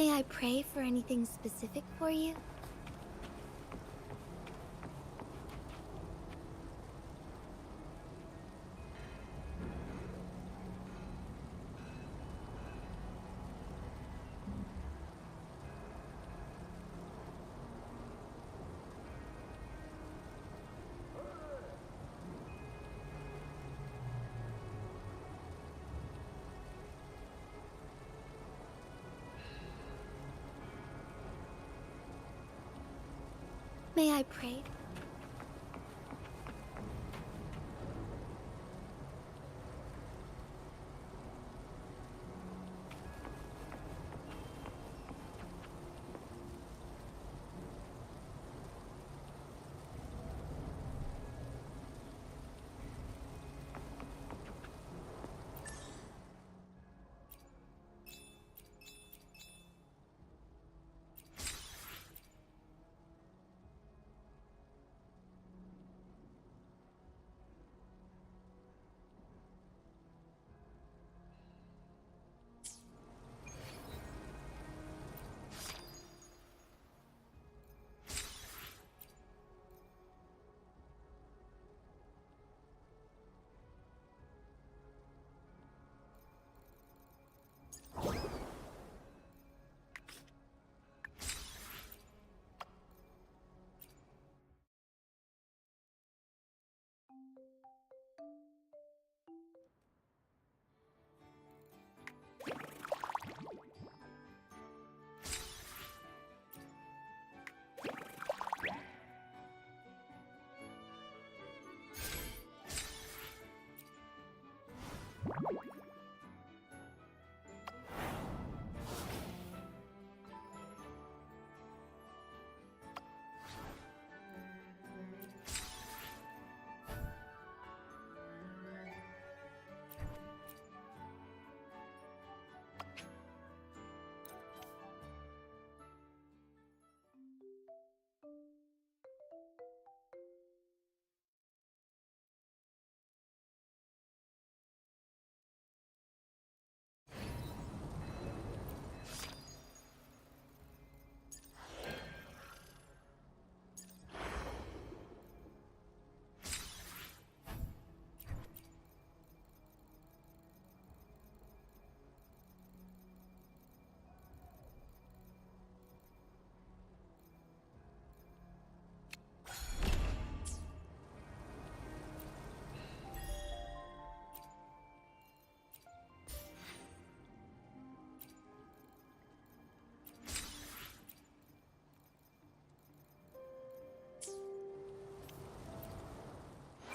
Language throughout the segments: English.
May I pray for anything specific for you? May I pray?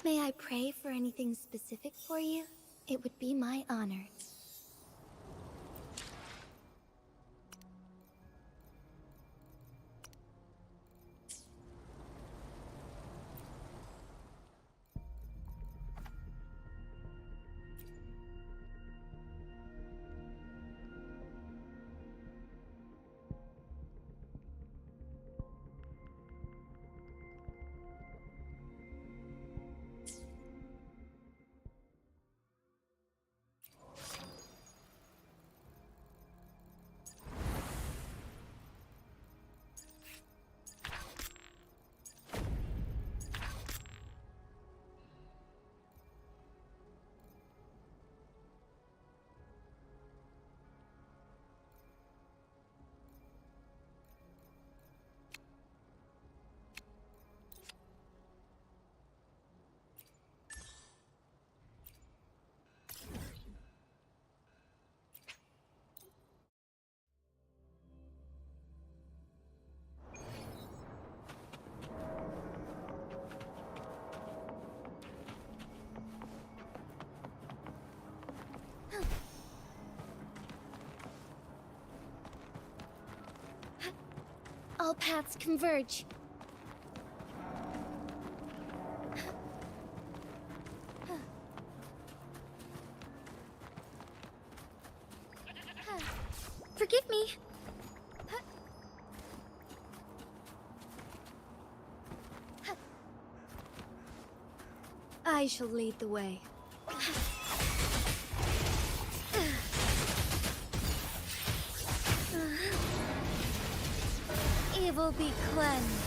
May I pray for anything specific for you? It would be my honor. All paths converge. Forgive me. I shall lead the way. evil be cleansed.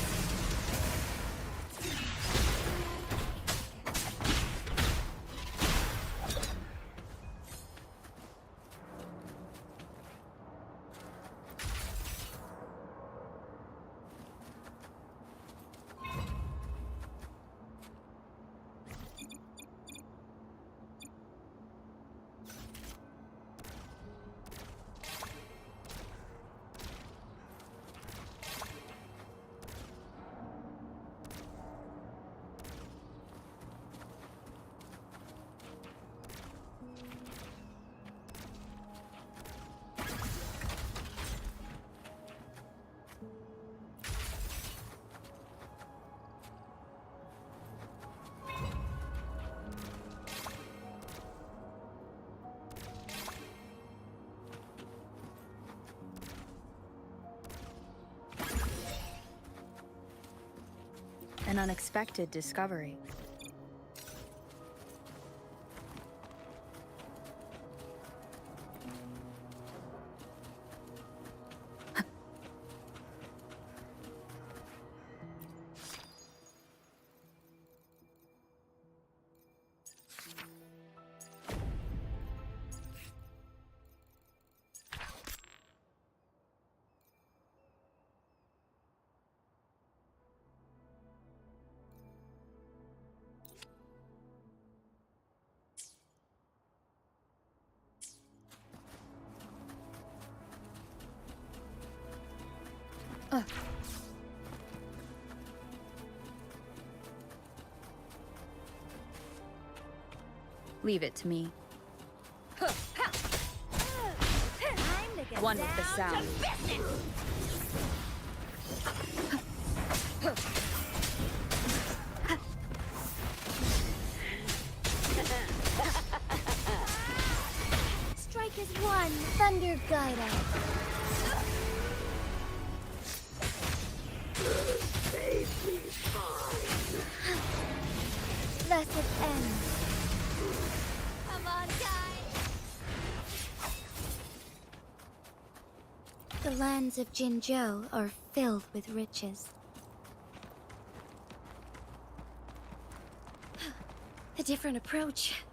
An unexpected discovery. Leave it to me. Time to get One with the down sound. to business. Strike as one, thunder guide us. Blessed end. Come on, guys. The lands of Jinzhou are filled with riches. A different approach.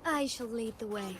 I shall lead the way.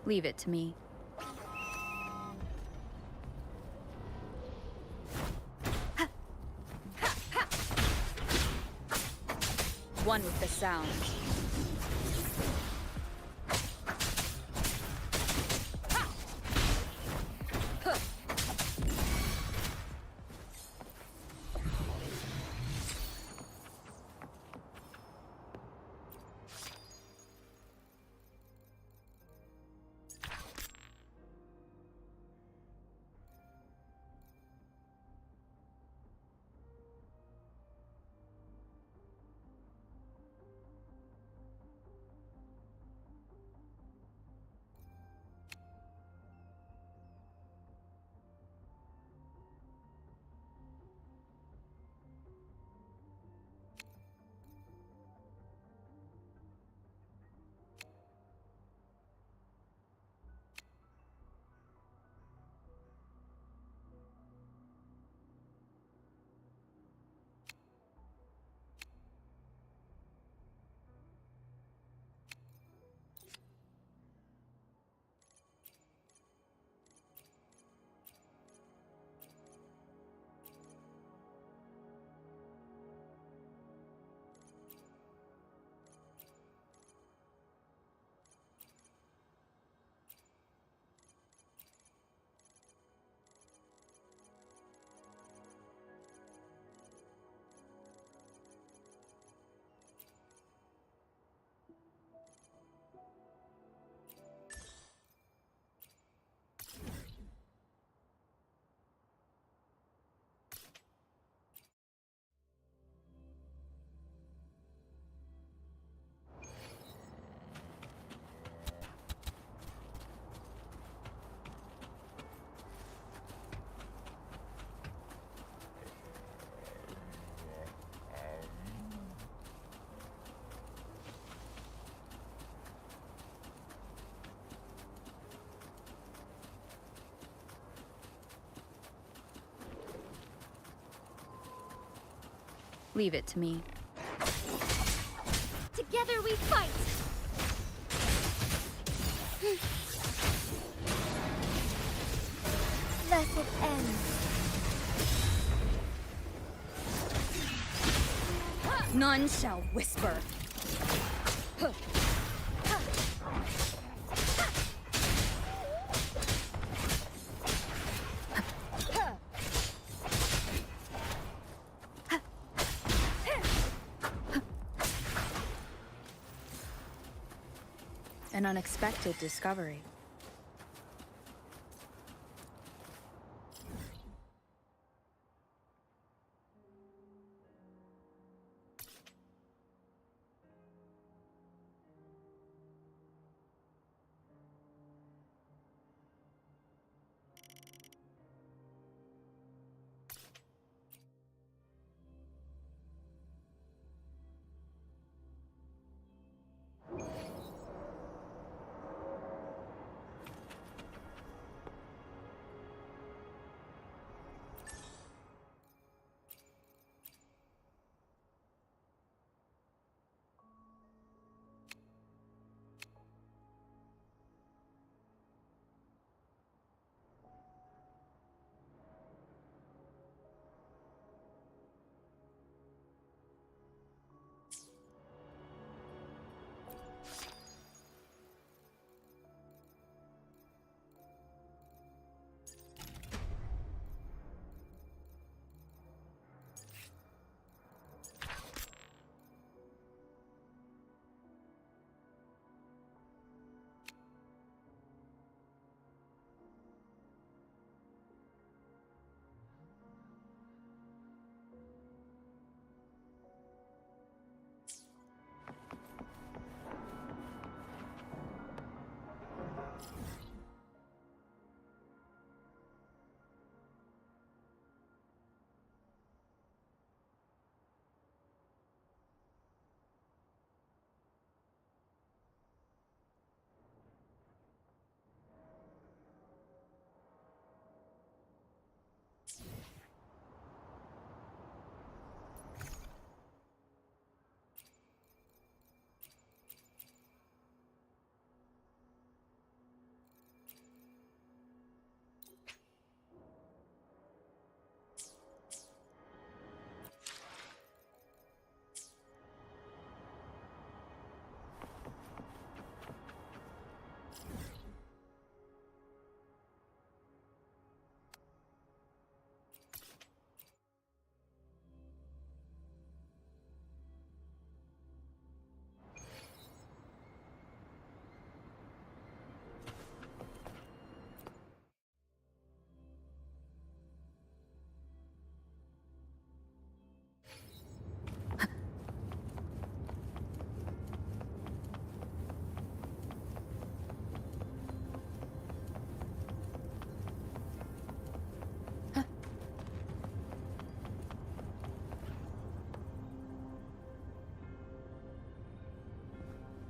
Leave it to me. One with the sound. Leave it to me. Together we fight! Thus it ends. None shall whisper. An unexpected discovery.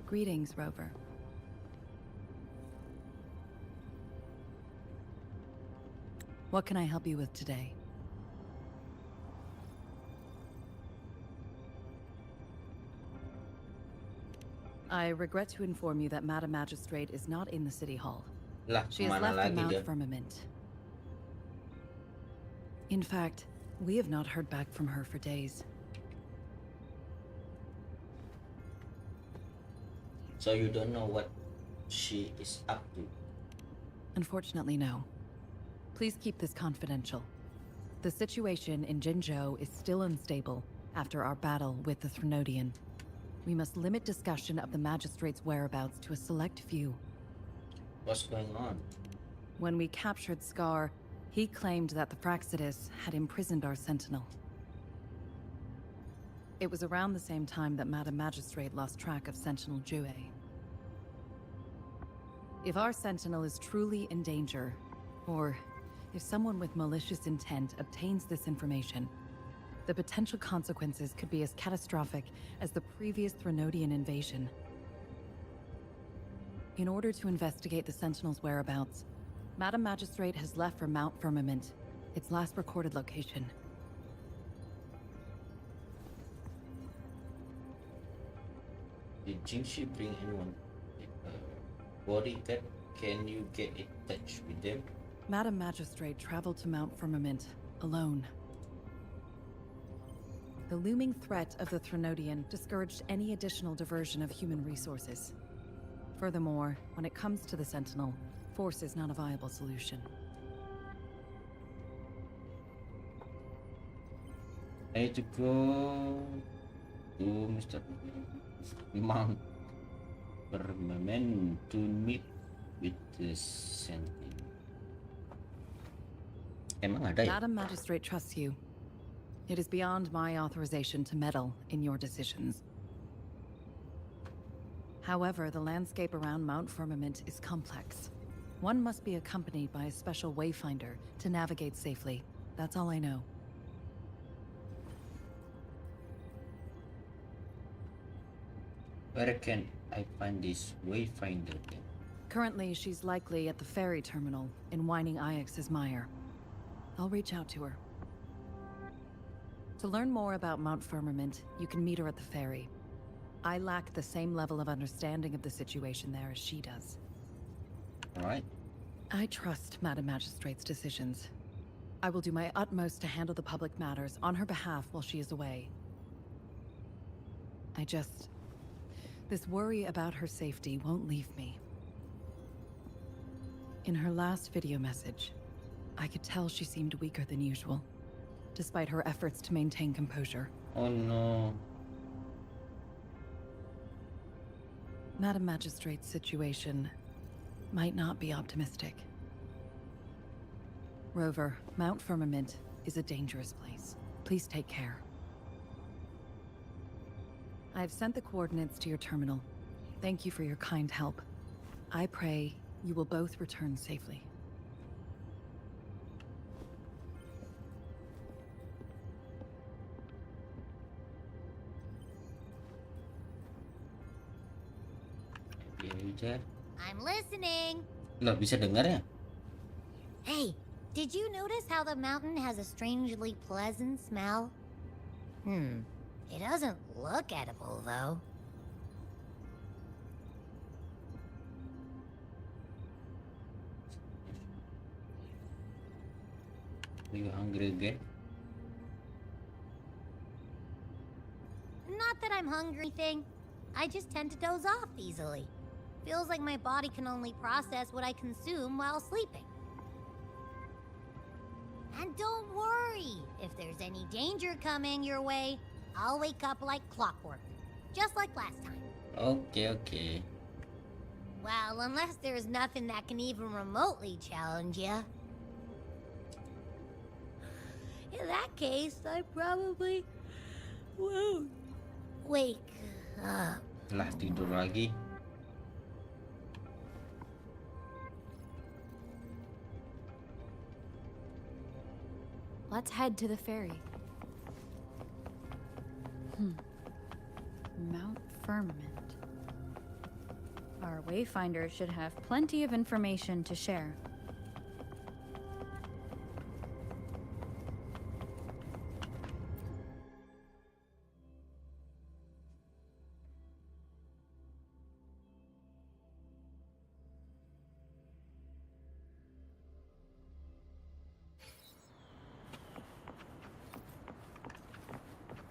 Greetings, Rover. What can I help you with today? I regret to inform you that Madam Magistrate is not in the City Hall. Lah, She has kemana left the lagi Mount dia? Firmament. In fact, we have not heard back from her for days. So you don't know what she is up to. Unfortunately, no. Please keep this confidential. The situation in Jinzhou is still unstable after our battle with the Threnodian. We must limit discussion of the Magistrate's whereabouts to a select few. What's going on? When we captured Scar, he claimed that the Praxidus had imprisoned our Sentinel. It was around the same time that Madam Magistrate lost track of Sentinel Jue. If our Sentinel is truly in danger, or if someone with malicious intent obtains this information, the potential consequences could be as catastrophic as the previous Threnodian invasion. In order to investigate the Sentinel's whereabouts, Madam Magistrate has left for Mount Firmament, its last recorded location. Did Jingxi bring anyone? Bodyguard, can you get in touch with them? Madam Magistrate traveled to Mount Firmament alone. The looming threat of the Threnodian discouraged any additional diversion of human resources. Furthermore, when it comes to the Sentinel, force is not a viable solution. I need to go to Mr. Mount Firmament to meet with the Sentinel. Emang ada ya? Madam Magistrate trusts you. It is beyond my authorization to meddle in your decisions. However, the landscape around Mount Firmament is complex. One must be accompanied by a special wayfinder to navigate safely. That's all I know. Where can I find this wayfinder then? Currently, she's likely at the ferry terminal in Whining Ix's Mire. I'll reach out to her. To learn more about Mount Firmament, you can meet her at the ferry. I lack the same level of understanding of the situation there as she does. Alright. I trust Madam Magistrate's decisions. I will do my utmost to handle the public matters on her behalf while she is away. This worry about her safety won't leave me. In her last video message, I could tell she seemed weaker than usual, despite her efforts to maintain composure. Oh no. Madam Magistrate's situation might not be optimistic. Rover, Mount Firmament is a dangerous place. Please take care. I've sent the coordinates to your terminal. Thank you for your kind help. I pray you will both return safely. Ya udah. I'm listening. Lah bisa dengar ya? Hey, did you notice how the mountain has a strangely pleasant smell? It doesn't look edible, though. Are you hungry again? Not that I'm hungry thing. I just tend to doze off easily. Feels like my body can only process what I consume while sleeping. And don't worry, if there's any danger coming your way, I'll wake up like clockwork, just like last time. Okay. Well, unless there's nothing that can even remotely challenge you. In that case, I probably won't wake up. Lah tidur lagi. Let's head to the ferry. Mount Firmament. Our wayfinder should have plenty of information to share.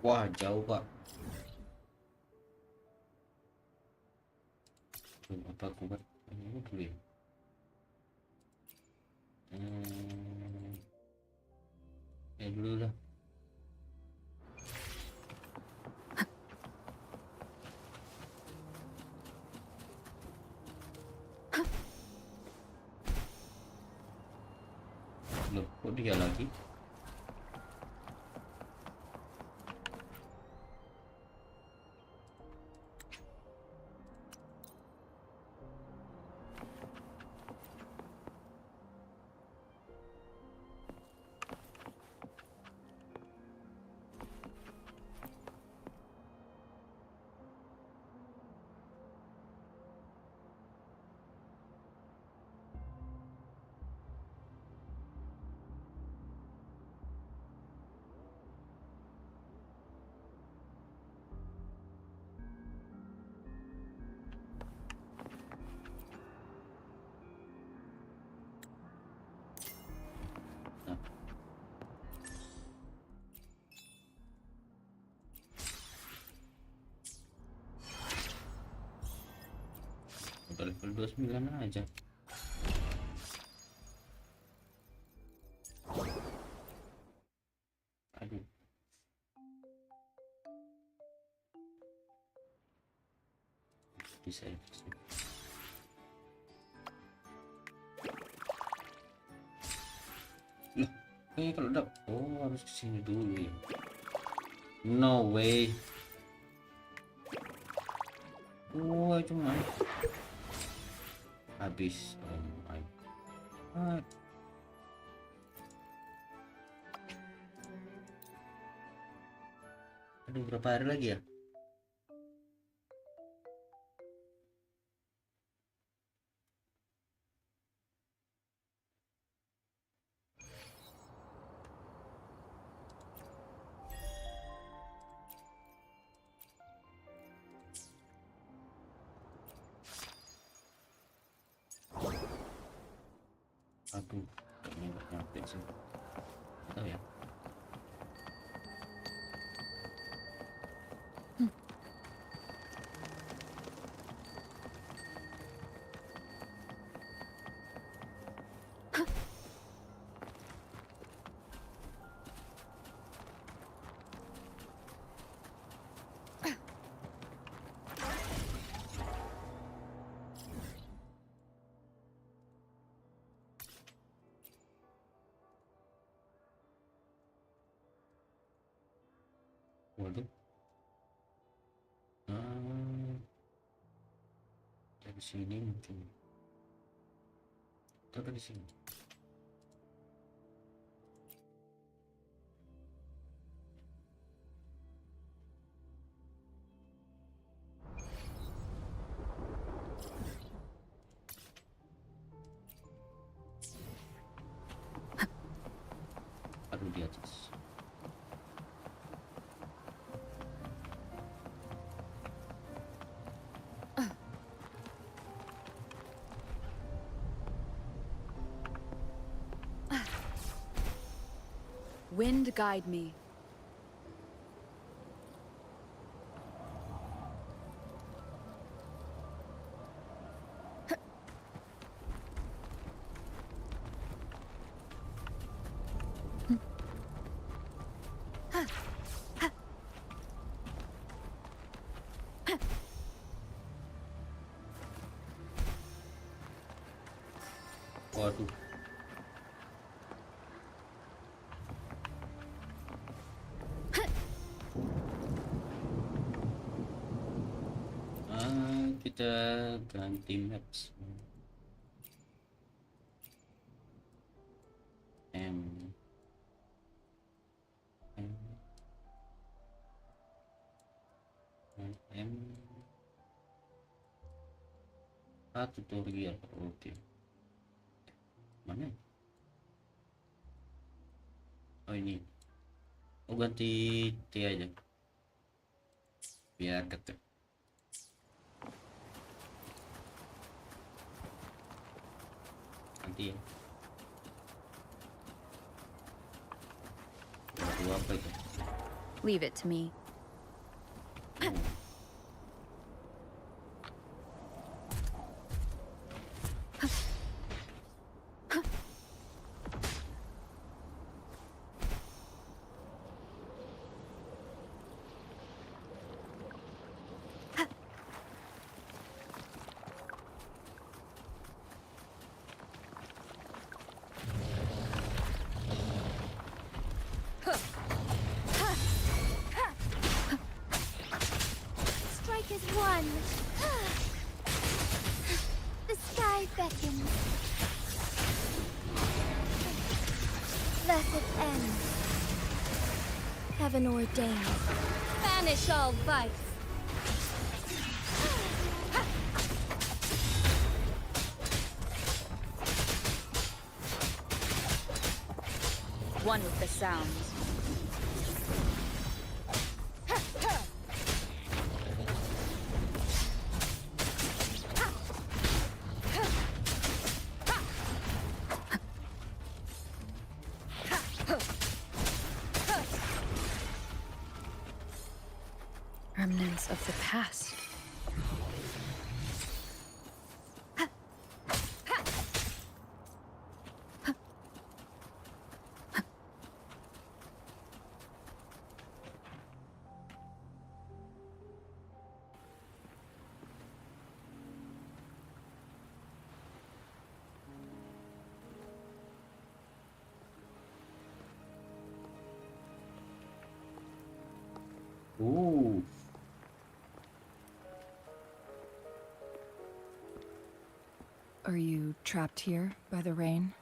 Wah, jauh Pak. Apa aku buat ini dulu ya? Dulu lah. Loh, kok dia lagi? ke level 29 aja. Aduh. Bisa ya. Loh, kayaknya kalau udah, oh harus kesini dulu ya. No way. Oh cuma habis. Oh my god. Aduh, berapa hari lagi ya? Aduh, kayaknya nggak nyampe sih. Tahu ya. Waduh. Dari sini mungkin. Atau dari sini. Aduh, di atas. Wind guide me. Waduh. Kita ganti maps. M tutorial. Oke. Mana? Oh ini. Oh ganti T aja. Biar deket. Nanti ya. Waduh, apa itu? Leave it to me. Strike is one. The sky beckons. Thus it ends. Heaven ordained. Banish all vice. One with the sounds. Remnants of the past. Ooh. Are you trapped here by the rain?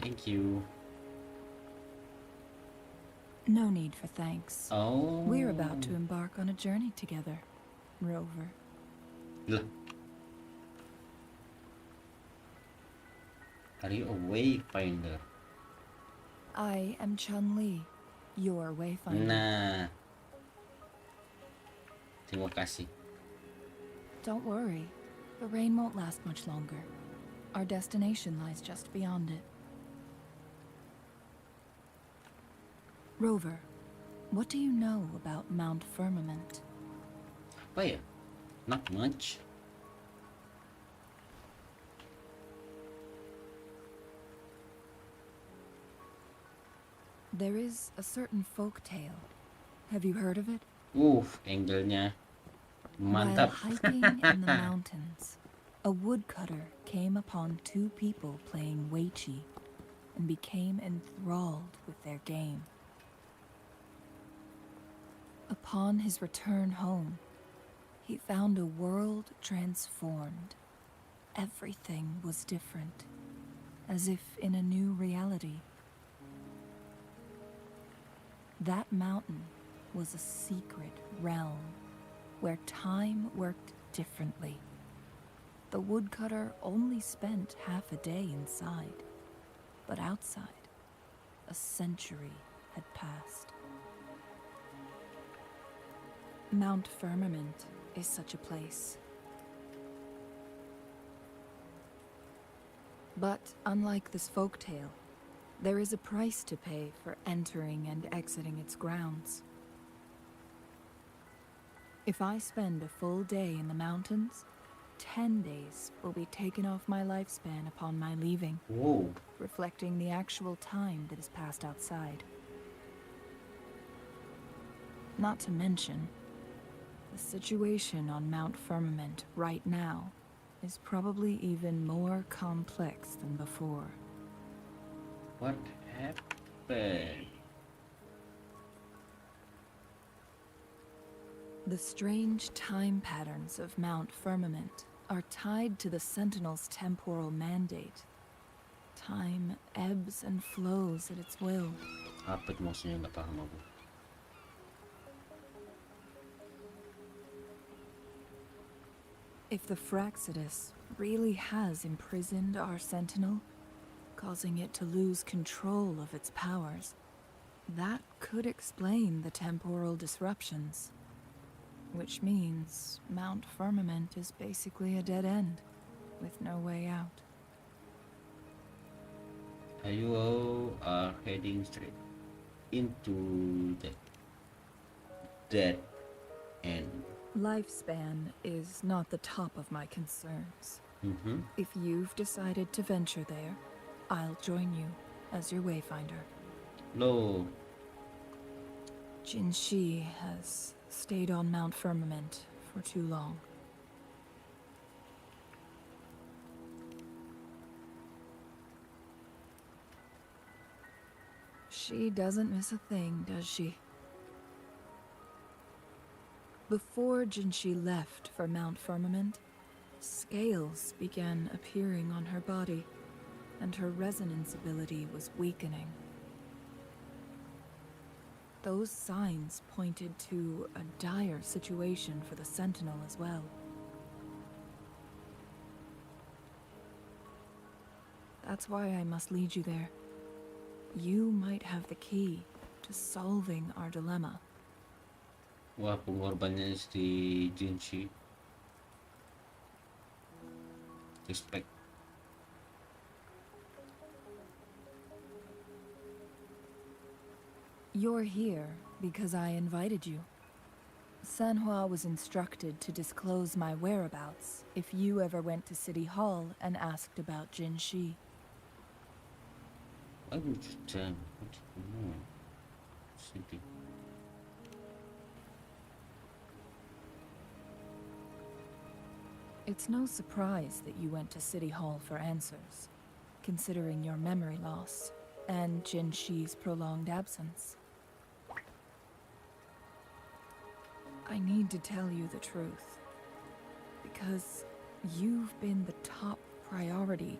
Thank you. No need for thanks. Oh. We're about to embark on a journey together, Rover. Lah. Are you a wayfinder? I am Chun-Li, your wayfinder. Nah. Terima kasih. Don't worry, the rain won't last much longer. Our destination lies just beyond it. Rover, what do you know about Mount Firmament? Apa ya? Not much. There is a certain folk tale. Have you heard of it? Angle-nya While mantap. hiking in the mountains, a woodcutter came upon two people playing weiqi and became enthralled with their game. Upon his return home, he found a world transformed. Everything was different, as if in a new reality. That mountain was a secret realm where time worked differently. The woodcutter only spent half a day inside, but outside, a century had passed. Mount Firmament is such a place. But unlike this folktale, there is a price to pay for entering and exiting its grounds. If I spend a full day in the mountains, 10 days will be taken off my lifespan upon my leaving, Wow. reflecting the actual time that is passed outside. Not to mention, the situation on Mount Firmament right now is probably even more complex than before. What happened? The strange time patterns of Mount Firmament are tied to the Sentinel's temporal mandate. Time ebbs and flows at its will. Apa itu maksudnya, nggak paham aku. If the Fraxidus really has imprisoned our Sentinel, causing it to lose control of its powers, that could explain the temporal disruptions. Which means Mount Firmament is basically a dead end, with no way out. You all are heading straight into the dead end. Lifespan is not the top of my concerns. Mm-hmm. If you've decided to venture there, I'll join you as your wayfinder. Low. Jinshi has stayed on Mount Firmament for too long. She doesn't miss a thing, does she? Before Jinshi left for Mount Firmament, scales began appearing on her body, and her resonance ability was weakening. Those signs pointed to a dire situation for the Sentinel as well. That's why I must lead you there. You might have the key to solving our dilemma. Wah, pengorbannya si Jinshi. Respect. You're here because I invited you. Sanhua was instructed to disclose my whereabouts if you ever went to City Hall and asked about Jinshi. Why would you tell me? What do you know? City. It's no surprise that you went to City Hall for answers, considering your memory loss. and Jinxi's prolonged absence. I need to tell you the truth, because you've been the top priority.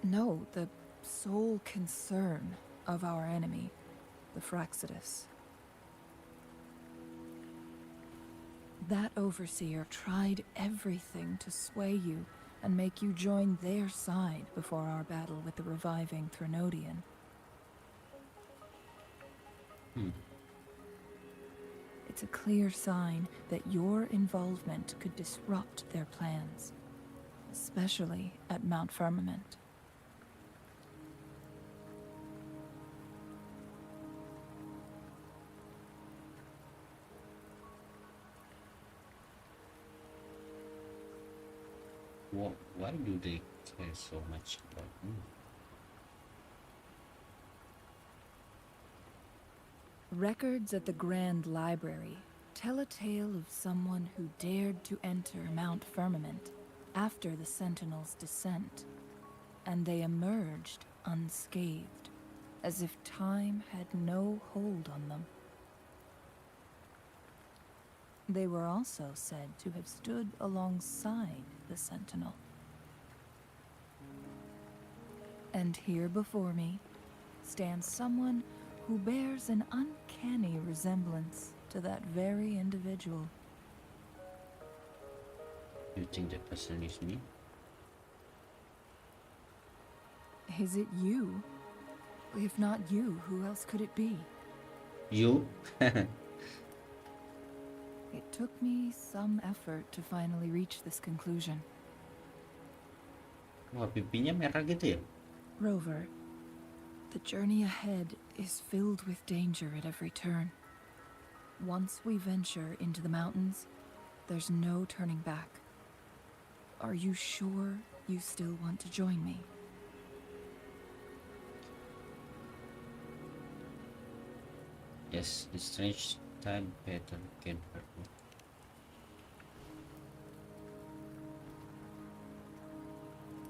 No, the sole concern of our enemy, the Fraxidus. That overseer tried everything to sway you and make you join their side before our battle with the reviving Threnodian. It's a clear sign that your involvement could disrupt their plans, especially at Mount Firmament. Why do they care so much about me? Records at the Grand Library tell a tale of someone who dared to enter Mount Firmament after the Sentinels' descent, and they emerged unscathed, as if time had no hold on them. They were also said to have stood alongside the Sentinel. And here before me stands someone who bears an uncanny resemblance to that very individual. You think that person is me? Is it you? If not you, who else could it be? You? It took me some effort to finally reach this conclusion. Wah, pipinya merah gitu ya? Rover, the journey ahead is filled with danger at every turn. Once we venture into the mountains, there's no turning back. Are you sure you still want to join me? Yes, the strange time pattern can hurt me.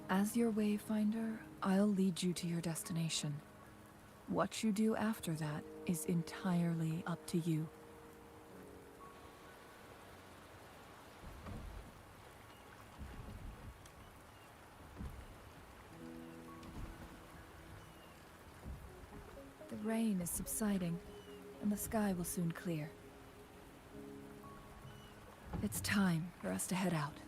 As your wayfinder, I'll lead you to your destination. What you do after that is entirely up to you. The rain is subsiding, and the sky will soon clear. It's time for us to head out.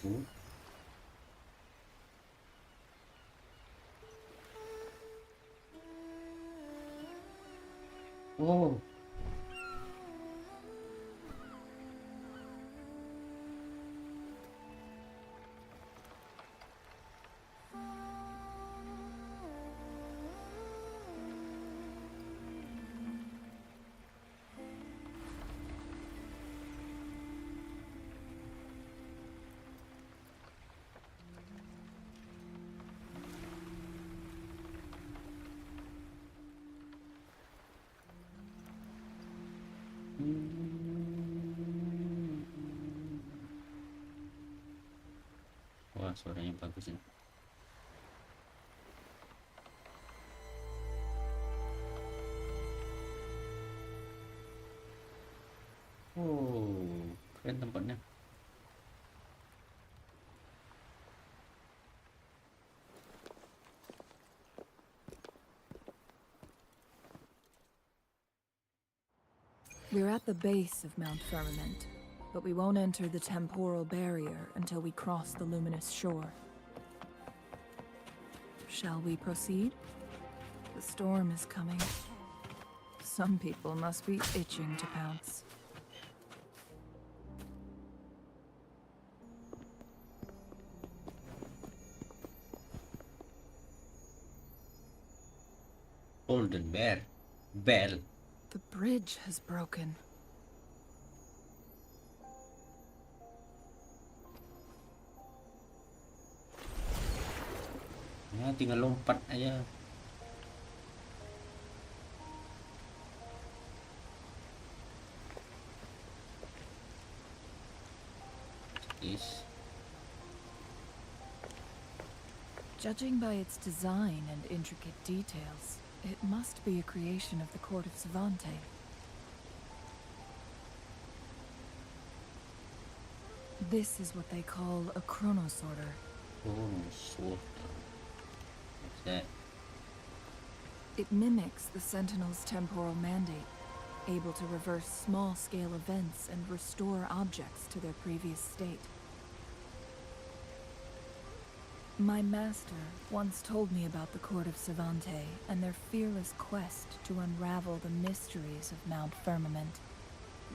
Ooh. Oh. Wah, suaranya bagus ini. Oh, keren tempatnya. We're at the base of Mount Firmament, but we won't enter the temporal barrier until we cross the luminous shore. Shall we proceed? The storm is coming. Some people must be itching to pounce. golden bell. The bridge has broken. Ya, tinggal lompat aja. Yes. Judging by its design and intricate details, it must be a creation of the court of Savante. This is what they call a chronosorter. Oh, sort. What's that? It mimics the Sentinel's temporal mandate, able to reverse small-scale events and restore objects to their previous state. My master once told me about the court of Savante and their fearless quest to unravel the mysteries of Mount Firmament,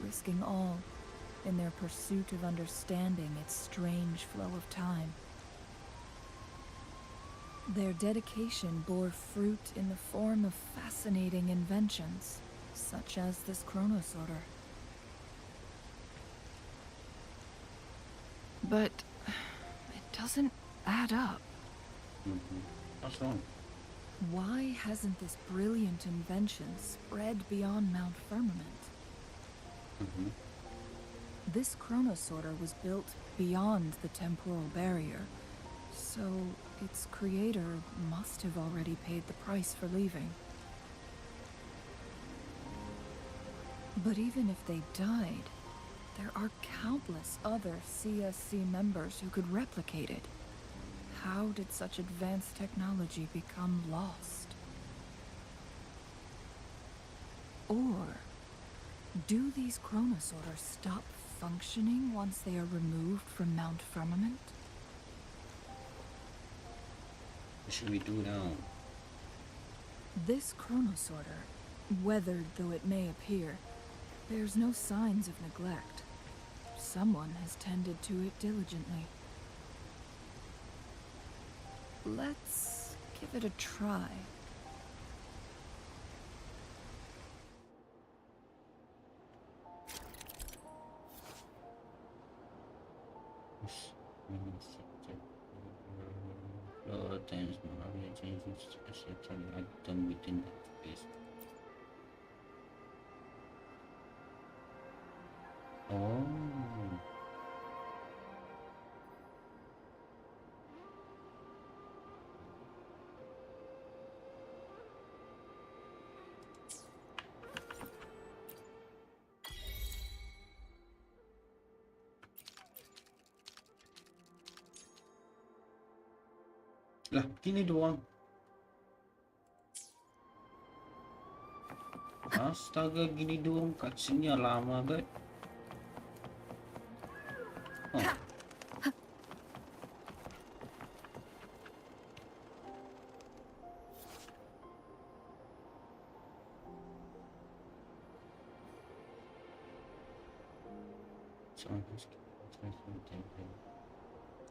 risking all in their pursuit of understanding its strange flow of time. Their dedication bore fruit in the form of fascinating inventions, such as this chronosorter. But it doesn't add up. What's wrong? Why hasn't this brilliant invention spread beyond Mount Firmament? This chronosorter was built beyond the temporal barrier, so its creator must have already paid the price for leaving. But even if they died, there are countless other CSC members who could replicate it. How did such advanced technology become lost? Or do these chronosorters stop functioning once they are removed from Mount Firmament? What should we do now? This chronosorter, weathered though it may appear, bears no signs of neglect. Someone has tended to it diligently. Let's give it a try. Times more changes item within that space. Oh. Lah, gini doang. Astaga, gini doang. Cutscene-nya lama banget. Oh.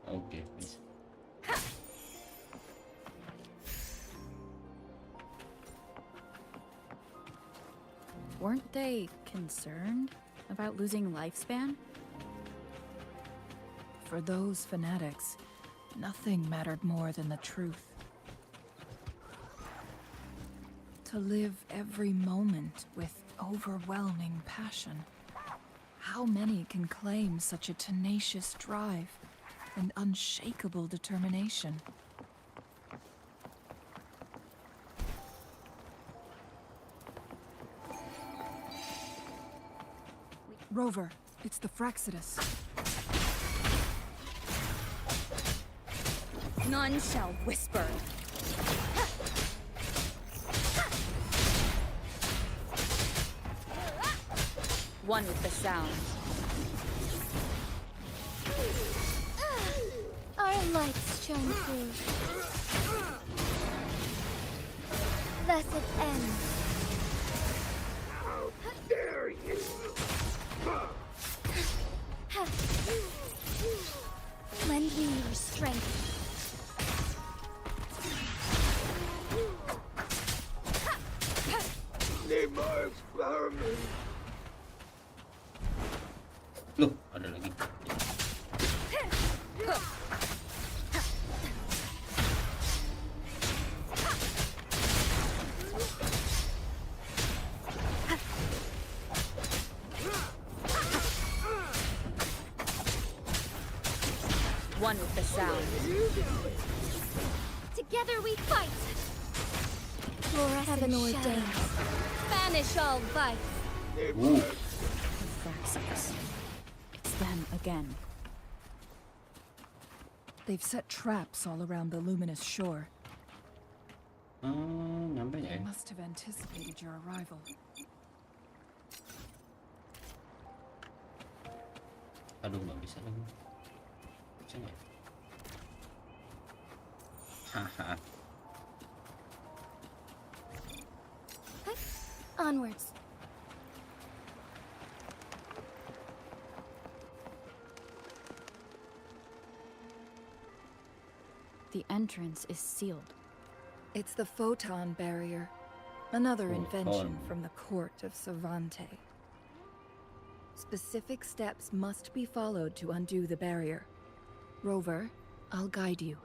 Okay, please. Weren't they concerned about losing lifespan? For those fanatics, nothing mattered more than the truth. To live every moment with overwhelming passion. How many can claim such a tenacious drive and unshakable determination? Rover, it's the Fraxidus. None shall whisper. One with the sound. Our lights shine through. Thus it ends. Dare you! Lend me your strength. Loh, ada lagi. One with the sound. Together we fight! Heaven ordained. Banish all vice! Uh, Fraxis. It's them again. They've set traps all around the luminous shore. nyampe They ya? must have anticipated your arrival. Aduh, nggak bisa lagi. Bisa nggak? Haha. Onwards. The entrance is sealed. It's the photon barrier, another invention Photon. from the court of Savante. Specific steps must be followed to undo the barrier. Rover, I'll guide you.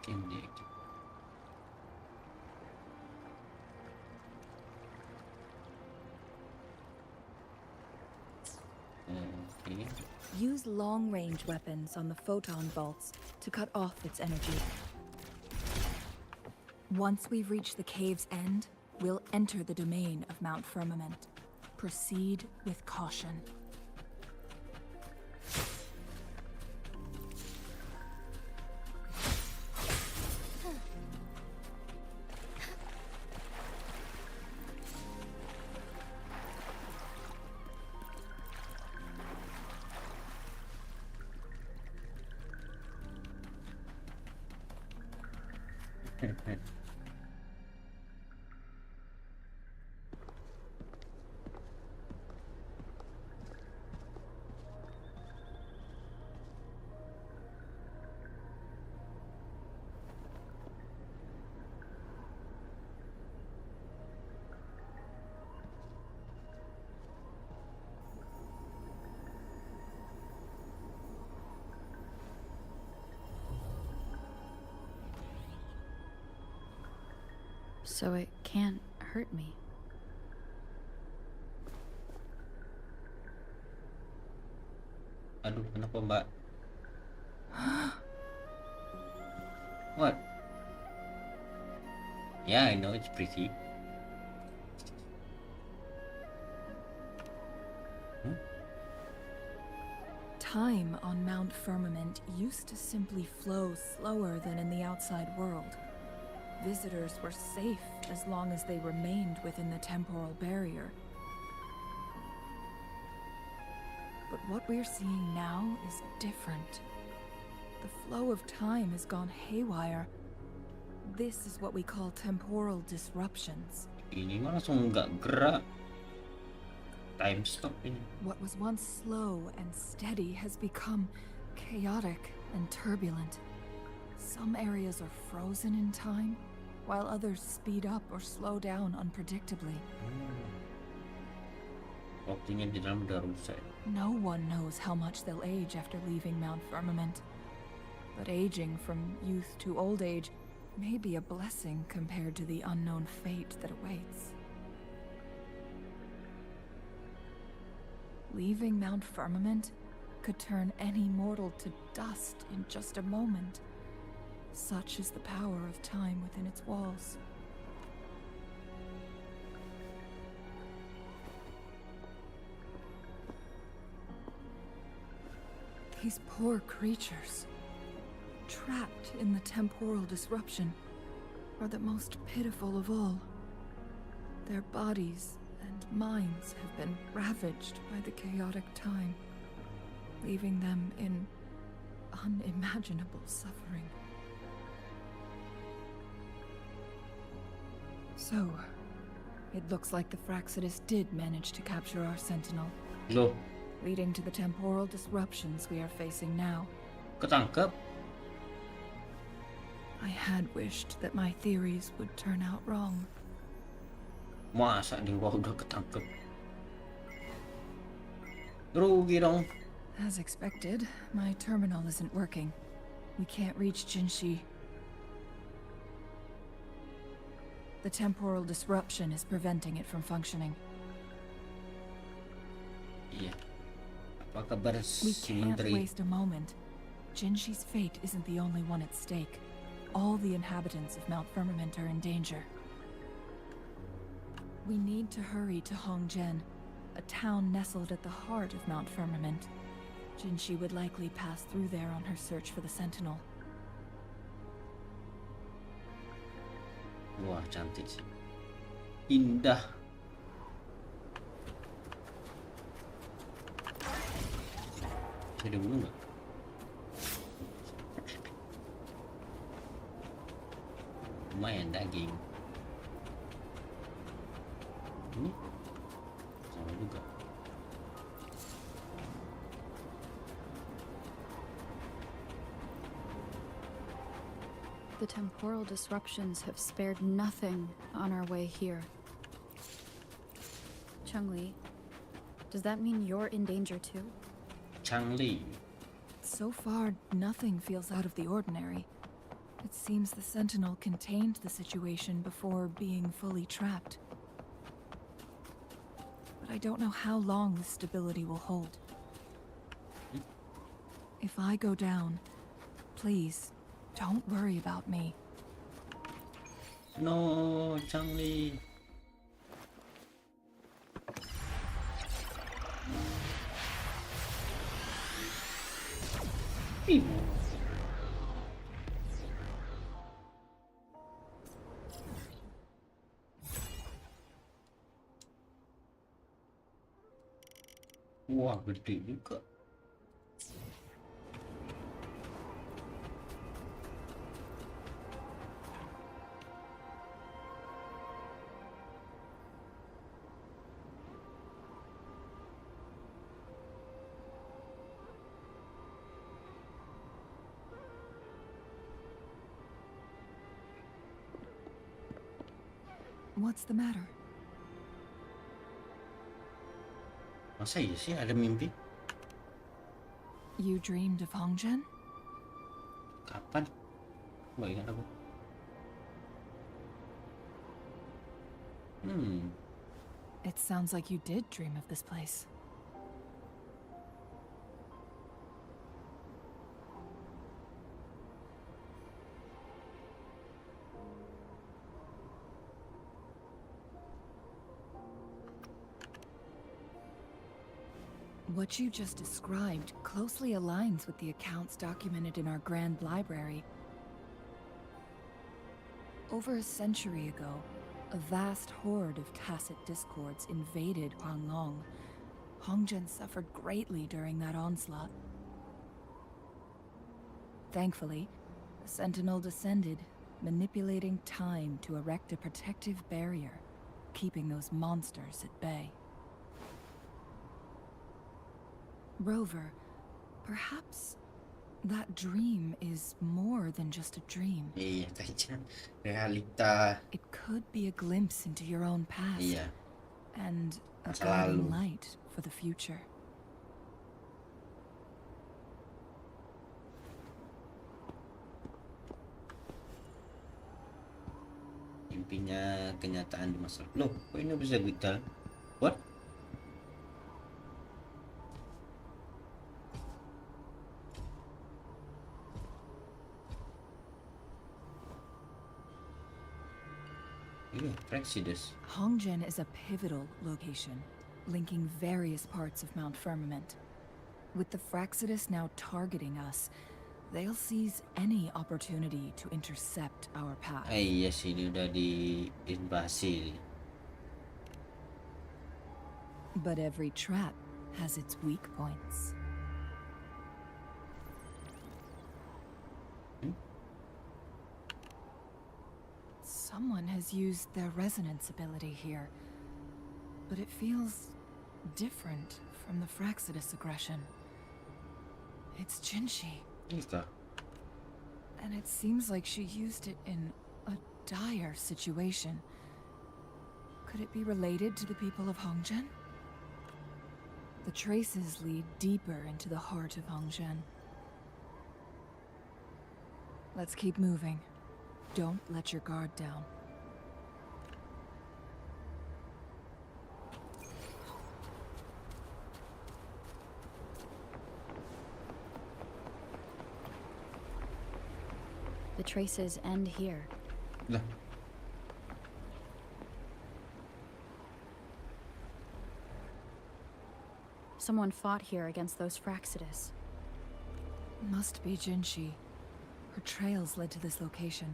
Indeed. Okay. Use long-range weapons on the photon vaults to cut off its energy. Once we've reached the cave's end, we'll enter the domain of Mount Firmament. Proceed with caution. So it can't hurt me. Aduh, kenapa Mbak? What? Yeah, I know it's pretty. Time on Mount Firmament used to simply flow slower than in the outside world. Visitors were safe as long as they remained within the temporal barrier. But what we're seeing now is different. The flow of time has gone haywire. This is what we call temporal disruptions. Ini mah langsung nggak gerak. Time stop ini. What was once slow and steady has become chaotic and turbulent. Some areas are frozen in time, while others speed up or slow down unpredictably. Waktunya di dalam udah rusak. No one knows how much they'll age after leaving Mount Firmament. But aging from youth to old age may be a blessing compared to the unknown fate that awaits. Leaving Mount Firmament could turn any mortal to dust in just a moment. Such is the power of time within its walls. These poor creatures, trapped in the temporal disruption, are the most pitiful of all. Their bodies and minds have been ravaged by the chaotic time, leaving them in unimaginable suffering. So, it looks like the Fraxidus did manage to capture our sentinel. Loh, leading to the temporal disruptions we are facing now. ketangkep. I had wished that my theories would turn out wrong. Masa dewa udah ketangkep? Rugi dong. As expected, my terminal isn't working. We can't reach Jinshi. The temporal disruption is preventing it from functioning. Iya. Apa kabar We si can't menteri? waste a moment. Jinshi's fate isn't the only one at stake. All the inhabitants of Mount Firmament are in danger. We need to hurry to Hongjian, a town nestled at the heart of Mount Firmament. Jinshi would likely pass through there on her search for the Sentinel. Wah, cantik sih. Indah. Bisa dibunuh nggak? Lumayan daging. Ini sama juga. The temporal disruptions have spared nothing on our way here. Changli, does that mean you're in danger too? Changli. So far, nothing feels out of the ordinary. It seems the Sentinel contained the situation before being fully trapped. But I don't know how long this stability will hold. If I go down, please, don't worry about me. No, Changli. Ibu. Wah, gede juga. What's the matter? Masa iya sih ada mimpi? You dreamed of Hongjian? Kapan? Nggak ingat aku. It sounds like you did dream of this place. What you just described closely aligns with the accounts documented in our Grand Library. Over a century ago, a vast horde of tacit discords invaded Huanglong. Hongjian suffered greatly during that onslaught. Thankfully, the Sentinel descended, manipulating time to erect a protective barrier, keeping those monsters at bay. Rover, perhaps that dream is more than just a dream. Iya, kayaknya realita. It could be a glimpse into your own past. Iya. And a Masa guiding lalu. light for the future. Mimpinya kenyataan di masa lalu. Loh, kok ini bisa vital? What? Yeah, Praxidus. Hongjian is a pivotal location, linking various parts of Mount Firmament. With the Fraxidus now targeting us, they'll seize any opportunity to intercept our path. Iya sih, ini udah diinvasi. But every trap has its weak points. Someone has used their resonance ability here, but it feels different from the Fraxidus aggression. It's Jinshi, Ika. and it seems like she used it in a dire situation. Could it be related to the people of Hongzhen? The traces lead deeper into the heart of Hongzhen. Let's keep moving. Don't let your guard down. The traces end here. Lah, Someone fought here against those Fraxidus. Must be Jinshi. Her trails led to this location.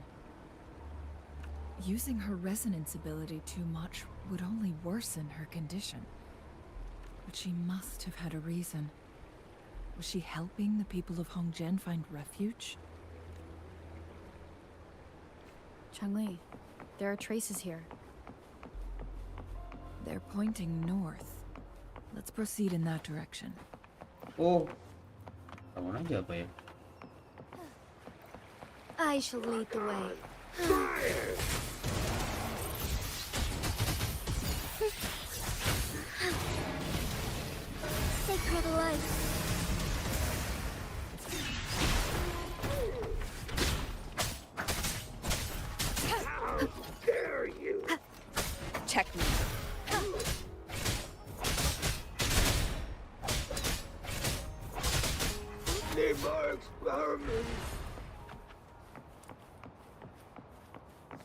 Using her resonance ability too much would only worsen her condition. But she must have had a reason. Was she helping the people of Hongzhen find refuge? Changli, there are traces here. They're pointing north. Let's proceed in that direction. oh. Kamu aja apa ya? I shall lead the way. Sacred light. Checkmate.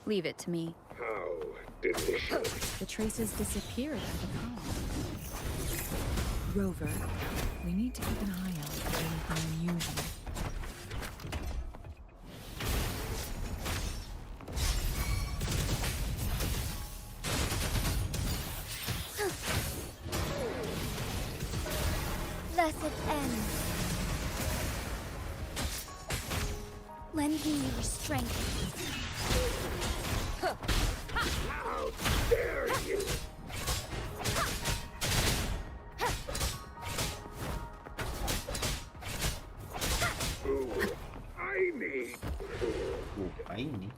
Leave it to me. How delicious. The traces disappeared after the calm. Rover, we need to keep an eye out for anything unusual. Blessed end. Lend me your strength. How dare you! Ooh, I need. Apa ini?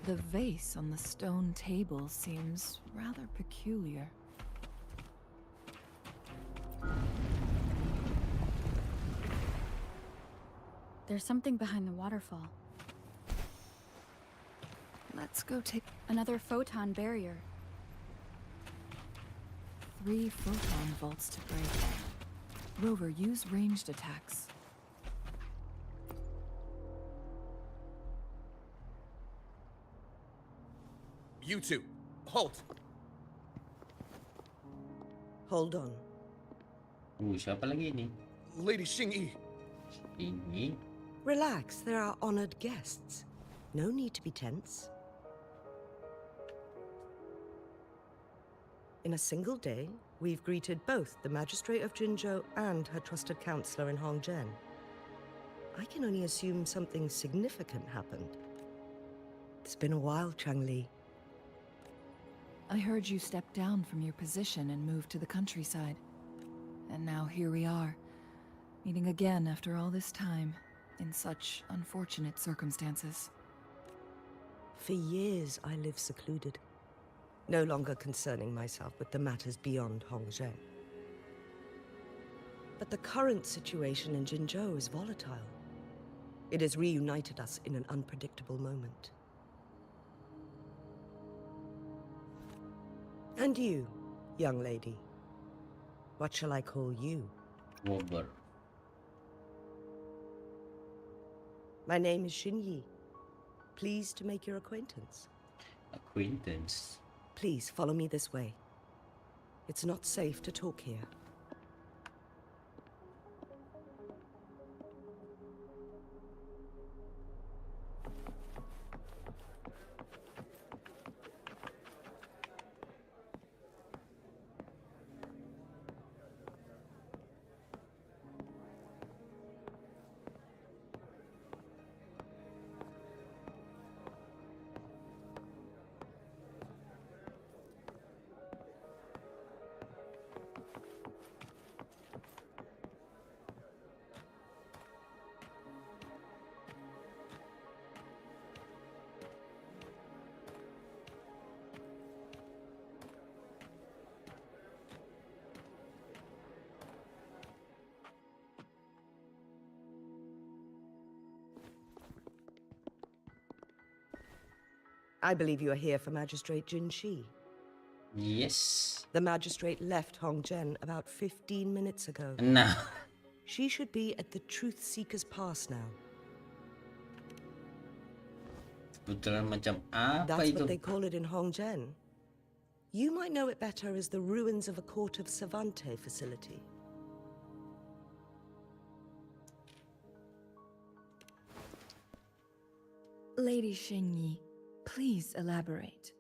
The vase on the stone table seems rather peculiar. There's something behind the waterfall. Let's go take Another photon barrier. 3 photon vaults to break. Rover, use ranged attacks. You two, halt! Hold on. Siapa lagi ini? Lady Xingyi, Ini? Relax, they're our honored guests. No need to be tense. In a single day, we've greeted both the Magistrate of Jinzhou and her trusted counselor in Hongzhen. I can only assume something significant happened. It's been a while, Changli. I heard you stepped down from your position and moved to the countryside. And now here we are, meeting again after all this time, in such unfortunate circumstances. For years, I lived secluded, no longer concerning myself with the matters beyond Hongzhen. But the current situation in Jinzhou is volatile. It has reunited us in an unpredictable moment. And you, young lady, what shall I call you? Wober. My name is Xinyi. Pleased to make your acquaintance. Acquaintance. Please follow me this way. It's not safe to talk here. I believe you are here for Magistrate Jinshi. Yes. The magistrate left Hongzhen about 15 minutes ago. Nah. She should be at the Truth Seeker's Pass now. Putaran macam apa That's itu? what they call it in Hongzhen. You might know it better as the ruins of a court of Savante facility. Lady Xingyi, please elaborate.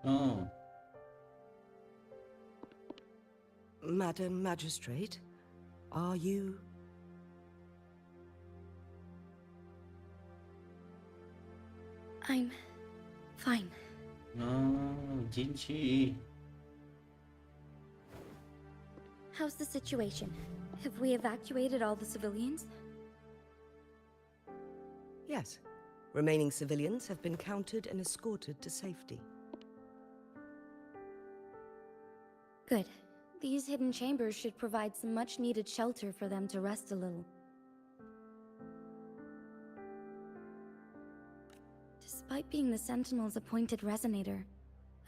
Oh. Madam Magistrate, are you... I'm fine. No, Jinshi. How's the situation? Have we evacuated all the civilians? Yes. Remaining civilians have been counted and escorted to safety. Good. These hidden chambers should provide some much-needed shelter for them to rest a little. Despite being the Sentinel's appointed resonator,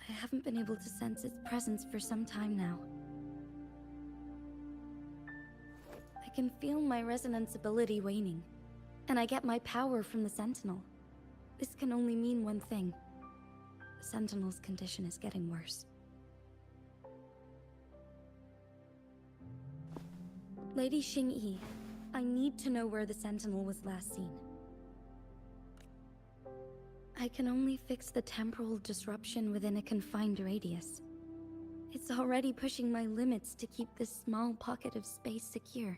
I haven't been able to sense its presence for some time now. I can feel my resonance ability waning, and I get my power from the Sentinel. This can only mean one thing. The Sentinel's condition is getting worse. Lady Xingyi, I need to know where the Sentinel was last seen. I can only fix the temporal disruption within a confined radius. It's already pushing my limits to keep this small pocket of space secure.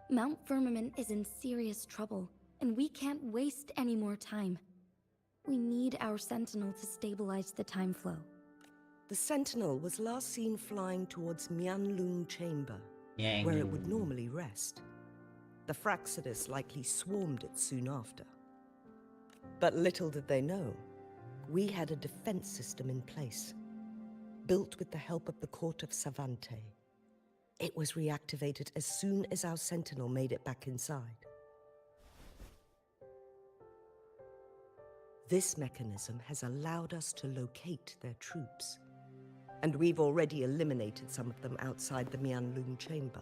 Mount Firmament is in serious trouble, and we can't waste any more time. We need our Sentinel to stabilize the time flow. The Sentinel was last seen flying towards Mianlung Chamber, Yang. where it would normally rest. The Fraxidus likely swarmed it soon after. But little did they know, we had a defense system in place, built with the help of the court of Savante. It was reactivated as soon as our Sentinel made it back inside. This mechanism has allowed us to locate their troops, and we've already eliminated some of them outside the Mianlung chamber.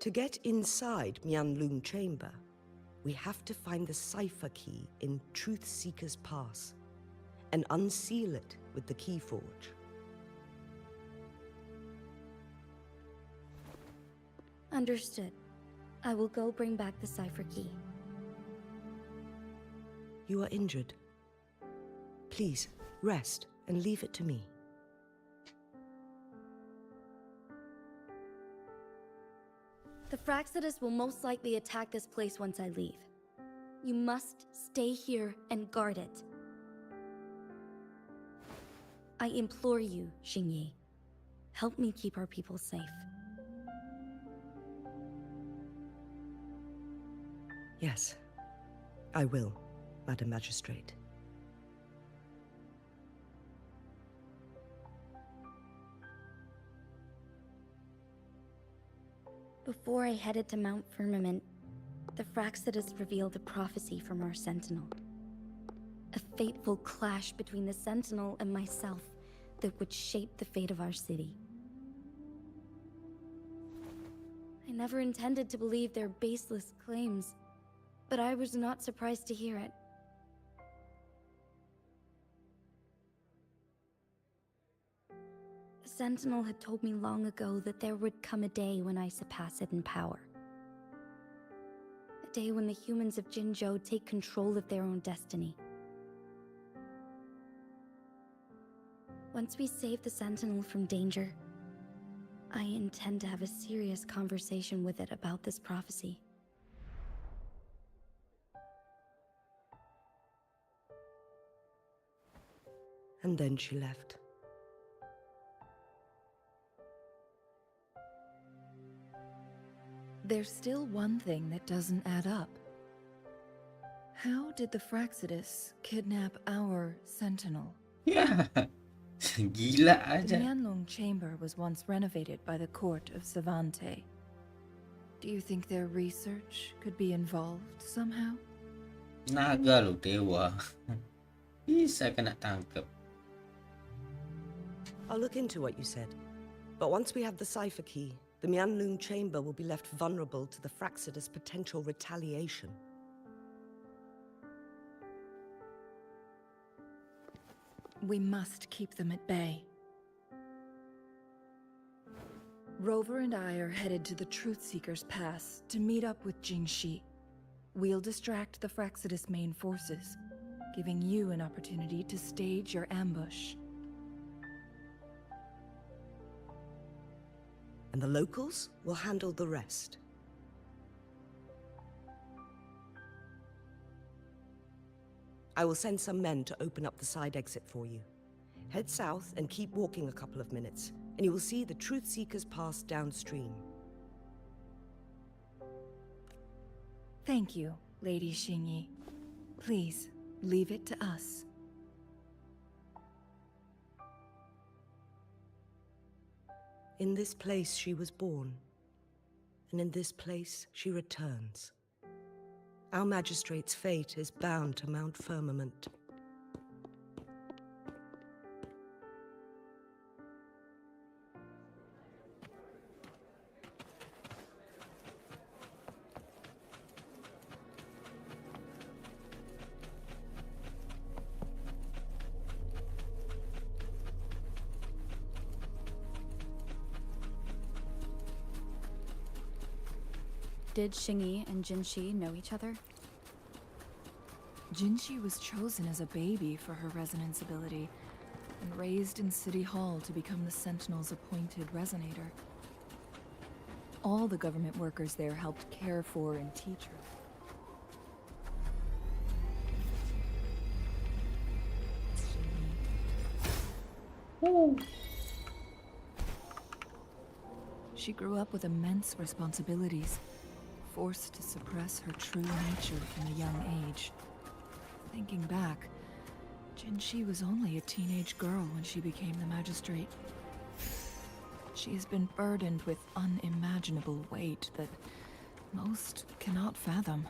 To get inside Mianlung chamber, we have to find the cipher key in Truth Seeker's Pass and unseal it with the Keyforge. Understood. I will go bring back the cipher key. You are injured. Please, rest and leave it to me. The Fraxidus will most likely attack this place once I leave. You must stay here and guard it. I implore you, Xingyi. Help me keep our people safe. Yes, I will, Madam Magistrate. Before I headed to Mount Firmament, the Fraxidus revealed a prophecy from our Sentinel. A fateful clash between the Sentinel and myself that would shape the fate of our city. I never intended to believe their baseless claims, but I was not surprised to hear it. The Sentinel had told me long ago that there would come a day when I surpass it in power. A day when the humans of Jinzhou take control of their own destiny. Once we save the Sentinel from danger, I intend to have a serious conversation with it about this prophecy. And then she left. There's still one thing that doesn't add up. How did the Fraxidus kidnap our sentinel? Ya. Gila The aja. Mianlong chamber was once renovated by the court of Savante. Do you think their research could be involved somehow? Naga lo, dewa. Bisa kena tangkap. I'll look into what you said. But once we have the cipher key, the Mianlung chamber will be left vulnerable to the Fraxidus' potential retaliation. We must keep them at bay. Rover and I are headed to the Truth Seeker's Pass to meet up with Jingxi. We'll distract the Fraxidus main forces, giving you an opportunity to stage your ambush. And the locals will handle the rest. I will send some men to open up the side exit for you. Head south and keep walking a couple of minutes, and you will see the Truth Seekers Pass downstream. Thank you, Lady Xingyi. Please, leave it to us. In this place she was born, and in this place she returns. Our magistrate's fate is bound to Mount Firmament. Did Xingyi and Jinxi know each other? Jinxi was chosen as a baby for her resonance ability, and raised in City Hall to become the Sentinel's appointed resonator. All the government workers there helped care for and teach her. She grew up with immense responsibilities, forced to suppress her true nature from a young age. Thinking back, Jinxi was only a teenage girl when she became the magistrate. She has been burdened with unimaginable weight that most cannot fathom.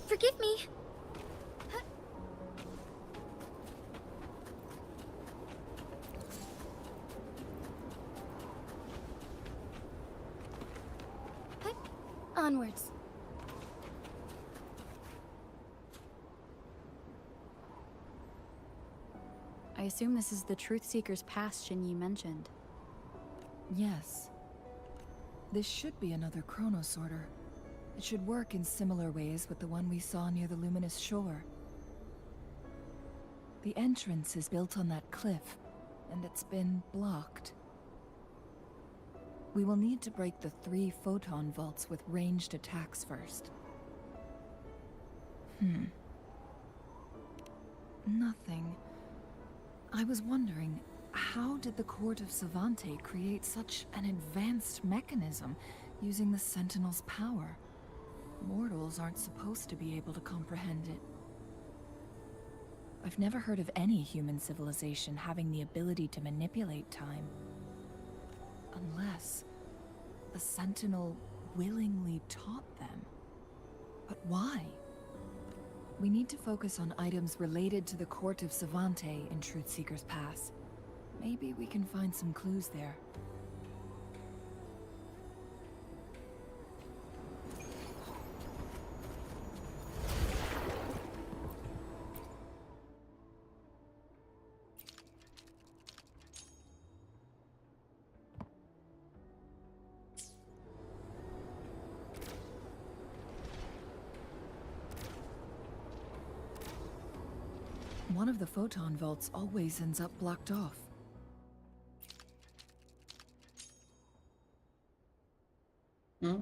Forgive me. Onwards. I assume this is the Truth Seeker's Pass Xingyi mentioned. Yes. This should be another chronosorter. It should work in similar ways with the one we saw near the luminous shore. The entrance is built on that cliff, and it's been blocked. We will need to break the 3 photon vaults with ranged attacks first. Nothing. I was wondering, how did the Court of Savante create such an advanced mechanism using the Sentinel's power? Mortals aren't supposed to be able to comprehend it. I've never heard of any human civilization having the ability to manipulate time. Unless the Sentinel willingly taught them. But why? We need to focus on items related to the Court of Savante in Truth Seeker's Pass. Maybe we can find some clues there. one of the photon vaults always ends up blocked off. Hmm?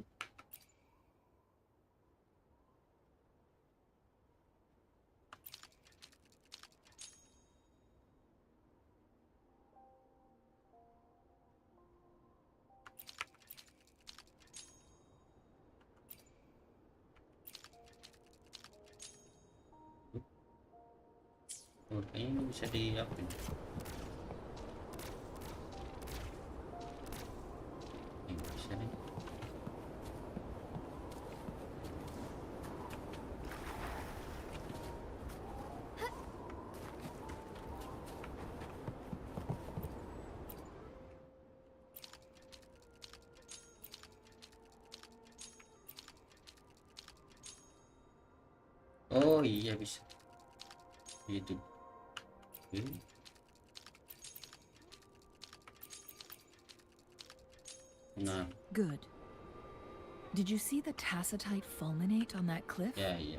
Oh, kayaknya ini bisa di apa ini? Ini bisa nih. Oh iya bisa. Gitu. Oke. Nah, Good. Did you see the tacitite fulminate on that cliff? ya iya.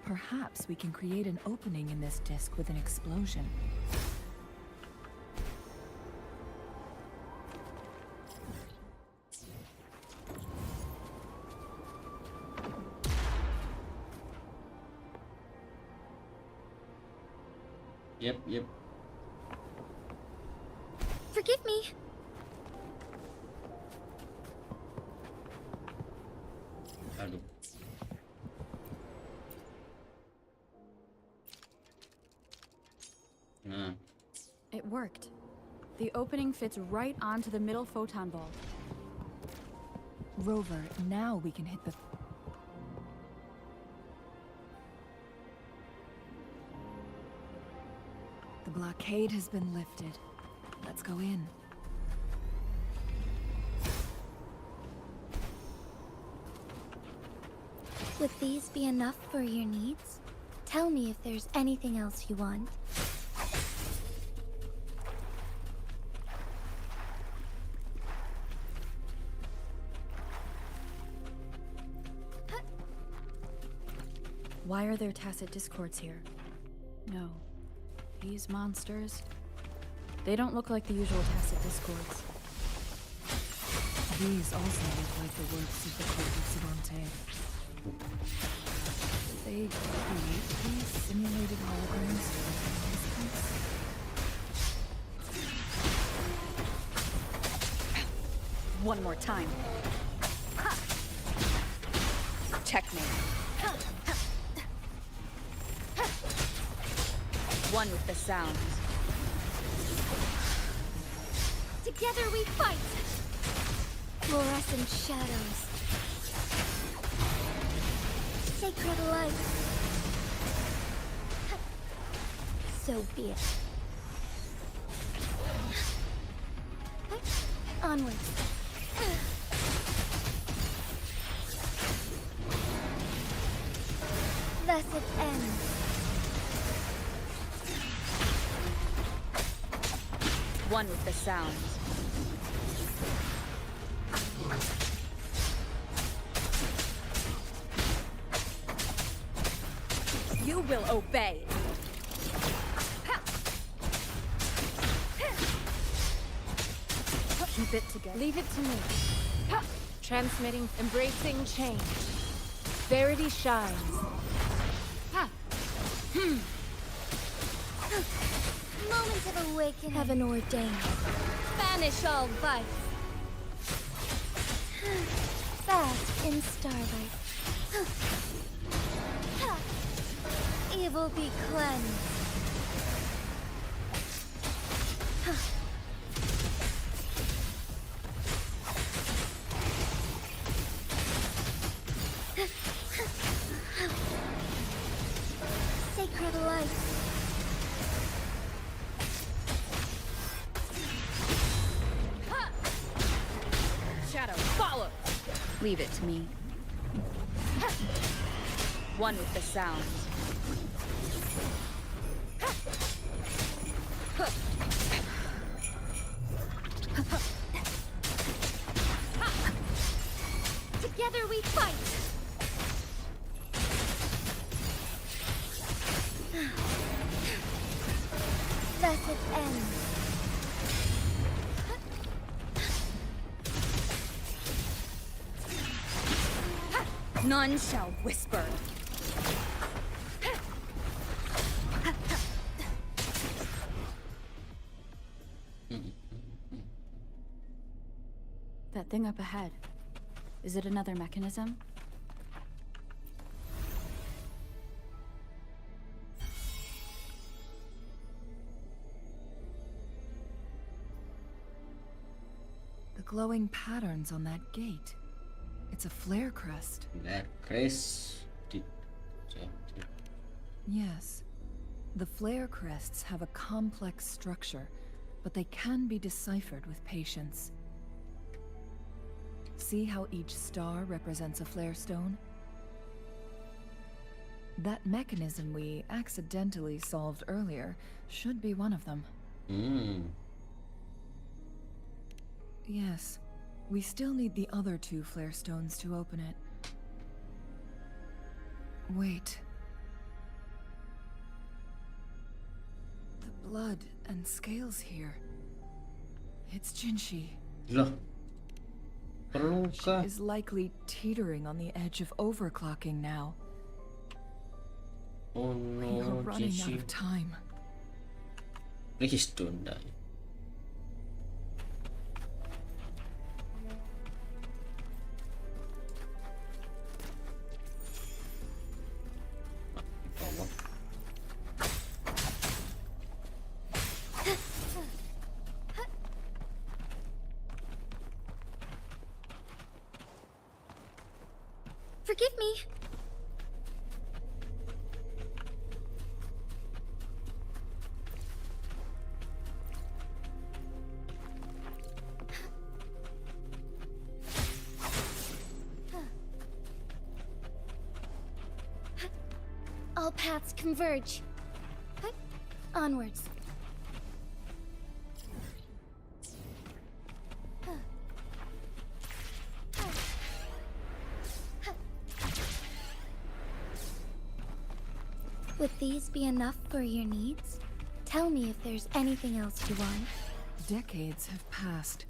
Perhaps we can create an opening in this disk with an explosion. Yep. Forgive me. Aduh. Nah, It worked. The opening fits right onto the middle photon vault. Rover, now we can hit the... The blockade has been lifted. Let's go in. Would these be enough for your needs? Tell me if there's anything else you want. Why are there tacit discords here? No. These monsters... They don't look like the usual tacit discords. These also look like the works of the cult of Savante. They create these simulated holograms for participants? One more time. Checkmate. One with the sound. Together we fight! Fluorescent shadows. Sacred light. So be it. Onwards. Thus it ends. One with the sound. You will obey. Keep it together. Leave it to me. Transmitting, embracing change. Verity shines. Moment of awakening. Heaven ordained. Banish all vice. Fast in starlight. Evil be cleansed. Sacred light. Shadow, follow. Leave it to me. One with the sound. Together we fight. None shall whisper. That thing up ahead. Is it another mechanism? The glowing patterns on that gate. It's a flare crest. That crest. Yes. The flare crests have a complex structure, but they can be deciphered with patience. See how each star represents a flare stone? That mechanism we accidentally solved earlier should be one of them. Yes. We still need the other 2 flare stones to open it. Wait. The blood and scales here. It's Jinshi. Loh. Perlu She kah? is likely teetering on the edge of overclocking now. Oh We are no, running out Jinshi. of time. Please don't die. Forgive me. All paths converge. Onwards. Would these be enough for your needs? Tell me if there's anything else you want. Decades have passed,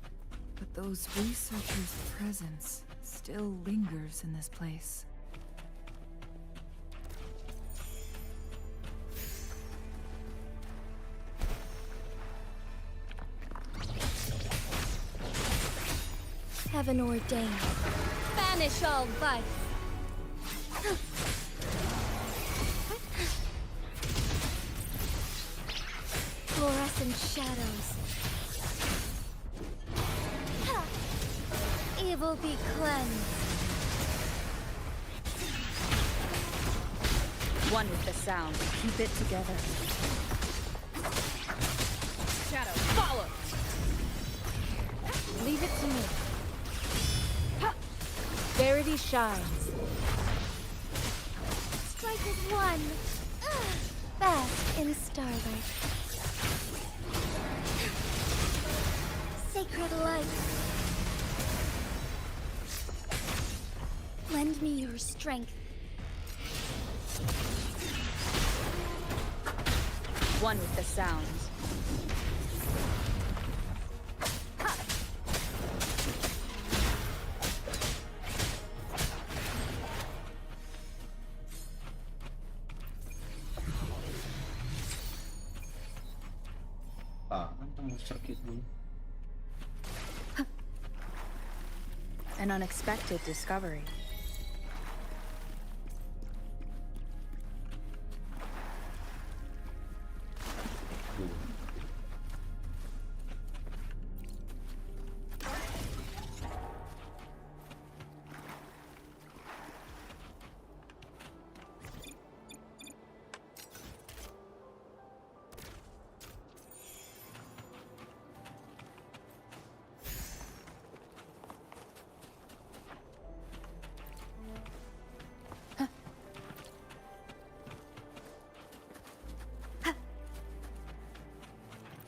but those researchers' presence still lingers in this place. Heaven ordained. Banish all vice. Fluorescent shadows. Evil be cleansed. One with the sound. Keep it together. Shadow, follow! Leave it to me. Verity shines. Strike as one. Bask in starlight. Sacred light. Lend me your strength. One with the sound. An unexpected discovery.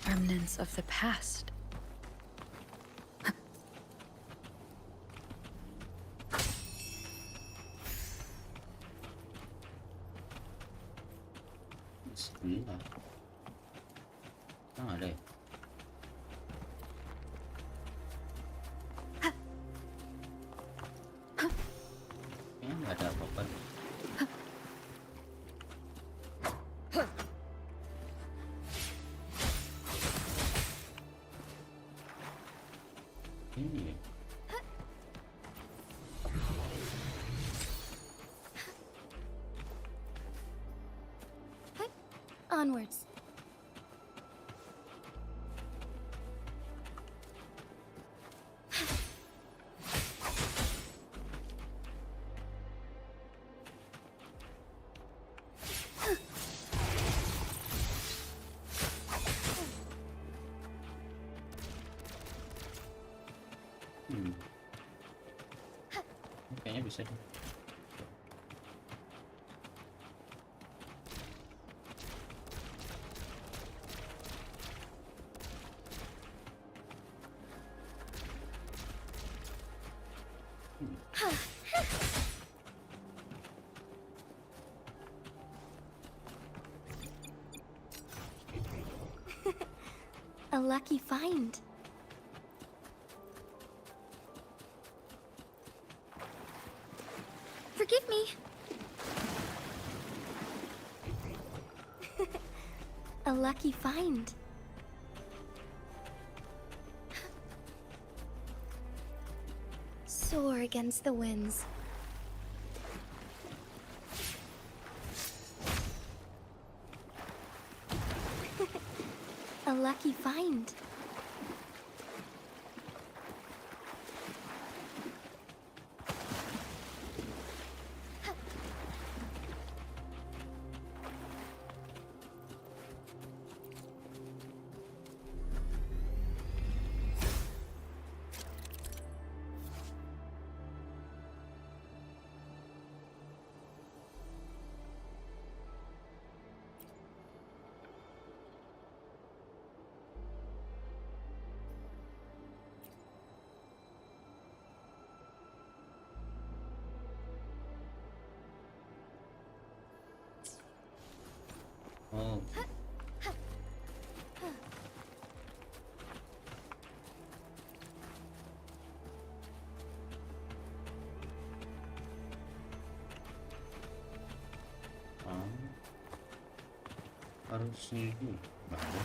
Remnants of the past. Bismillah. Ah, ada. Kayaknya nggak ada Iya. Onwards. Kayaknya bisa deh. A lucky find. Forgive me. A lucky find. Soar against the winds. A lucky find. Oh. Harusnya itu baru.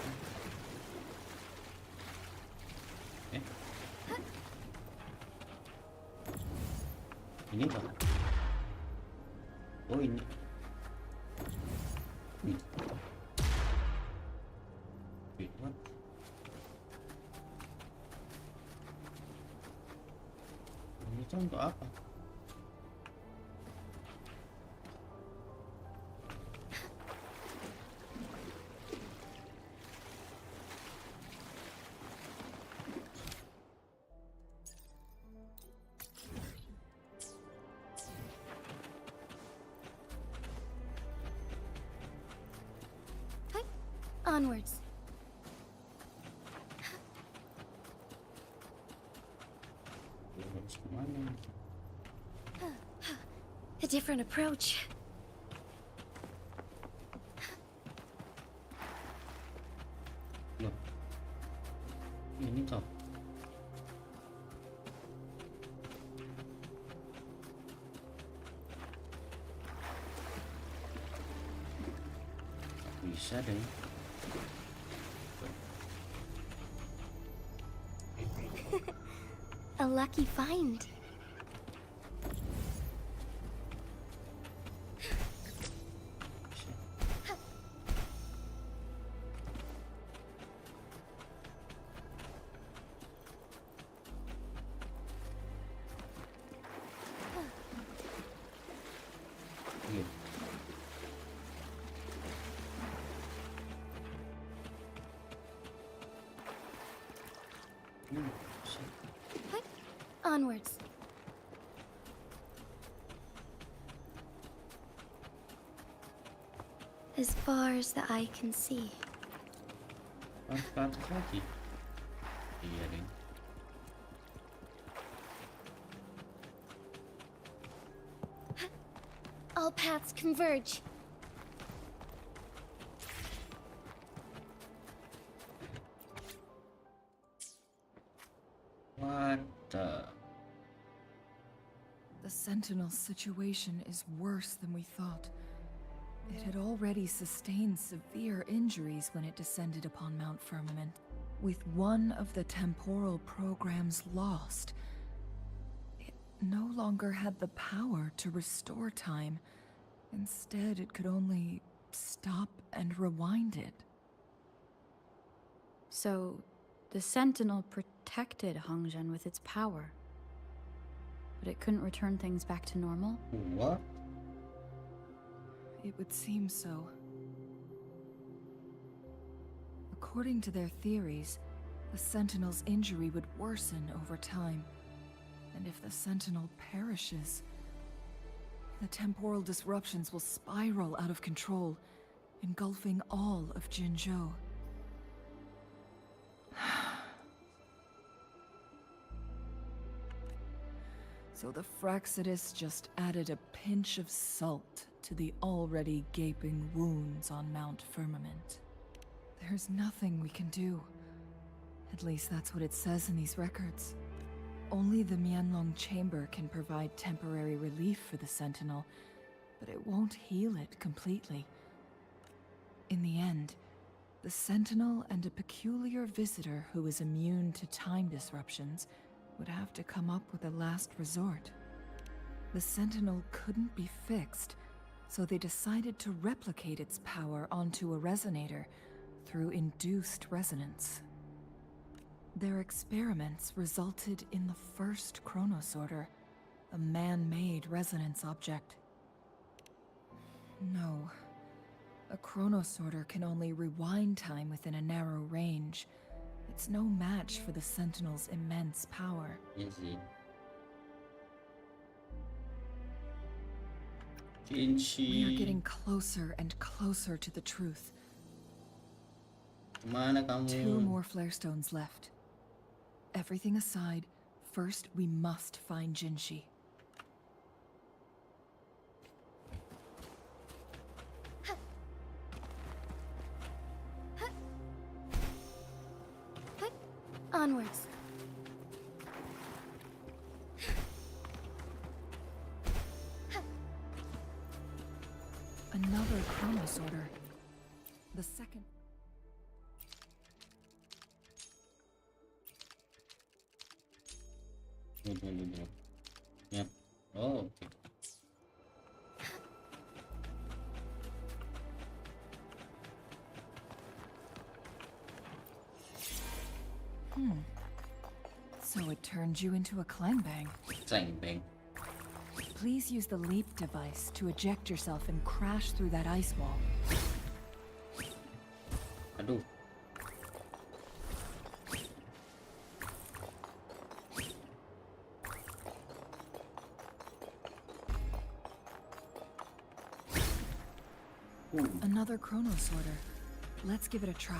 Ini apa? Oh ini. Nih. Wait, what? Ini tuh untuk apa? Onwards. Harus kemana? A different approach. Loh. Ini toh. Bisa deh. A lucky find. Iya. Bisa. Onwards. As far as the eye can see. Harus ke atas lagi. Iya deh. All paths converge. What the? The Sentinel's situation is worse than we thought. It had already sustained severe injuries when it descended upon Mount Firmament. With one of the temporal programs lost, it no longer had the power to restore time. Instead, it could only stop and rewind it. So, the Sentinel protected Hongzhen with its power. But it couldn't return things back to normal? What? It would seem so. According to their theories, the Sentinel's injury would worsen over time. And if the Sentinel perishes, the temporal disruptions will spiral out of control, engulfing all of Jinzhou. So the Fraxidus just added a pinch of salt to the already gaping wounds on Mount Firmament. There's nothing we can do. At least that's what it says in these records. Only the Mianlong Chamber can provide temporary relief for the Sentinel, but it won't heal it completely. In the end, the Sentinel and a peculiar visitor who is immune to time disruptions would have to come up with a last resort. The Sentinel couldn't be fixed, so they decided to replicate its power onto a resonator through induced resonance. Their experiments resulted in the first chronosorter, a man-made resonance object. No, a chronosorter can only rewind time within a narrow range. It's no match for the Sentinel's immense power. Easy. We are getting closer and closer to the truth. Mana kamu? 2 more flare stones left. Everything aside, first we must find Jinshi. Onwards. Another chronosorter. The second. Yep. Oh, okay. So it turned you into a clangbang. Clang bang. Please use the leap device to eject yourself and crash through that ice wall. Aduh. Another chronosorter. Let's give it a try.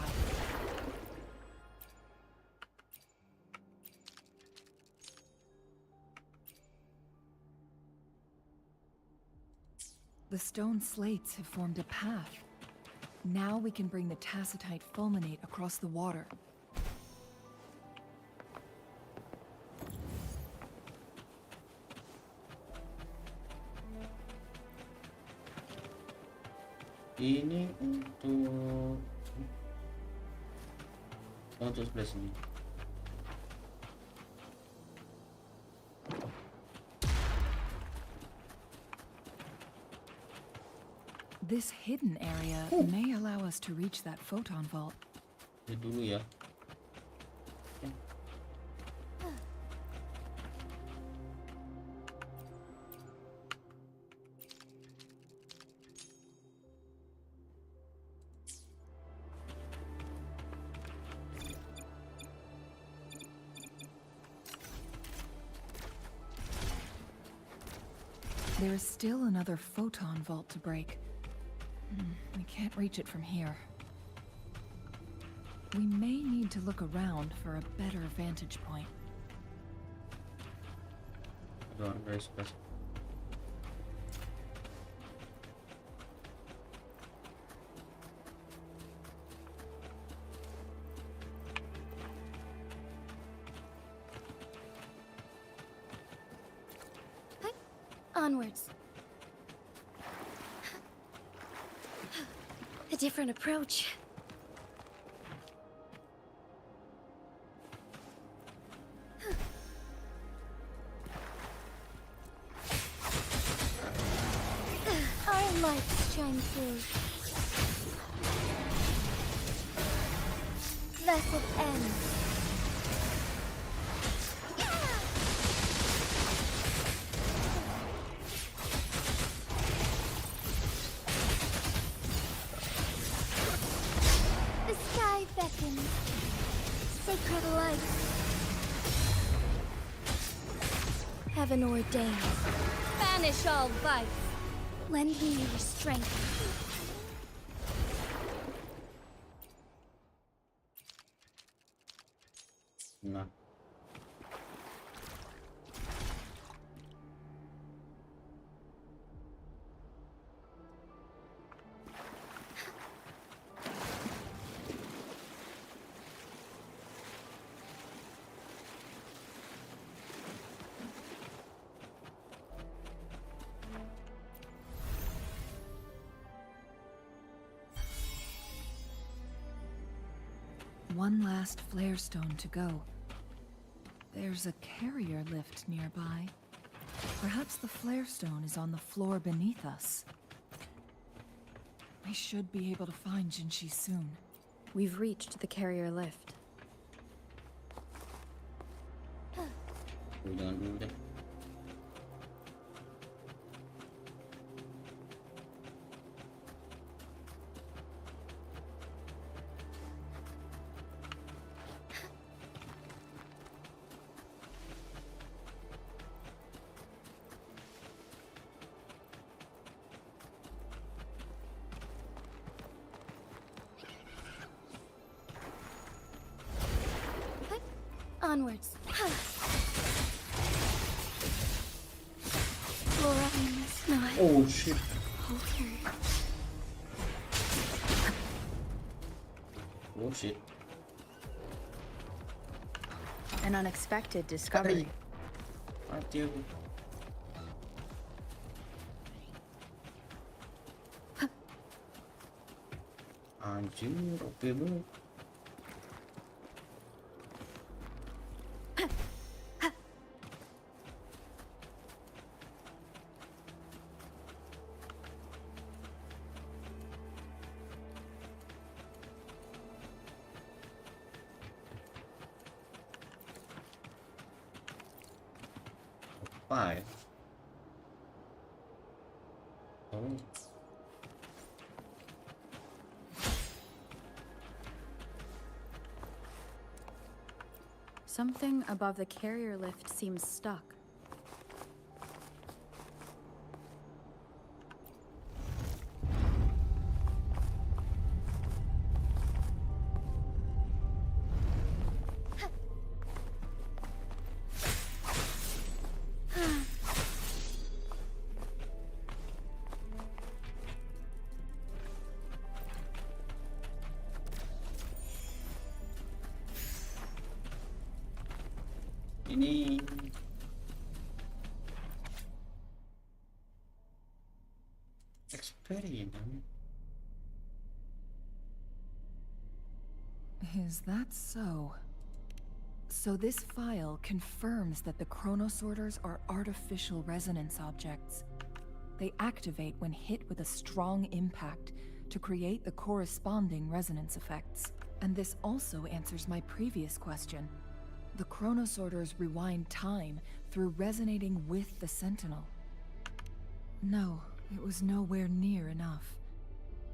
The stone slates have formed a path. Now we can bring the tacitite fulminate across the water. Ini untuk sebelah sini. This hidden area may allow us to reach that photon vault. Ini dulu ya. There is still another photon vault to break. We can't reach it from here. We may need to look around for a better vantage point. Very special. Onwards. A different approach. Lights shine through. Thus it ends. The sky beckons. Sacred light. Heaven ordains. Banish all vice. Lend me your strength. No. One last flare stone to go. There's a carrier lift nearby. Perhaps the flare stone is on the floor beneath us. I should be able to find Jinshi soon. We've reached the carrier lift. Jangan dulu deh. Onwards. Flora is not. Oh shit. Okay. Oh shit. An unexpected discovery. Mati aku. Anjir, oke banget. Apa ya? Oh. Something above the carrier lift seems stuck. Ini eksperimen. Is that so? So this file confirms that the chronosorters are artificial resonance objects. They activate when hit with a strong impact to create the corresponding resonance effects. And this also answers my previous question. The chronosorters rewind time through resonating with the sentinel. No, it was nowhere near enough.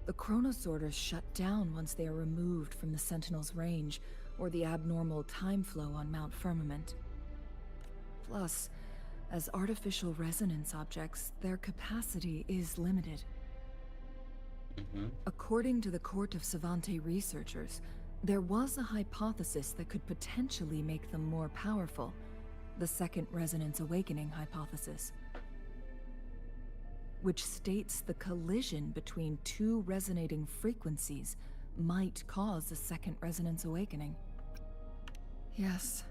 The chronosorters shut down once they are removed from the sentinel's range or the abnormal time flow on Mount Firmament. Plus, as artificial resonance objects, their capacity is limited. According to the Court of Savante researchers, there was a hypothesis that could potentially make them more powerful, the Second Resonance Awakening hypothesis, which states the collision between two resonating frequencies might cause a Second Resonance Awakening. Yes,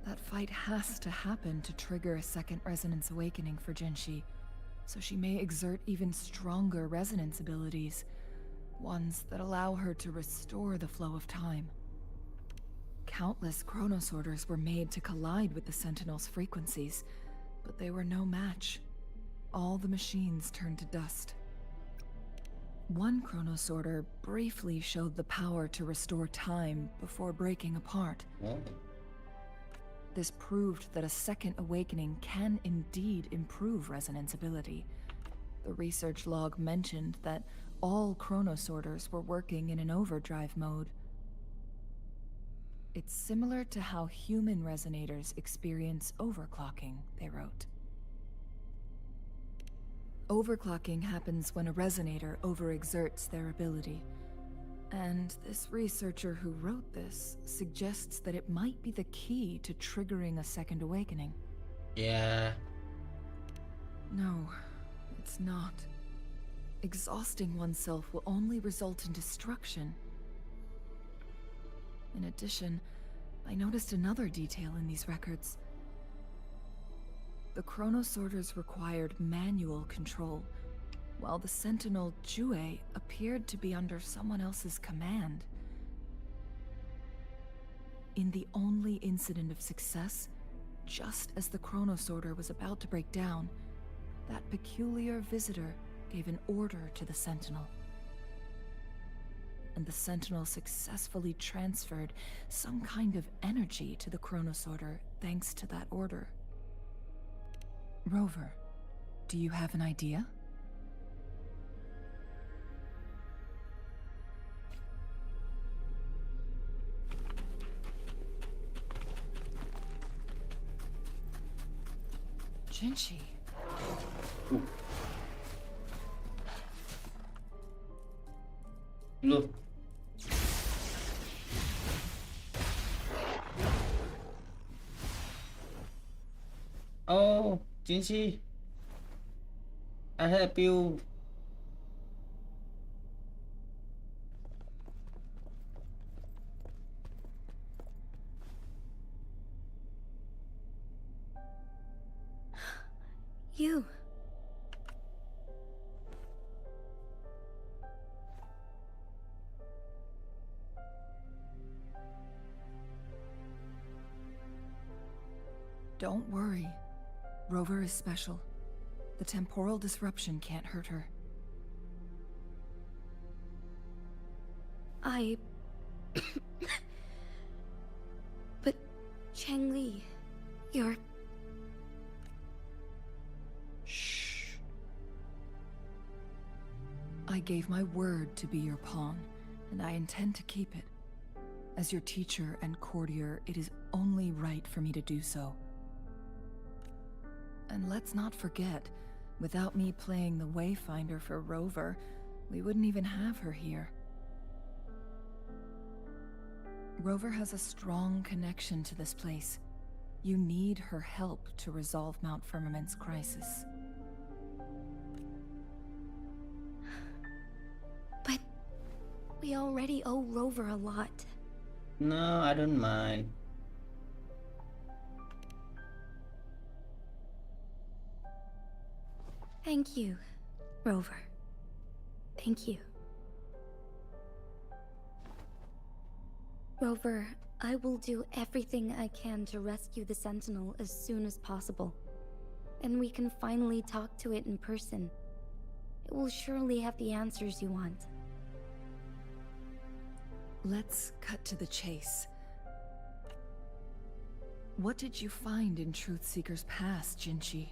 that fight has to happen to trigger a Second Resonance Awakening for Jinshi, so she may exert even stronger resonance abilities, ones that allow her to restore the flow of time. Countless chronosorters were made to collide with the Sentinel's frequencies, but they were no match. all the machines turned to dust. One chronosorter briefly showed the power to restore time before breaking apart. Oh. This proved that a second awakening can indeed improve resonance ability. The research log mentioned that all chronosorters were working in an overdrive mode. It's similar to how human resonators experience overclocking, they wrote. Overclocking happens when a resonator overexerts their ability. And this researcher who wrote this suggests that it might be the key to triggering a second awakening. Yeah. No, it's not. Exhausting oneself will only result in destruction. In addition, I noticed another detail in these records. The chronosorters required manual control, while the sentinel Jue appeared to be under someone else's command. In the only incident of success, just as the chronosorter was about to break down, that peculiar visitor gave an order to the sentinel. And the sentinel successfully transferred some kind of energy to the chronosorter thanks to that order. Rover, do you have an idea? Jinshi. Look. Oh, Jinshi, I help you. You. Don't worry. Rover is special. The temporal disruption can't hurt her. But Changli, you're... Shh. I gave my word to be your pawn, and I intend to keep it. As your teacher and courtier, it is only right for me to do so. And let's not forget, without me playing the Wayfinder for Rover, we wouldn't even have her here. Rover has a strong connection to this place. You need her help to resolve Mount Firmament's crisis. But we already owe Rover a lot. No, I don't mind. Thank you, Rover. Thank you. Rover, I will do everything I can to rescue the Sentinel as soon as possible. And we can finally talk to it in person. It will surely have the answers you want. Let's cut to the chase. What did you find in Truthseeker's past, Jinshi?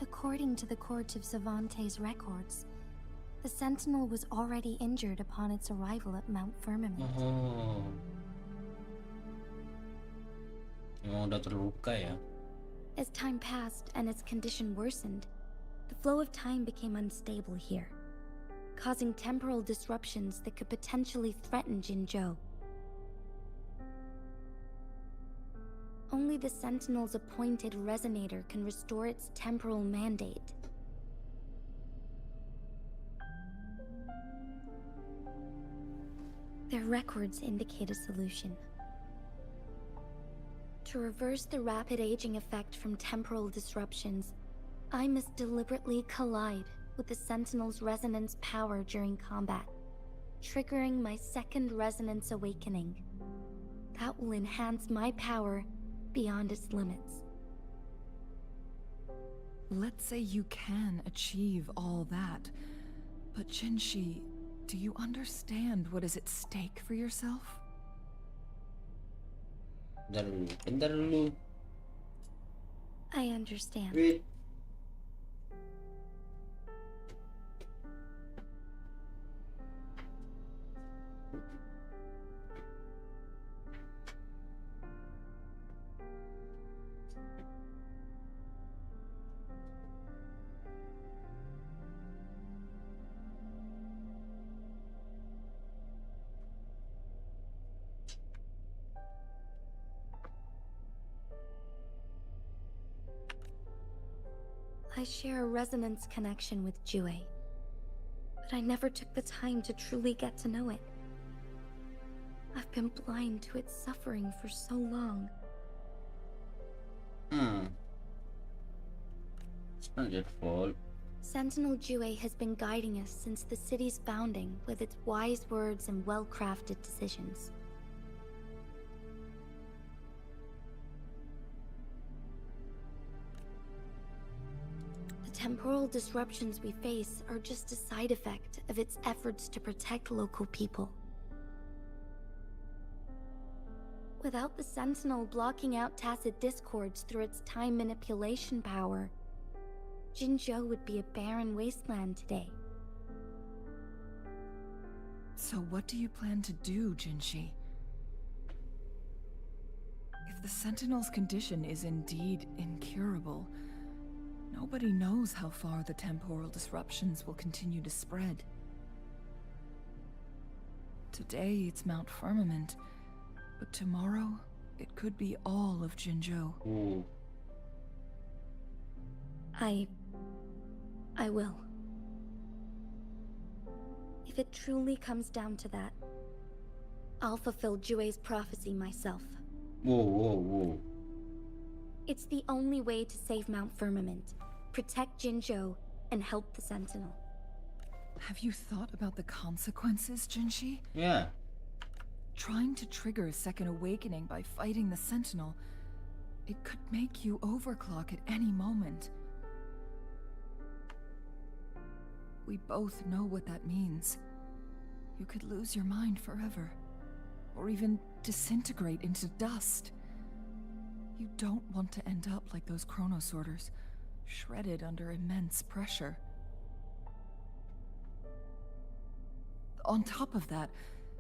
According to the Court of Savante's records, the Sentinel was already injured upon its arrival at Mount Firmament. Oh. Emang udah terluka ya? As time passed and its condition worsened, the flow of time became unstable here, causing temporal disruptions that could potentially threaten Jinzhou. Only the Sentinel's appointed resonator can restore its temporal mandate. Their records indicate a solution. To reverse the rapid aging effect from temporal disruptions, I must deliberately collide with the Sentinel's resonance power during combat, triggering my second resonance awakening. that will enhance my power beyond its limits. Let's say you can achieve all that, but Jinshi, do you understand what is at stake for yourself? Bentar dulu. I understand. Wait. I share a resonance connection with Jue, but I never took the time to truly get to know it. I've been blind to its suffering for so long. It's not your fault. Sentinel Jue has been guiding us since the city's founding with its wise words and well-crafted decisions. The temporal disruptions we face are just a side effect of its efforts to protect local people. Without the Sentinel blocking out tacit discords through its time manipulation power, Jinzhou would be a barren wasteland today. So what do you plan to do, Jinshi? If the Sentinel's condition is indeed incurable, nobody knows how far the temporal disruptions will continue to spread. Today it's Mount Firmament, but tomorrow it could be all of Jinzhou. Ooh. I will. If it truly comes down to that, I'll fulfill Jue's prophecy myself. Whoa. It's the only way to save Mount Firmament, protect Jinzhou, and help the Sentinel. Have you thought about the consequences, Jinshi? Yeah. Trying to trigger a second awakening by fighting the Sentinel, it could make you overclock at any moment. We both know what that means. You could lose your mind forever, or even disintegrate into dust. You don't want to end up like those chronosorters, shredded under immense pressure. On top of that,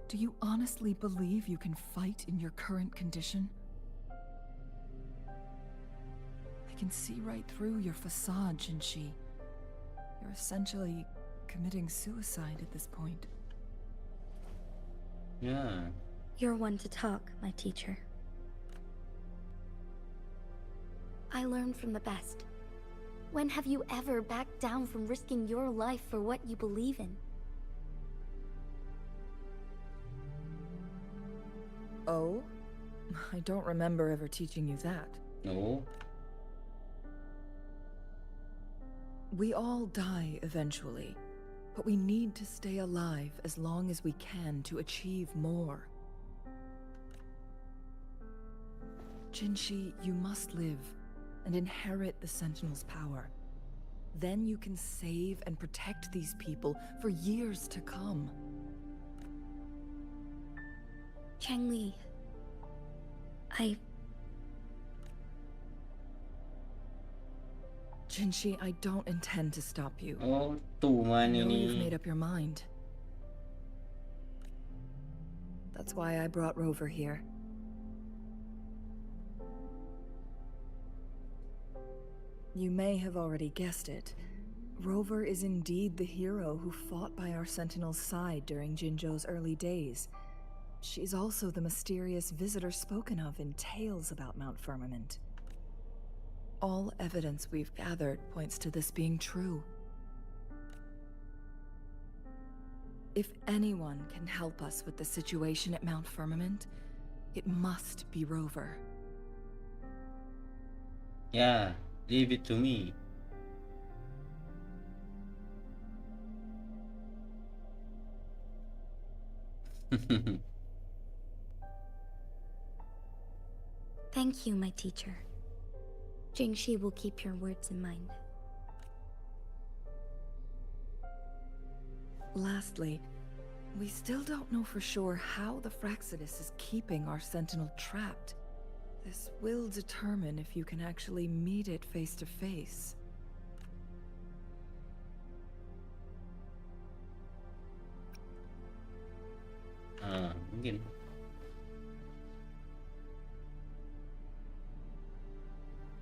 do you honestly believe you can fight in your current condition? I can see right through your facade, Jinshi. You're essentially committing suicide at this point. Yeah. You're one to talk, my teacher. I learn from the best. When have you ever backed down from risking your life for what you believe in? Oh? I don't remember ever teaching you that. No. We all die eventually, but we need to stay alive as long as we can to achieve more. Jinshi, you must live and inherit the Sentinel's power. Then you can save and protect these people for years to come. Changli, Jinshi, I don't intend to stop you. Oh, I tuman know you've ini. made up your mind. That's why I brought Rover here. You may have already guessed it. Rover is indeed the hero who fought by our Sentinel's side during Jinzhou's early days. She's also the mysterious visitor spoken of in tales about Mount Firmament. All evidence we've gathered points to this being true. If anyone can help us with the situation at Mount Firmament, it must be Rover. Yeah, leave it to me. Thank you, my teacher. Jingxi will keep your words in mind. Lastly, we still don't know for sure how the Fraxidus is keeping our sentinel trapped. This will determine if you can actually meet it face to face. Mungkin.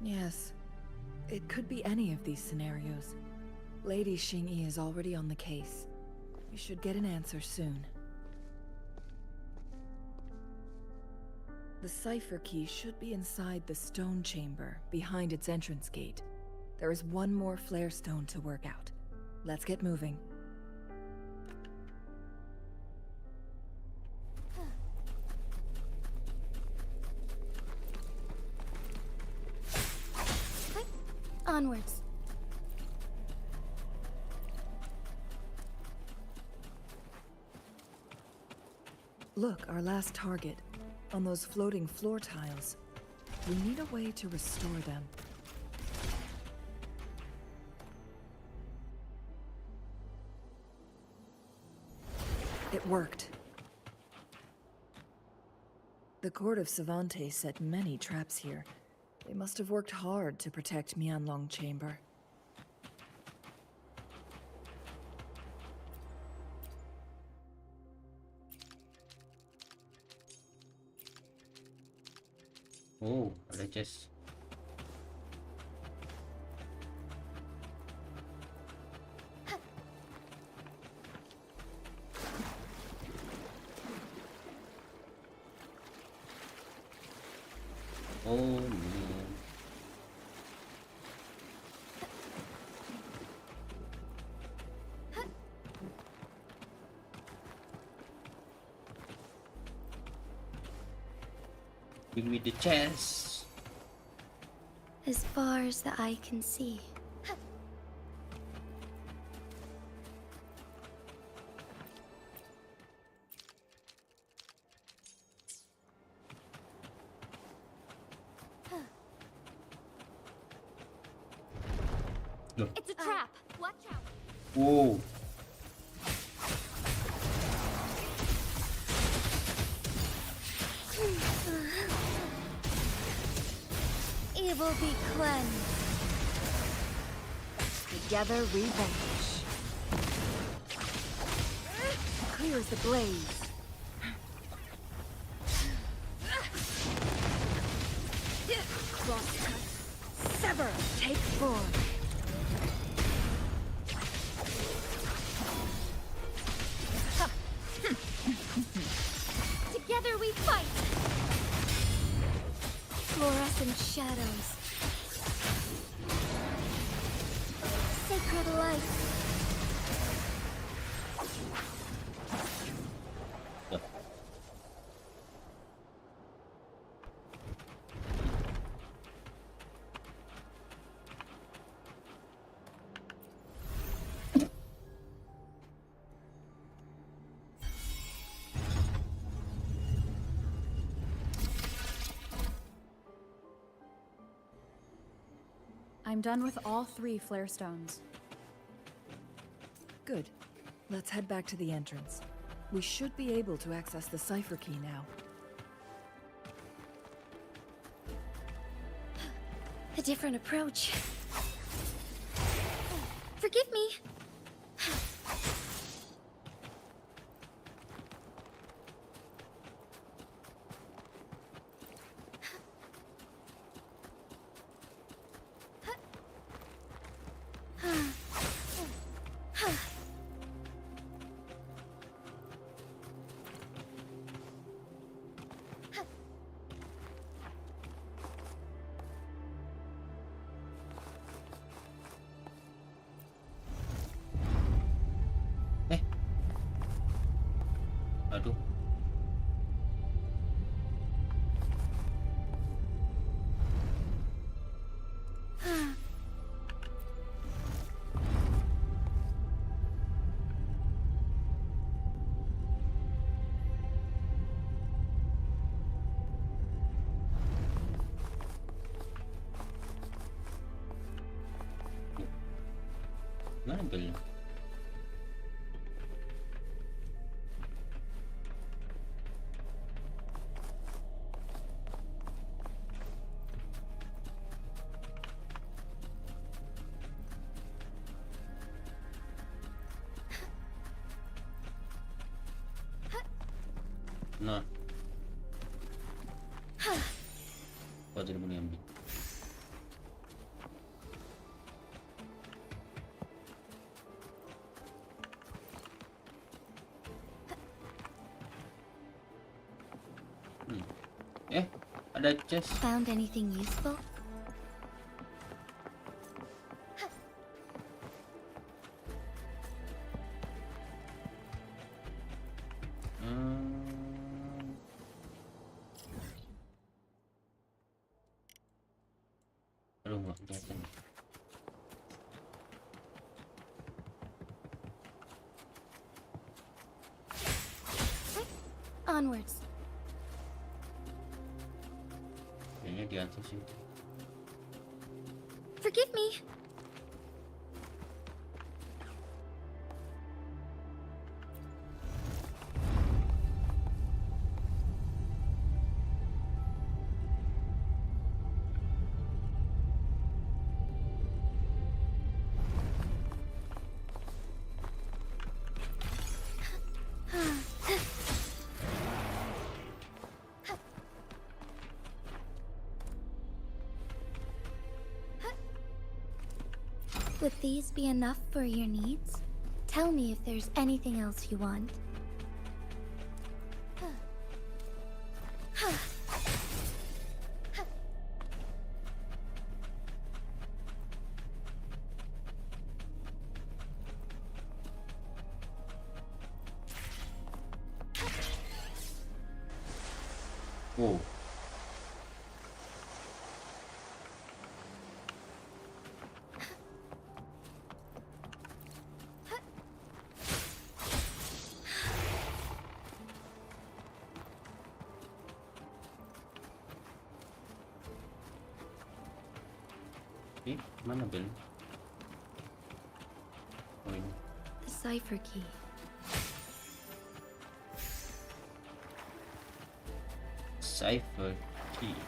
Yes, it could be any of these scenarios. Lady Xingyi is already on the case. We should get an answer soon. The cipher key should be inside the stone chamber, behind its entrance gate. There is one more flare stone to work out. Let's get moving. Onwards. Look, our last target. On those floating floor tiles. We need a way to restore them. It worked. The court of Savante set many traps here. They must have worked hard to protect Mianlong Chamber. Oh, ada chest. Oh no. Give me the chest. As far as the eye can see. Look. It's a trap. Watch out. Whoa. Evil be cleansed. Together we vanquish. Clear as the blaze. Crosscut. Sever. Take form. Together we fight. Fluorescent shadows. Sacred light. I'm done with all 3 flare stones. Good. Let's head back to the entrance. We should be able to access the cipher key now. A different approach. Forgive me. Aduh. Mana bel? Nah, kau jadi boleh ambil. Ada chest. Found anything useful? Aduh, nggak kelihatan. Onwards. Kayaknya di atas sih. Forgive me. Would these be enough for your needs? Tell me if there's anything else you want. Oh. Mana bel? Oh ini. The cipher key. Cipher key.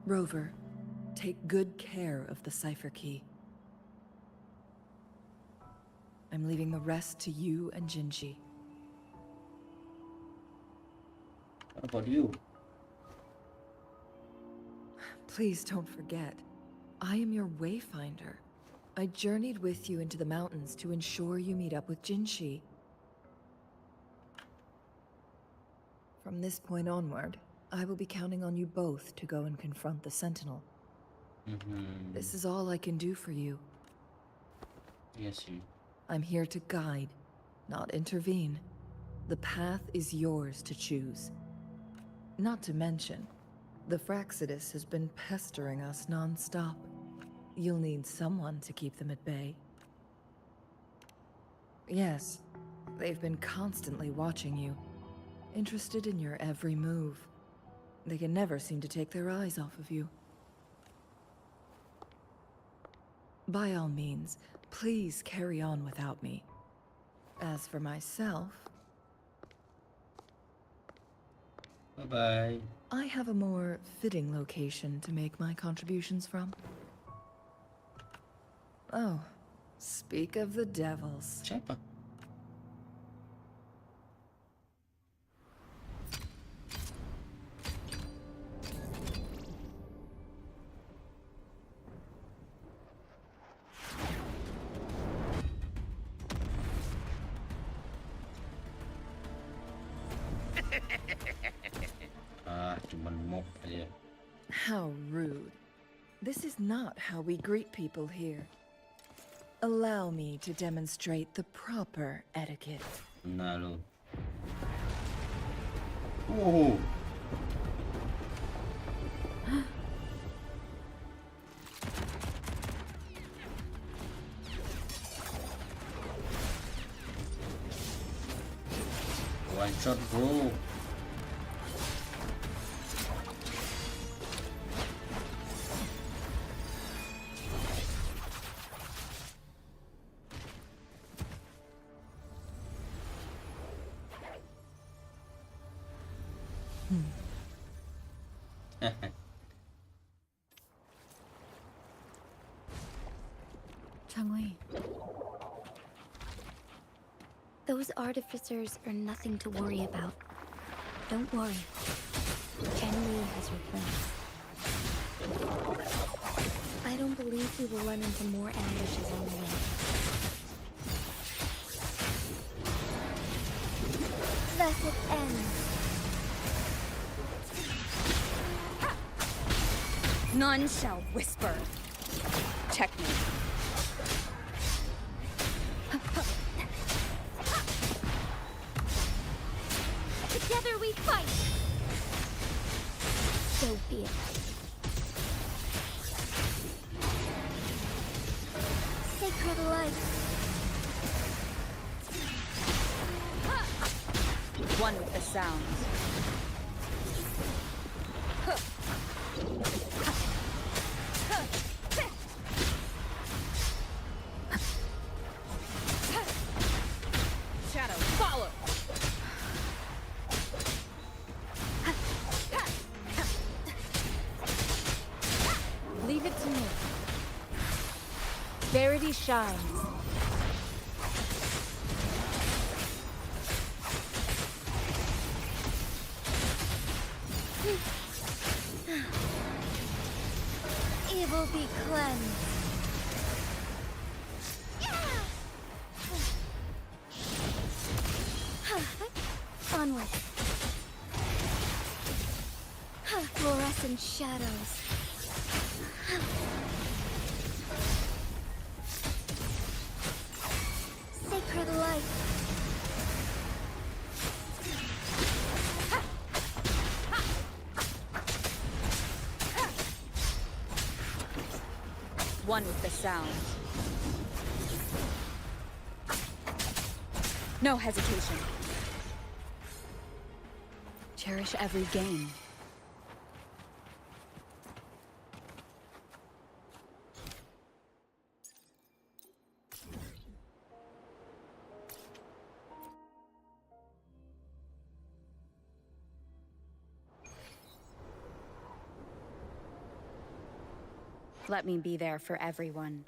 Rover, take good care of the cipher key. I'm leaving the rest to you and Jinji. What about you? Please don't forget, I am your wayfinder. I journeyed with you into the mountains to ensure you meet up with Jinshi. From this point onward, I will be counting on you both to go and confront the Sentinel. This is all I can do for you. Yes, you. I'm here to guide, not intervene. The path is yours to choose. Not to mention, the Fraxidus has been pestering us non-stop. You'll need someone to keep them at bay. Yes, they've been constantly watching you, interested in your every move. They can never seem to take their eyes off of you. By all means, please carry on without me. As for myself... Bye-bye. I have a more fitting location to make my contributions from. Oh, speak of the devils. Siapa? Cuman mob aja. How rude. This is not how we greet people here. Allow me to demonstrate the proper etiquette. Nah lu. Oh. One shot bro. Changli. Those artificers are nothing to worry about. Don't worry. Chen Li has your plans. I don't believe we will run into more ambushes on the way. Thus it ends. None shall whisper. Checkmate. Together we fight! So be it. Sacred light. One with the sounds. Shadow, follow! Leave it to me. Verity shines. Evil be cleansed. Onward. Fluorescent shadows. Sacred light. One with the sound. No hesitation. Cherish every gain. Let me be there for everyone.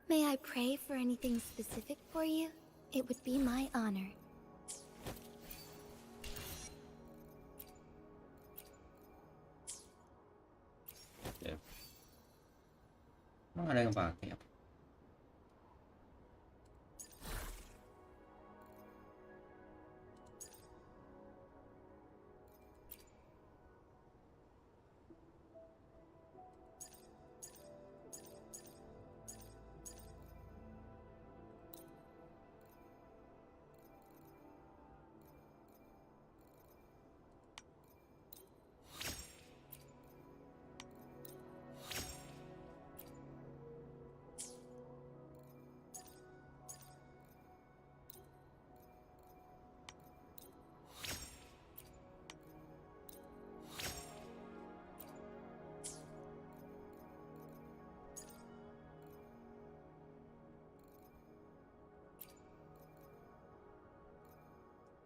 May I pray for anything specific for you? It would be my honor. Ada yang pakai apa?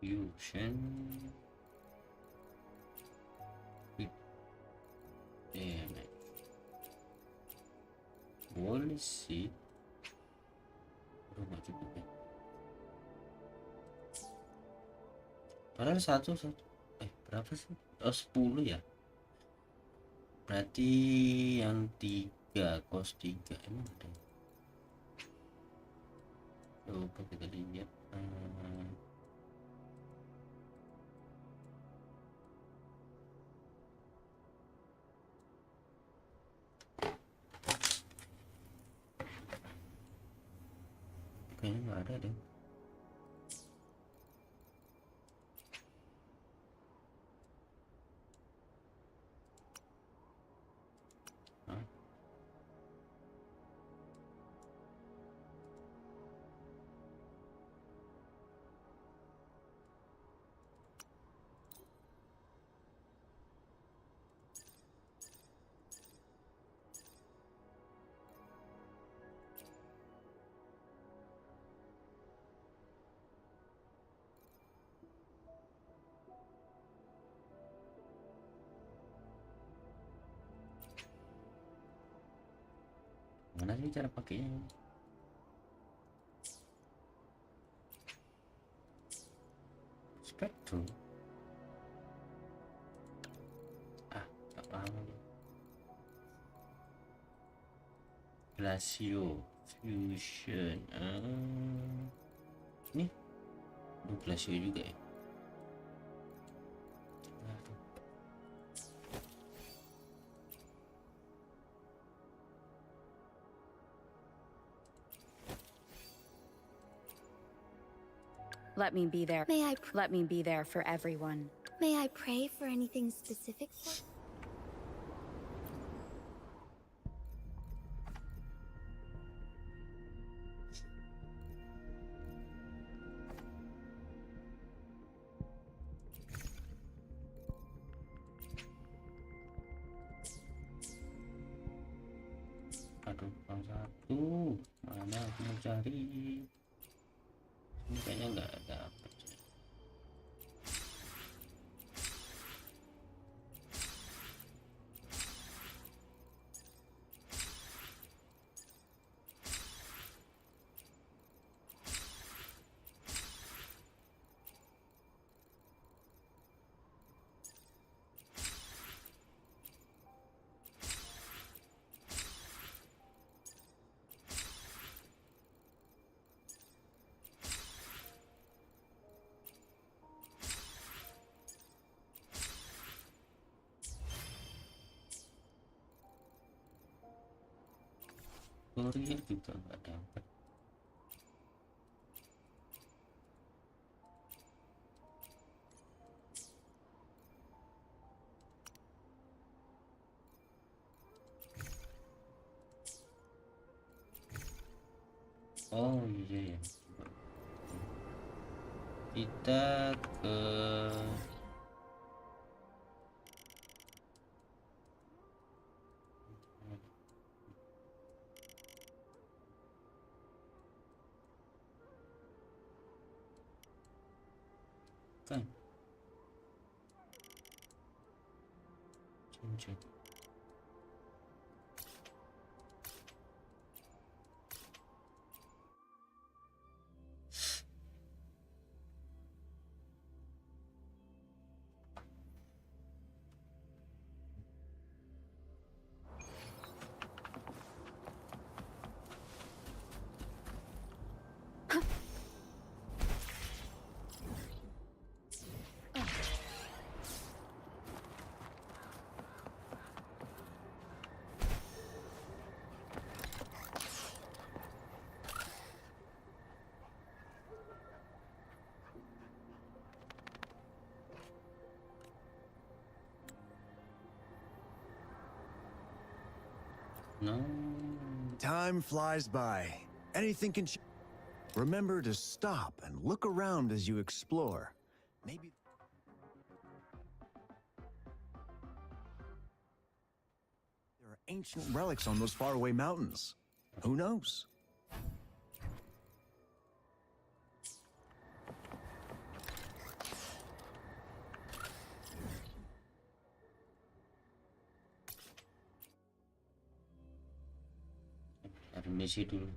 Fusion. Boleh sih. Nggak cukup ya. Padahal satu berapa sih? Oh 10 ya. Berarti yang 3 kos 3 emang ada. Coba kita lihat. Kayaknya nggak ada deh. Hah? Gimana sih cara pakainya? Spektrum. Tak paham. Glacio fusion. Nih, glacio juga ya. Let me be there. May I Let me be there for everyone. may I pray for anything specific for? Aduh, kurang satu. Mana aku mau cari? Ini kayaknya nggak dapet. Korea juga nggak dapat. Oh iya ya. Kita ke kan cincin. No. Time flies by. Anything can remember to stop and look around as you explore. Maybe there are ancient relics on those faraway mountains. Who knows? Misi dulu,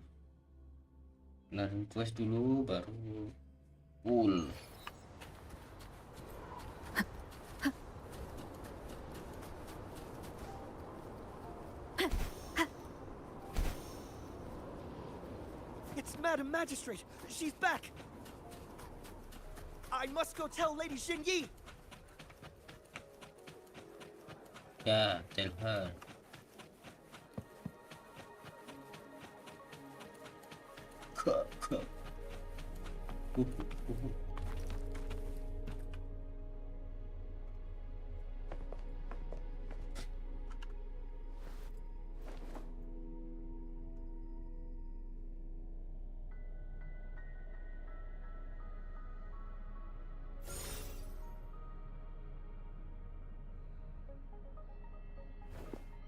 kelarin quest dulu baru full. It's Madam Magistrate. She's back. I must go tell Lady Xingyi. Yeah, tell her.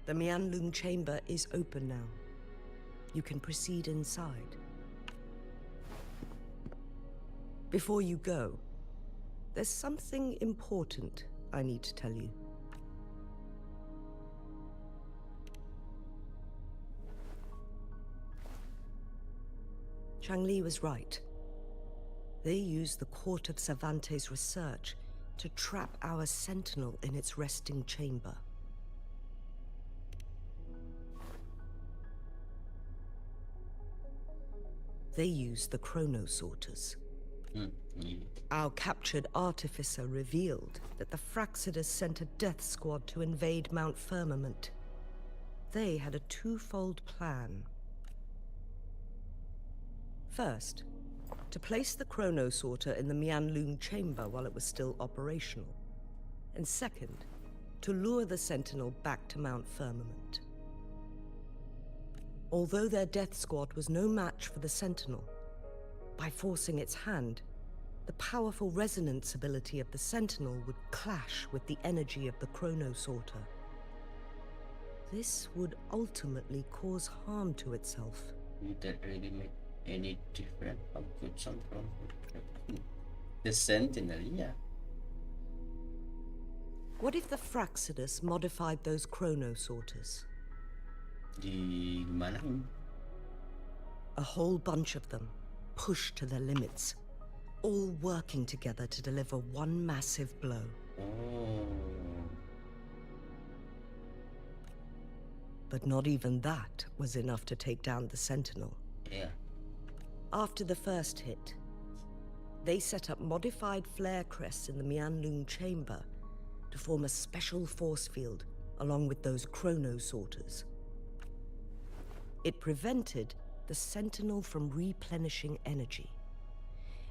The Mianlung chamber is open now. You can proceed inside. Before you go, there's something important I need to tell you. Changli was right. They used the court of Cervantes' research to trap our sentinel in its resting chamber. They used the chronosorters. Our captured artificer revealed that the Fraxidus sent a death squad to invade Mount Firmament. They had a twofold plan. First, to place the chronosorter in the Mianlun chamber while it was still operational. And second, to lure the Sentinel back to Mount Firmament. Although their death squad was no match for the Sentinel, by forcing its hand, the powerful resonance ability of the Sentinel would clash with the energy of the chronosorter. This would ultimately cause harm to itself. Would that really make any difference? How could something the Sentinel, yeah. What if the Fraxidus modified those chronosorters? Di mana ini? A whole bunch of them, pushed to their limits, all working together to deliver one massive blow. Oh. But not even that was enough to take down the Sentinel. Yeah. After the first hit, they set up modified flare crests in the Mianlun chamber to form a special force field along with those chronosorters. It prevented the Sentinel from replenishing energy,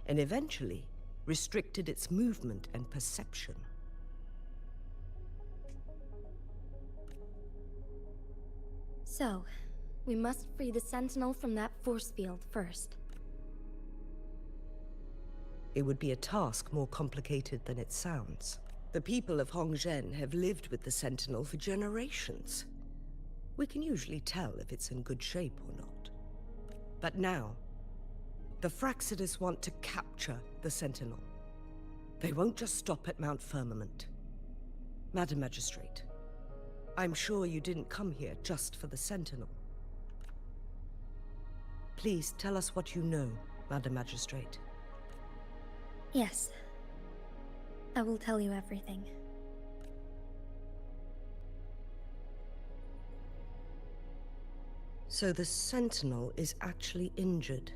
and eventually restricted its movement and perception. So, we must free the Sentinel from that force field first. It would be a task more complicated than it sounds. The people of Hongzhen have lived with the Sentinel for generations. We can usually tell if it's in good shape or not. But now, the Fraxidus want to capture the Sentinel. They won't just stop at Mount Firmament. Madam Magistrate, I'm sure you didn't come here just for the Sentinel. Please tell us what you know, Madam Magistrate. Yes. I will tell you everything. So the Sentinel is actually injured.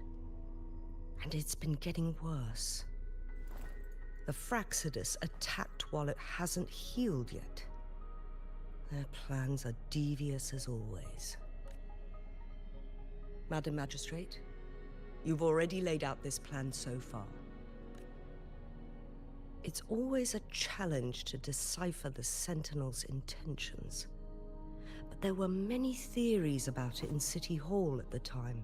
And it's been getting worse. The Fraxidus attacked while it hasn't healed yet. Their plans are devious as always. Madam Magistrate, you've already laid out this plan so far. It's always a challenge to decipher the Sentinel's intentions. But there were many theories about it in City Hall at the time.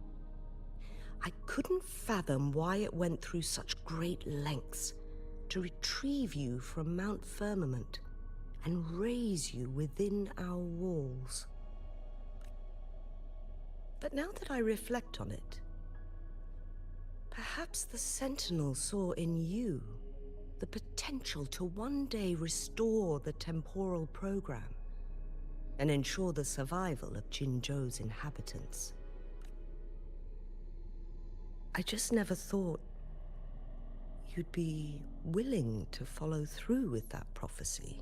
I couldn't fathom why it went through such great lengths to retrieve you from Mount Firmament and raise you within our walls. But now that I reflect on it, perhaps the Sentinel saw in you the potential to one day restore the temporal program and ensure the survival of Jinzhou's inhabitants. I just never thought you'd be willing to follow through with that prophecy.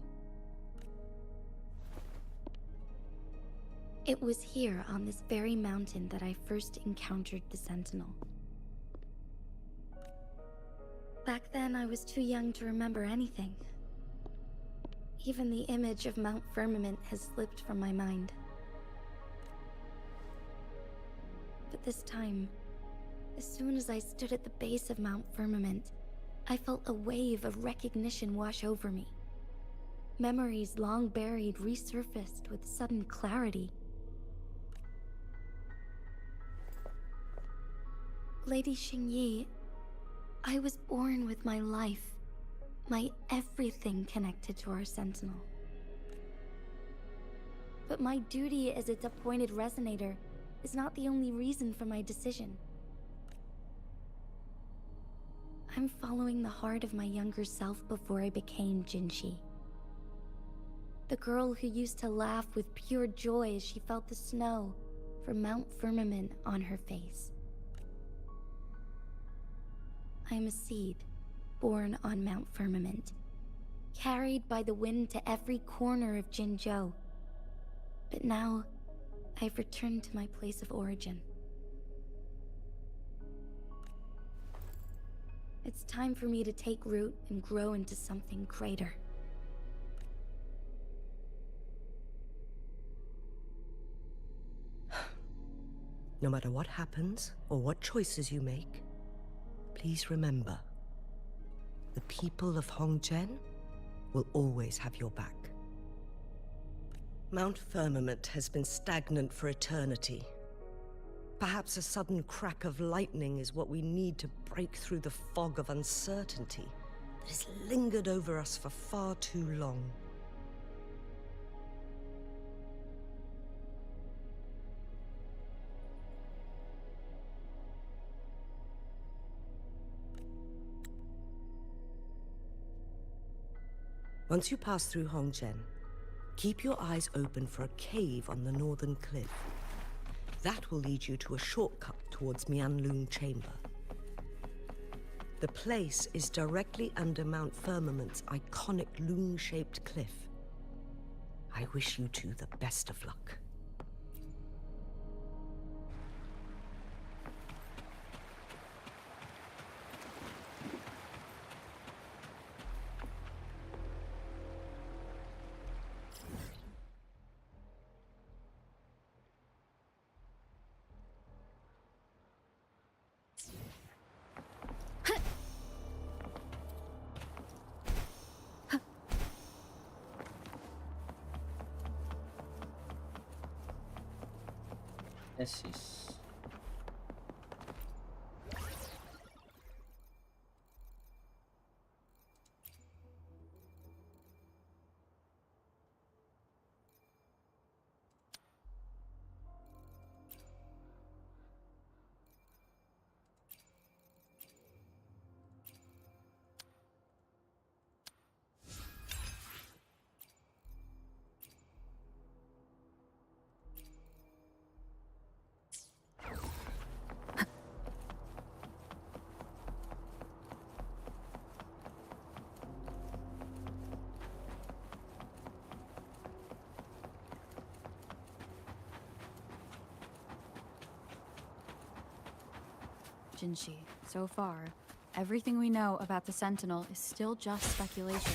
It was here on this very mountain that I first encountered the Sentinel. Back then, I was too young to remember anything. Even the image of Mount Firmament has slipped from my mind. But this time, as soon as I stood at the base of Mount Firmament, I felt a wave of recognition wash over me. Memories long buried resurfaced with sudden clarity. Lady Xingyi, I was born with my life, my everything connected to our Sentinel. But my duty as its appointed resonator is not the only reason for my decision. I'm following the heart of my younger self before I became Jinshi. The girl who used to laugh with pure joy as she felt the snow from Mount Firmament on her face. I'm a seed, born on Mount Firmament, carried by the wind to every corner of Jinzhou. But now, I've returned to my place of origin. It's time for me to take root and grow into something greater. No matter what happens or what choices you make, please remember, the people of Hongzhen will always have your back. Mount Firmament has been stagnant for eternity. Perhaps a sudden crack of lightning is what we need to break through the fog of uncertainty that has lingered over us for far too long. Once you pass through Hongzhen, keep your eyes open for a cave on the northern cliff. That will lead you to a shortcut towards Mianlun Chamber. The place is directly under Mount Firmament's iconic loon-shaped cliff. I wish you two the best of luck. Kasih. Jinshi, so far, everything we know about the Sentinel is still just speculation.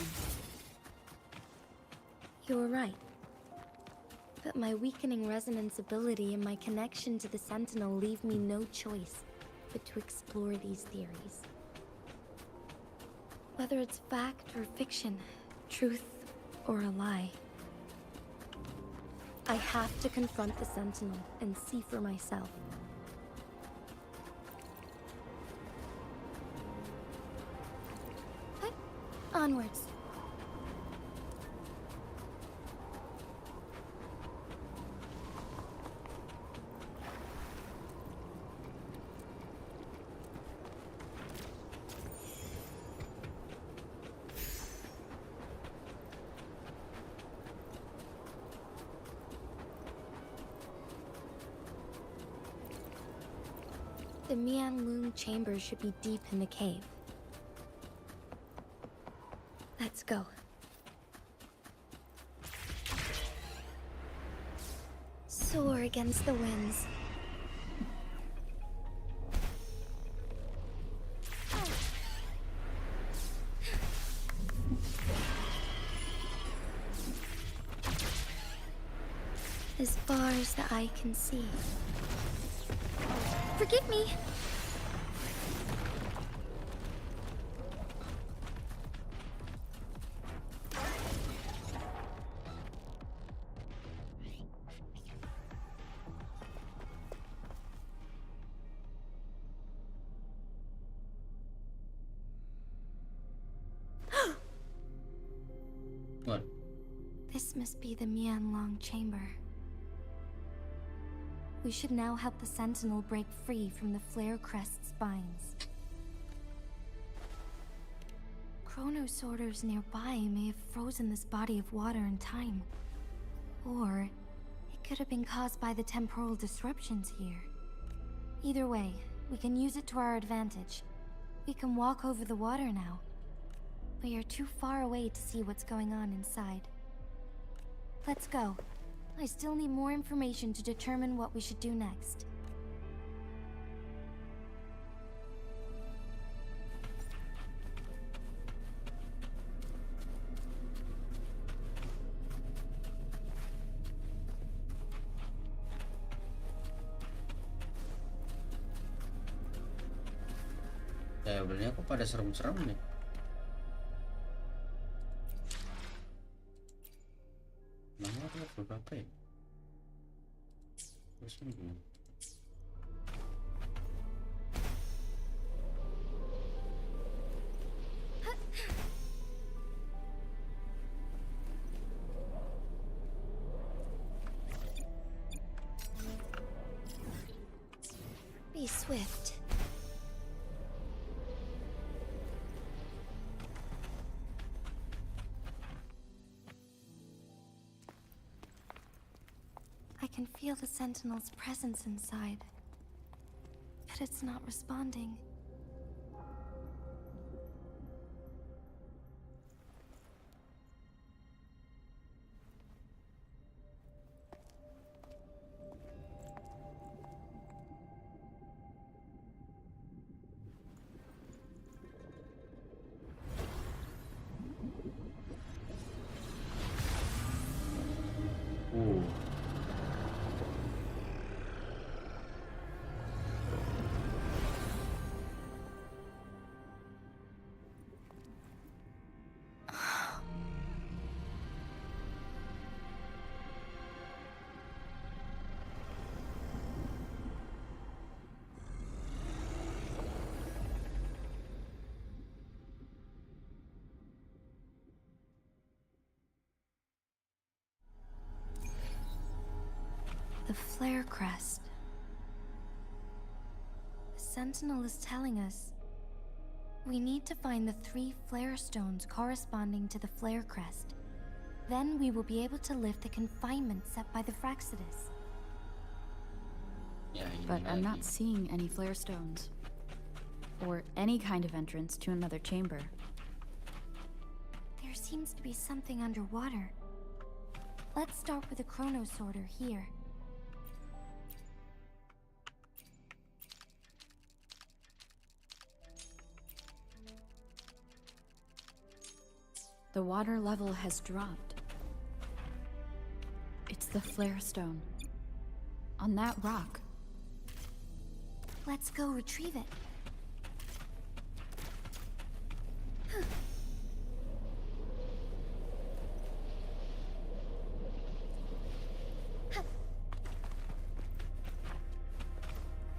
You're right. But my weakening resonance ability and my connection to the Sentinel leave me no choice but to explore these theories. Whether it's fact or fiction, truth or a lie, I have to confront the Sentinel and see for myself. Onwards. The Mianlun chamber should be deep in the cave. Let's go. Soar against the winds. As far as the eye can see. Forgive me. What? This must be the Mianlong chamber. We should now help the Sentinel break free from the Flare Crest spines. Chronosorters nearby may have frozen this body of water in time. Or it could have been caused by the temporal disruptions here. Either way, we can use it to our advantage. We can walk over the water now. We are too far away to see what's going on inside. Let's go. I still need more information to determine what we should do next. Ya benernya kok pada serem-serem nih. Namanya ada beberapa ya. Terus ini gimana? Be swift. I can feel the Sentinel's presence inside, but it's not responding. The flare crest. The Sentinel is telling us we need to find the 3 flare stones corresponding to the flare crest. Then we will be able to lift the confinement set by the Fraxidus. But I'm not seeing any flare stones. Or any kind of entrance to another chamber. There seems to be something underwater. Let's start with the chrono sorter here. The water level has dropped. It's the flare stone. On that rock. Let's go retrieve it.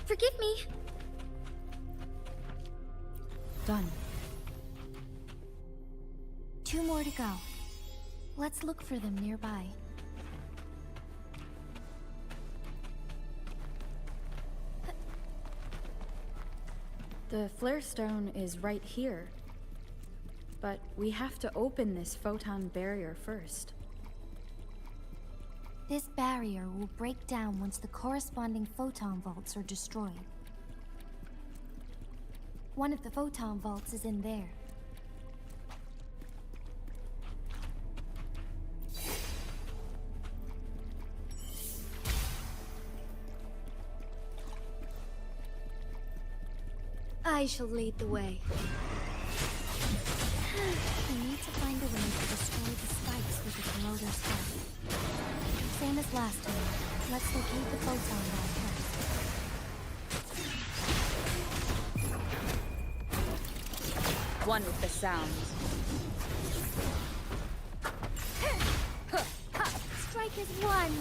Forgive me. Done. 2 more to go. Let's look for them nearby. The flare stone is right here. But we have to open this photon barrier first. This barrier will break down once the corresponding photon vaults are destroyed. One of the photon vaults is in there. I shall lead the way. We need to find a way to destroy the spikes with the corroder stuff. Same as last time. Let's locate the photon vault first. One with the sounds. Strike is one.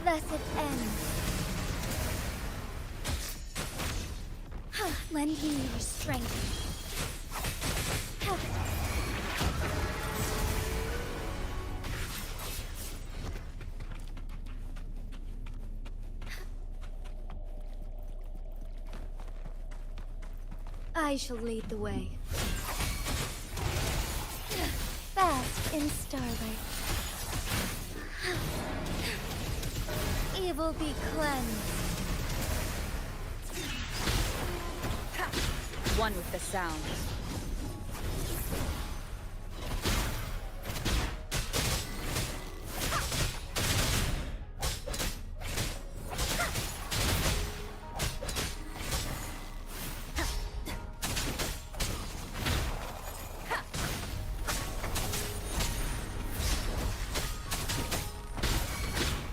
Thus it ends. Lend me your strength. I shall lead the way. Fast in starlight. Evil be cleansed. One with the sound.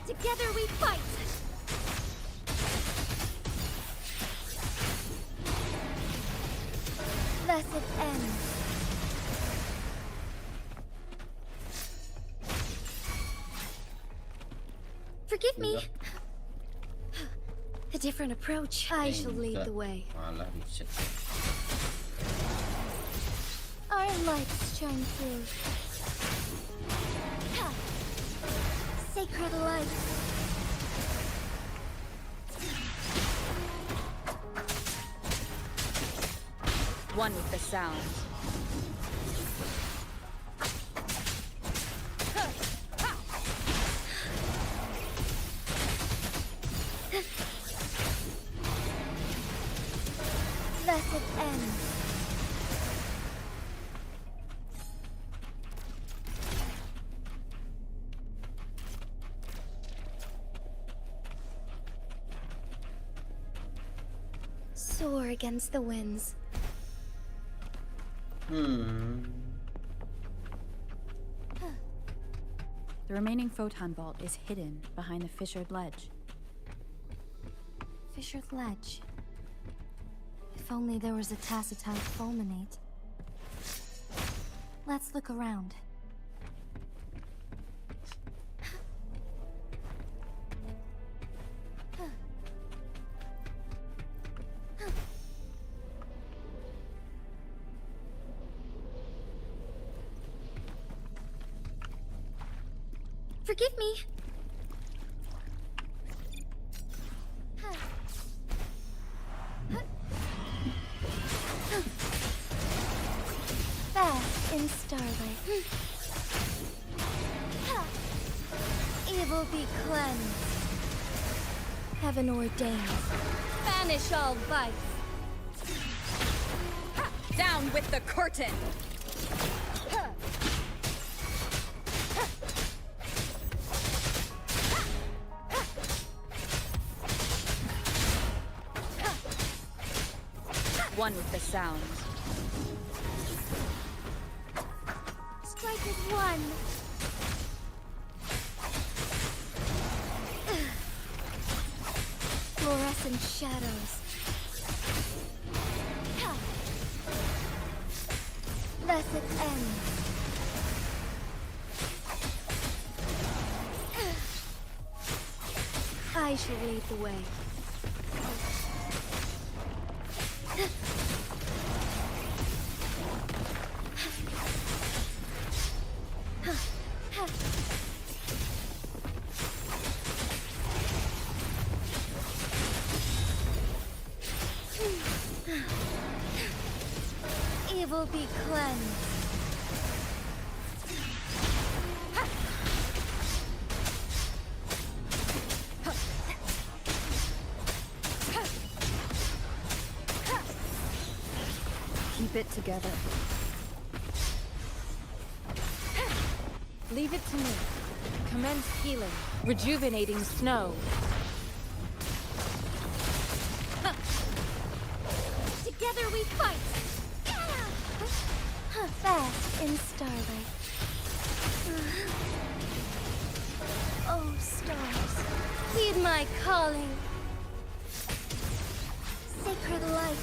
Together we fight! Blessed end. Forgive me. A different approach. I shall lead the way. Malah bisa. Our lights shine through. Sacred light. One with the sound. Blessed end. Soar against the winds. The remaining photon vault is hidden behind the fissured ledge. Fissured ledge. If only there was a tactile fulminate. Let's look around. Forgive me. Bask in starlight. Evil be cleansed. Heaven ordained. Banish all vice. Down with the curtain! One with the sound. Strike as one. Fluorescent shadows. Blessed end. I shall lead the way. Evil be cleansed. Keep it together. Leave it to me. Commence healing. Rejuvenating snow. Together we fight. Bask in starlight. Oh, stars, Heed my calling. Sacred light.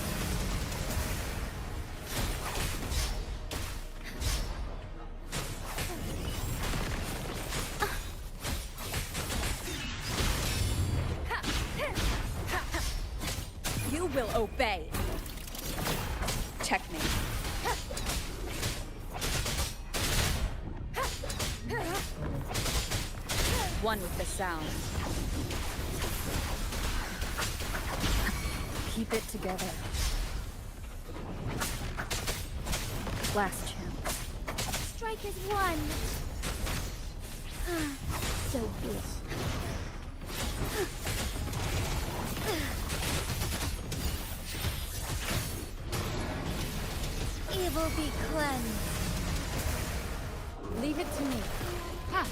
You will obey. Checkmate. One with the sound. Keep it together. Last chance. Strike as one. so be it. Evil be cleansed. Leave it to me. Ha!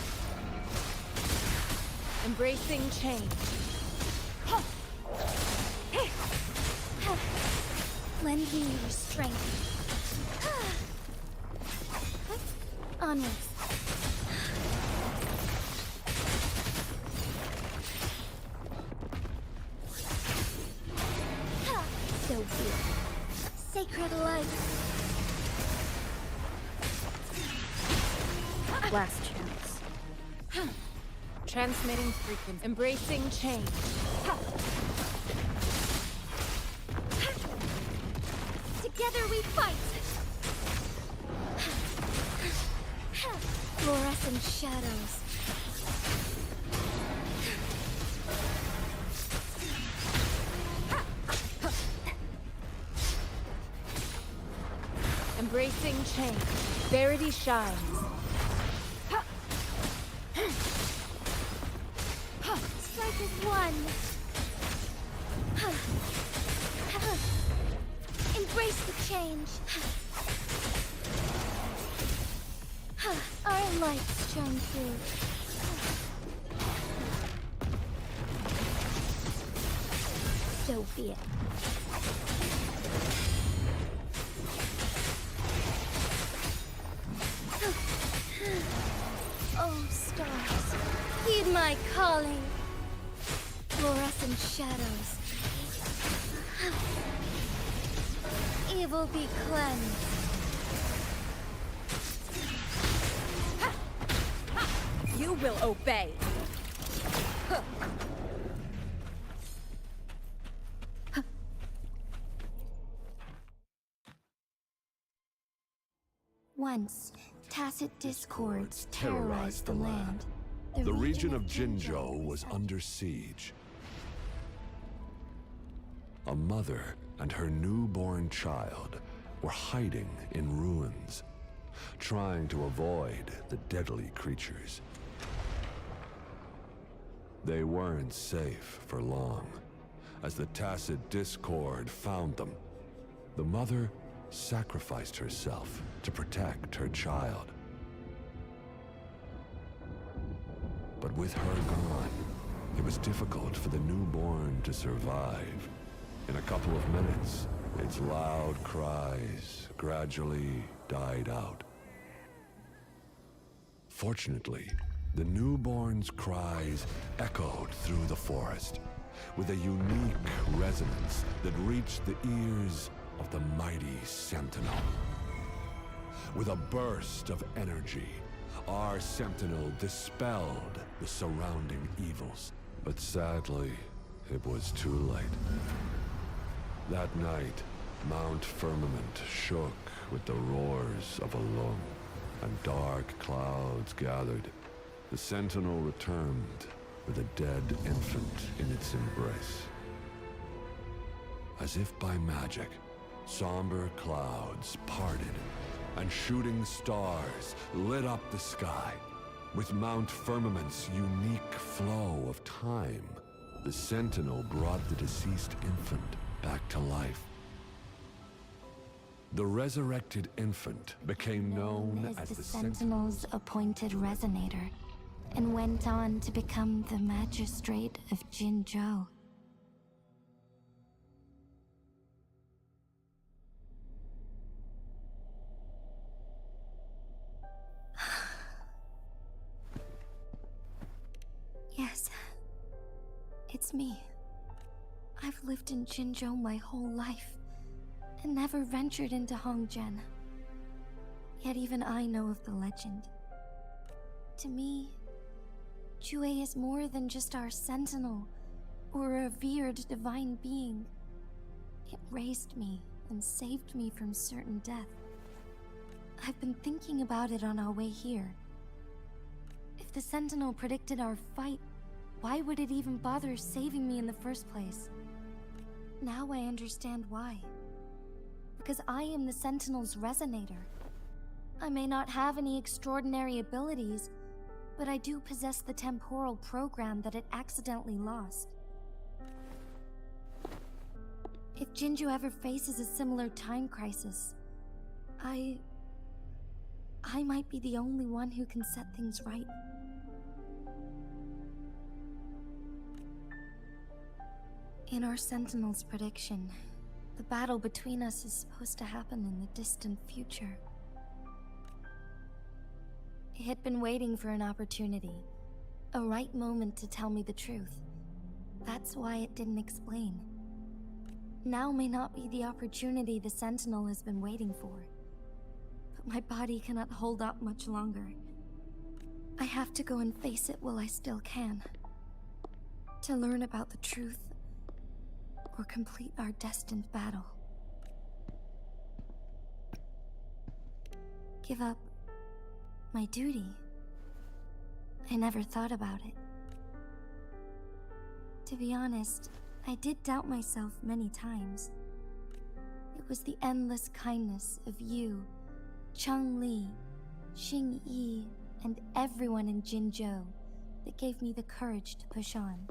Embracing change. Ha! Lend me your strength. Onwards. So be it. Sacred light. Last chance. Transmitting frequency. Embracing change. Ha! Together we fight! Fluorescent shadows. Embracing change. Verity shines. Strike as one. Embrace the change. Our lights shine through. So be it. Oh, stars, heed my calling. Fluorescent shadows. Evil be cleansed. You will obey. Once, tacit discords terrorized the land. The region of Jinzhou was under siege. A mother and her newborn child were hiding in ruins, trying to avoid the deadly creatures. They weren't safe for long, as the tacit discord found them. The mother sacrificed herself to protect her child. But with her gone, it was difficult for the newborn to survive. In a couple of minutes, its loud cries gradually died out. Fortunately, the newborn's cries echoed through the forest, with a unique resonance that reached the ears of the mighty Sentinel. With a burst of energy, our Sentinel dispelled the surrounding evils. But sadly, it was too late. That night, Mount Firmament shook with the roars of a lung, and dark clouds gathered. The Sentinel returned with a dead infant in its embrace. As if by magic, somber clouds parted, and shooting stars lit up the sky. With Mount Firmament's unique flow of time, the Sentinel brought the deceased infant back to life. The resurrected infant became known as the Sentinel's appointed resonator, and went on to become the magistrate of Jinzhou. Yes, it's me. I've lived in Jinzhou my whole life, and never ventured into Hongzhen. Yet even I know of the legend. To me, Jue is more than just our sentinel, or a revered divine being. It raised me and saved me from certain death. I've been thinking about it on our way here. If the sentinel predicted our fight, why would it even bother saving me in the first place? Now I understand why. Because I am the sentinel's resonator. I may not have any extraordinary abilities, but I do possess the temporal program that it accidentally lost. If Jinju ever faces a similar time crisis, I might be the only one who can set things right. In our Sentinel's prediction, the battle between us is supposed to happen in the distant future. It had been waiting for an opportunity, a right moment to tell me the truth. That's why it didn't explain. Now may not be the opportunity the Sentinel has been waiting for. But my body cannot hold up much longer. I have to go and face it while I still can. To learn about the truth, or complete our destined battle. Give up my duty? I never thought about it. To be honest, I did doubt myself many times. It was the endless kindness of you, Changli, Xingyi, and everyone in Jinzhou that gave me the courage to push on.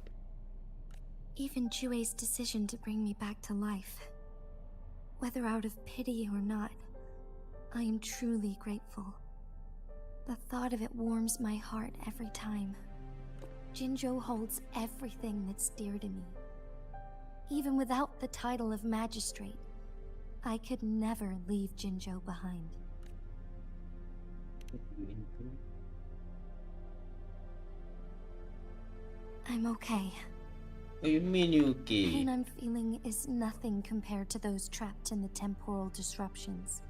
Even Jue's decision to bring me back to life. Whether out of pity or not, I am truly grateful. The thought of it warms my heart every time. Jinzhou holds everything that's dear to me. Even without the title of magistrate, I could never leave Jinzhou behind. I'm okay. What do you mean you okay? The pain I'm feeling is nothing compared to those trapped in the temporal disruptions.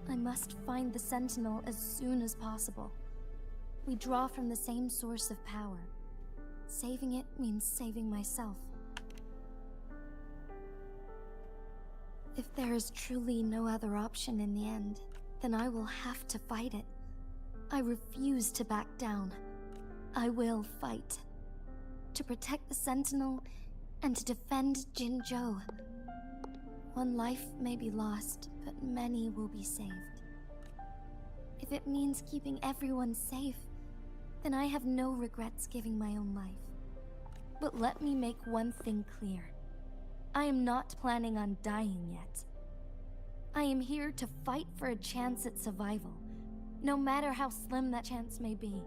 I must find the Sentinel as soon as possible. We draw from the same source of power. Saving it means saving myself. If there is truly no other option in the end, then I will have to fight it. I refuse to back down. I will fight. To protect the Sentinel and to defend Jinzhou. One life may be lost, but many will be saved. If it means keeping everyone safe, then I have no regrets giving my own life. But let me make one thing clear. I am not planning on dying yet. I am here to fight for a chance at survival, no matter how slim that chance may be.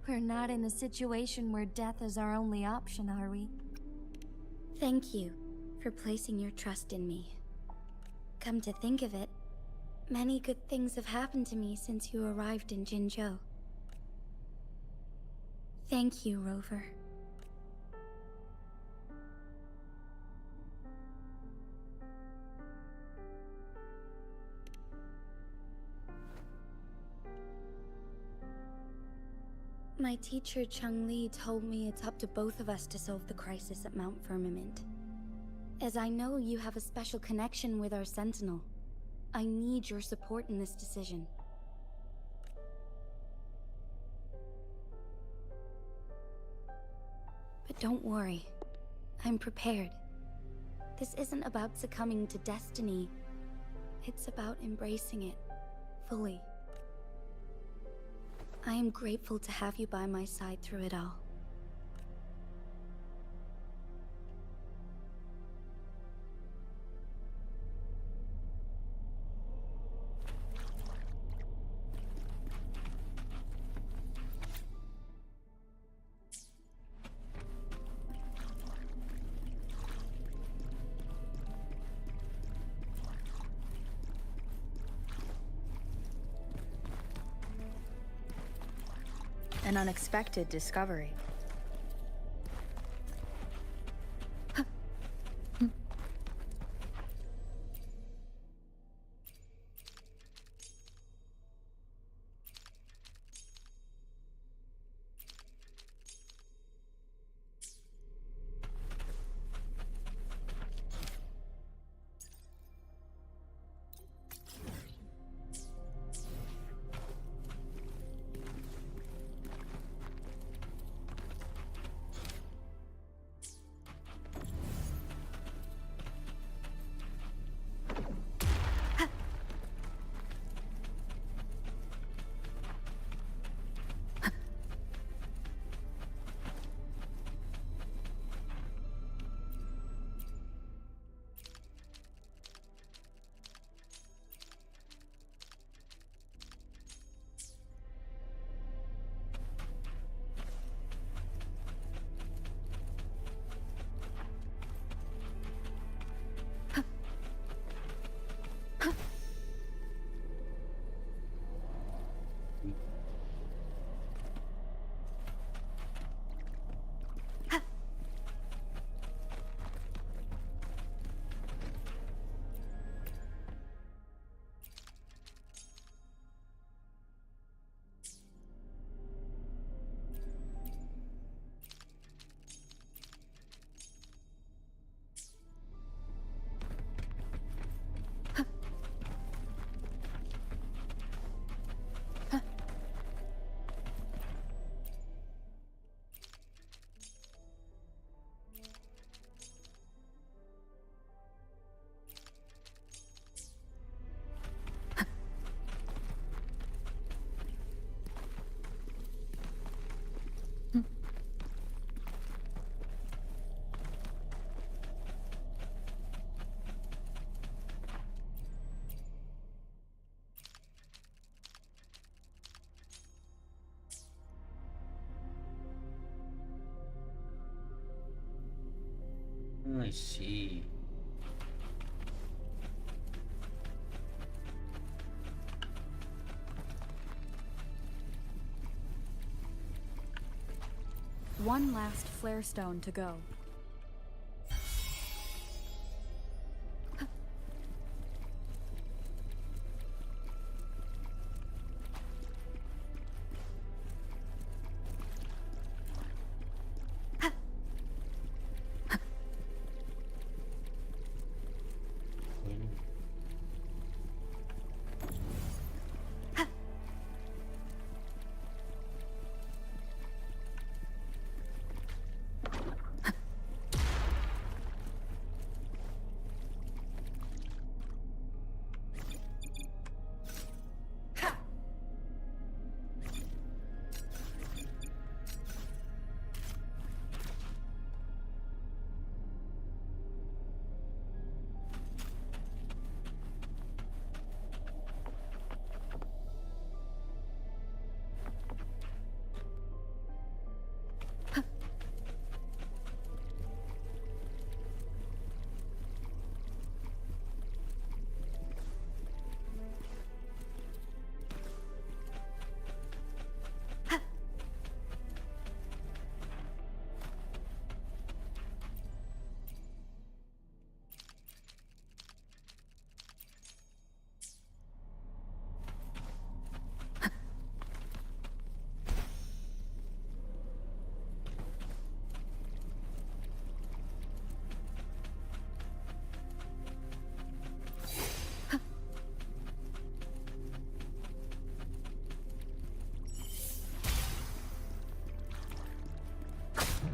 We're not in a situation where death is our only option, are we? Thank you for placing your trust in me. Come to think of it, many good things have happened to me since you arrived in Jinzhou. Thank you, Rover. My teacher Changli told me it's up to both of us to solve the crisis at Mount Firmament. As I know you have a special connection with our Sentinel, I need your support in this decision. But don't worry, I'm prepared. This isn't about succumbing to destiny, it's about embracing it fully. I am grateful to have you by my side through it all. An unexpected discovery. I see. One last flare stone to go.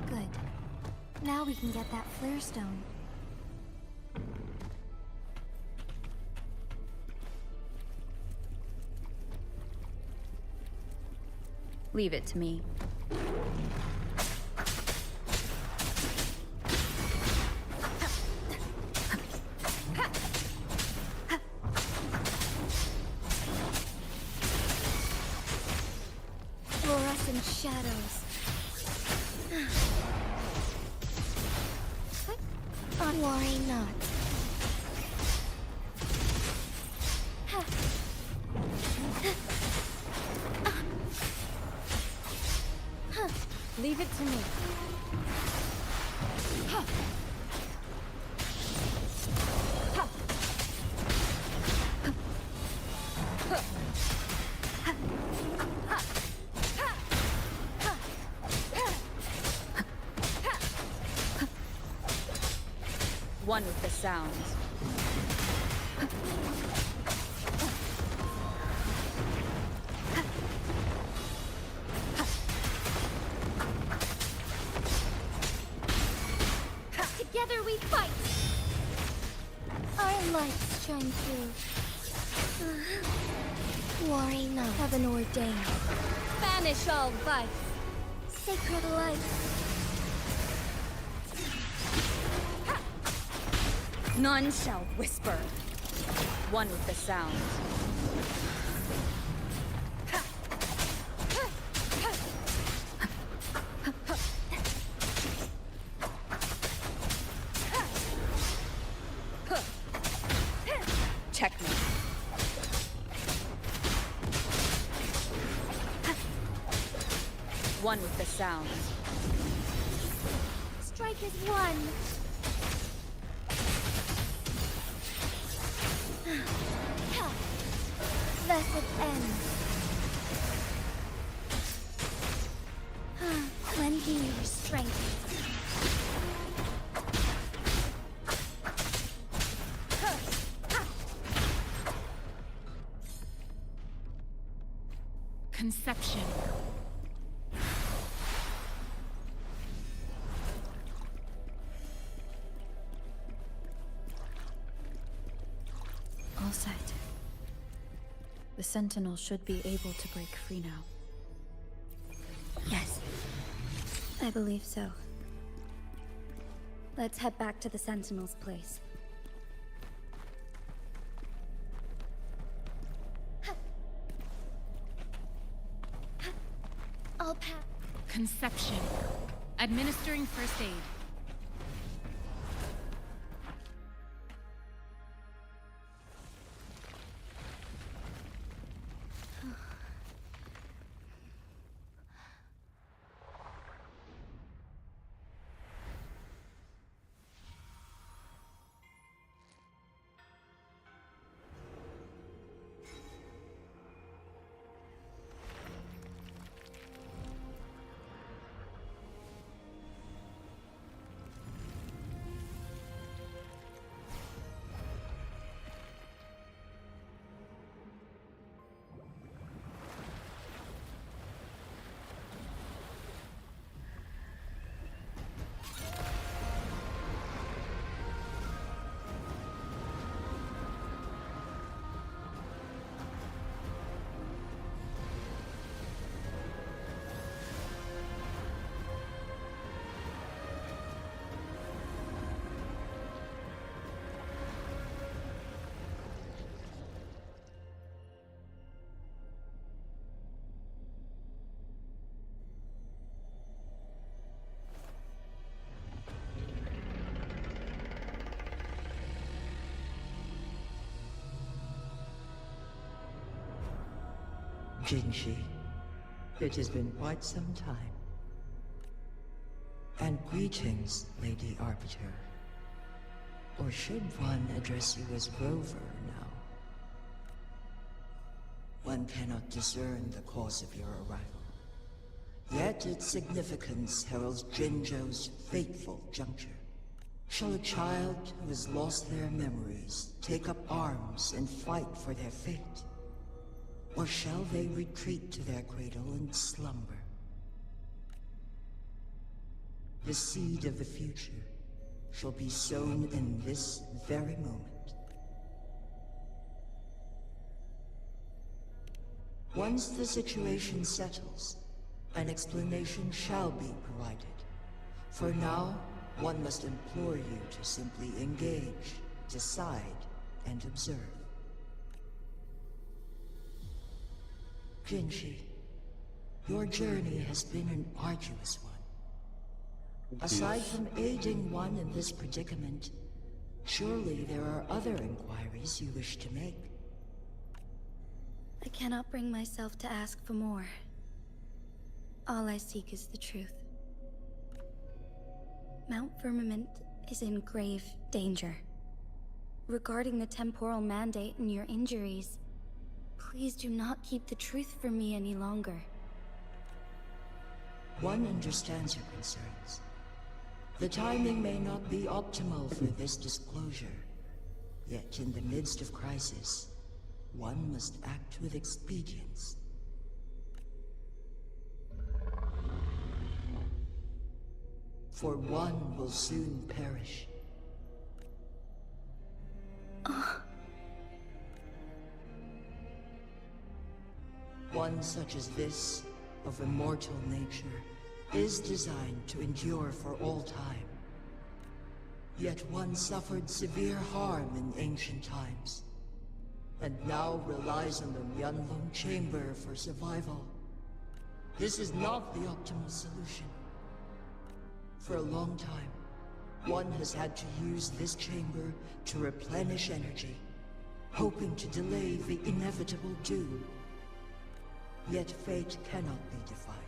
Good. Now we can get that flare stone. Leave it to me. Fluorescent shadows. Worry not. Leave it to me. One with the sounds. Together we fight! Our lights shine through. Worry not. Heaven ordained. Banish all vice. Sacred light. None shall whisper. One with the sound. Checkmate. One with the sound. Strike as one. Thus it ends. Lending your strength. Conception. All set. The Sentinel should be able to break free now. Yes. I believe so. Let's head back to the Sentinel's place. I'll pack. Conception. Administering first aid. Jinshi, it has been quite some time. And greetings, Lady Arbiter. Or should one address you as Rover now? One cannot discern the cause of your arrival. Yet its significance heralds Jinzhou's fateful juncture. Shall a child who has lost their memories take up arms and fight for their fate? Or shall they retreat to their cradle and slumber? The seed of the future shall be sown in this very moment. Once the situation settles, an explanation shall be provided. For now, one must implore you to simply engage, decide, and observe. Jinshi, your journey has been an arduous one. Aside from aiding one in this predicament, surely there are other inquiries you wish to make. I cannot bring myself to ask for more. All I seek is the truth. Mount Firmament is in grave danger. Regarding the temporal mandate and your injuries, please do not keep the truth from me any longer. One understands your concerns. The timing may not be optimal for this disclosure. Yet in the midst of crisis, one must act with expedience. For one will soon perish. One such as this, of immortal nature, is designed to endure for all time. Yet one suffered severe harm in ancient times, and now relies on the Myanlong Chamber for survival. This is not the optimal solution. For a long time, one has had to use this chamber to replenish energy, hoping to delay the inevitable doom. Yet fate cannot be defied.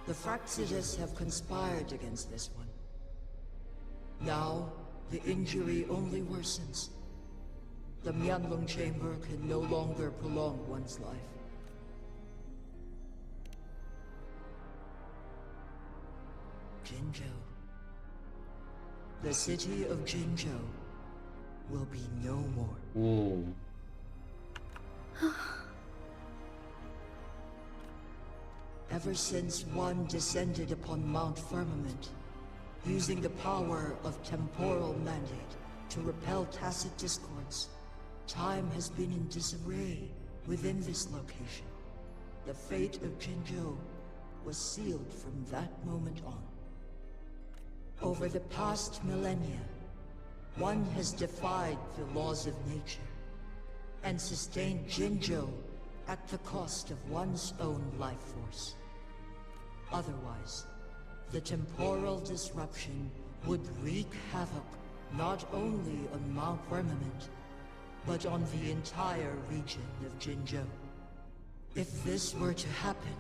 The Fraxitus have conspired against this one. Now, the injury only worsens. The Myanlong Chamber can no longer prolong one's life. Jinzhou. The city of Jinzhou will be no more. Whoa. Ever since one descended upon Mount Firmament, using the power of temporal mandate to repel tacit discords, time has been in disarray within this location. The fate of Jinzhou was sealed from that moment on. Over the past millennia, one has defied the laws of nature and sustained Jinzhou at the cost of one's own life force. Otherwise, the temporal disruption would wreak havoc not only on Mount Firmament, but on the entire region of Jinzhou. If this were to happen,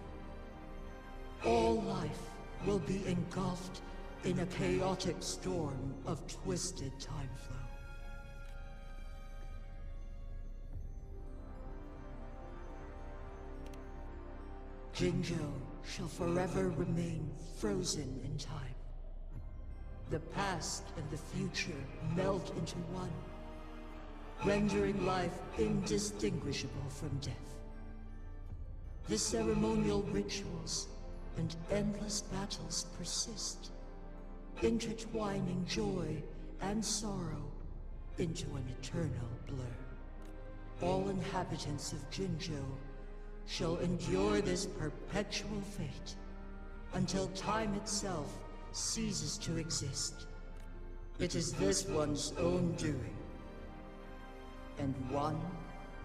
all life will be engulfed in a chaotic storm of twisted time flow. Jinzhou shall forever remain frozen in time. The past and the future melt into one, rendering life indistinguishable from death. The ceremonial rituals and endless battles persist, intertwining joy and sorrow into an eternal blur. All inhabitants of Jinzhou shall endure this perpetual fate until time itself ceases to exist. It is this one's own doing, and one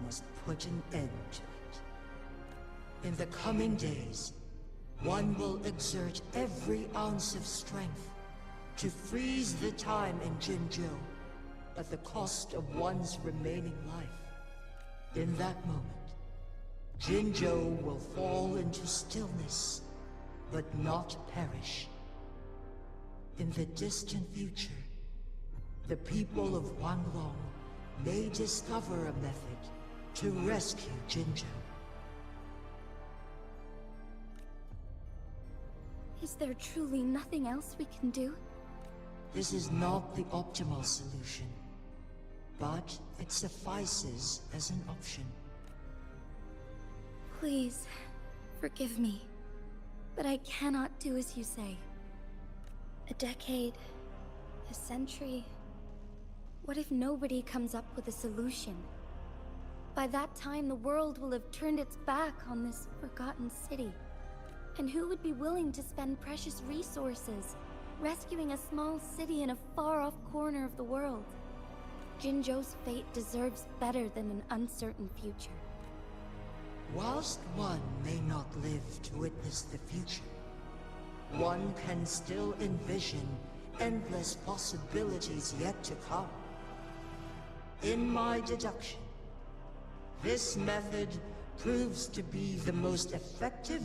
must put an end to it. In the coming days, one will exert every ounce of strength to freeze the time in Jinzhou at the cost of one's remaining life. In that moment, Jinzhou will fall into stillness, but not perish. In the distant future, the people of Wanglong may discover a method to rescue Jinzhou. Is there truly nothing else we can do? This is not the optimal solution, but it suffices as an option. Please, forgive me, but I cannot do as you say. A decade, a century. What if nobody comes up with a solution? By that time, the world will have turned its back on this forgotten city. And who would be willing to spend precious resources rescuing a small city in a far-off corner of the world? Jinzhou's fate deserves better than an uncertain future. Whilst one may not live to witness the future, one can still envision endless possibilities yet to come. In my deduction, this method proves to be the most effective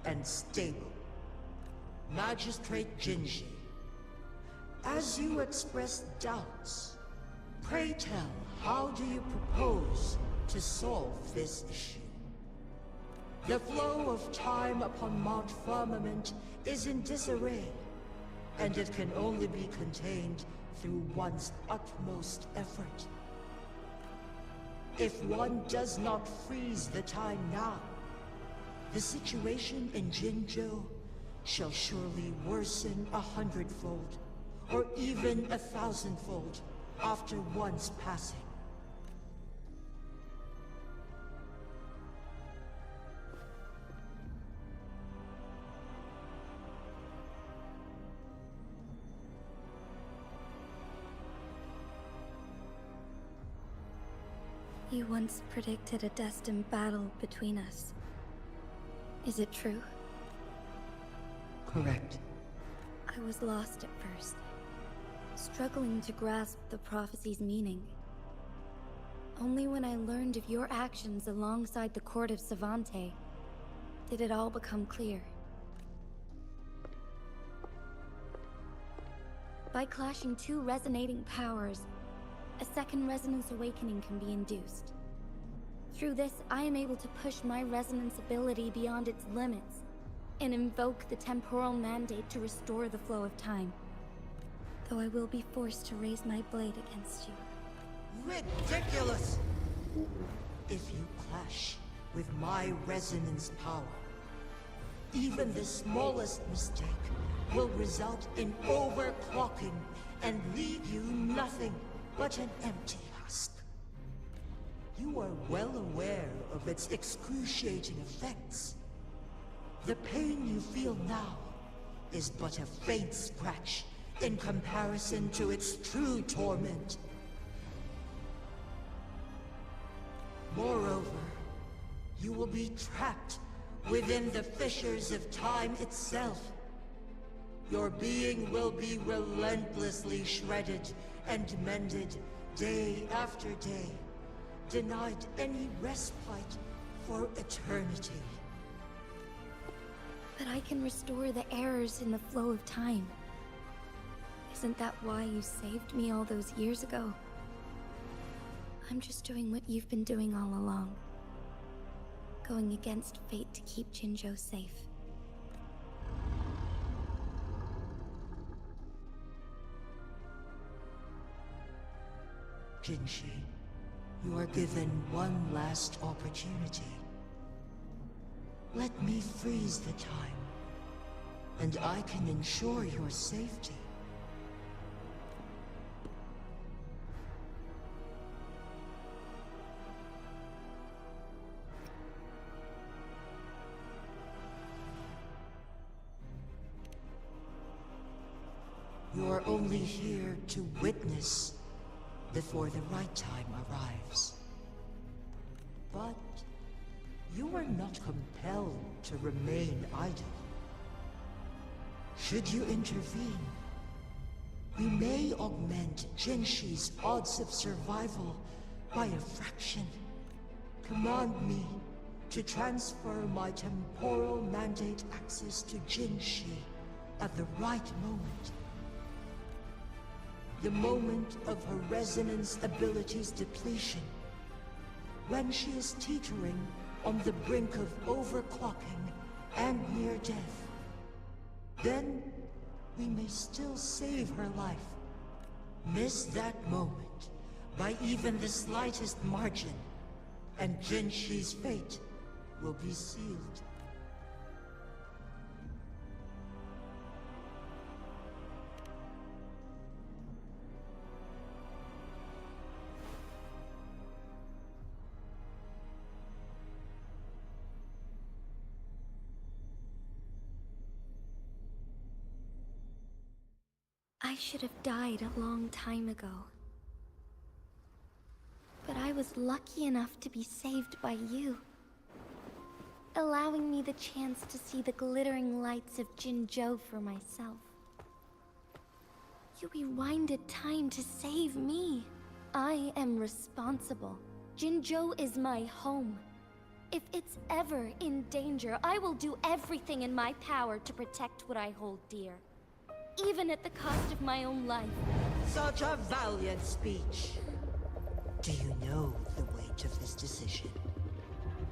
and stable. Magistrate Jinji, as you express doubts, pray tell, how do you propose to solve this issue? The flow of time upon Mount Firmament is in disarray, and it can only be contained through one's utmost effort. If one does not freeze the time now, the situation in Jinzhou shall surely worsen 100-fold, or even 1,000-fold, after one's passing. You once predicted a destined battle between us. Is it true? Correct. I was lost at first, struggling to grasp the prophecy's meaning. Only when I learned of your actions alongside the court of Savante did it all become clear. By clashing two resonating powers, a second resonance awakening can be induced. Through this, I am able to push my resonance ability beyond its limits and invoke the temporal mandate to restore the flow of time. Though I will be forced to raise my blade against you. Ridiculous! If you clash with my resonance power, even the smallest mistake will result in overclocking and leave you nothing but an empty husk. You are well aware of its excruciating effects. The pain you feel now is but a faint scratch in comparison to its true torment. Moreover, you will be trapped within the fissures of time itself. Your being will be relentlessly shredded and mended day after day, denied any respite for eternity. But I can restore the errors in the flow of time. Isn't that why you saved me all those years ago? I'm just doing what you've been doing all along. Going against fate to keep Jinzhou safe. Jinshi, you are given one last opportunity. Let me freeze the time, and I can ensure your safety. You are only here to witness before the right time arrives. But you are not compelled to remain idle. Should you intervene, we may augment Jinshi's odds of survival by a fraction. Command me to transfer my temporal mandate access to Jinshi at the right moment. The moment of her resonance abilities depletion, when she is teetering on the brink of overclocking and near death. Then we may still save her life. Miss that moment by even the slightest margin, and Jinshi's fate will be sealed. I should have died a long time ago. But I was lucky enough to be saved by you, allowing me the chance to see the glittering lights of Jinzhou for myself. You rewinded time to save me. I am responsible. Jinzhou is my home. If it's ever in danger, I will do everything in my power to protect what I hold dear, even at the cost of my own life. Such a valiant speech. Do you know the weight of this decision?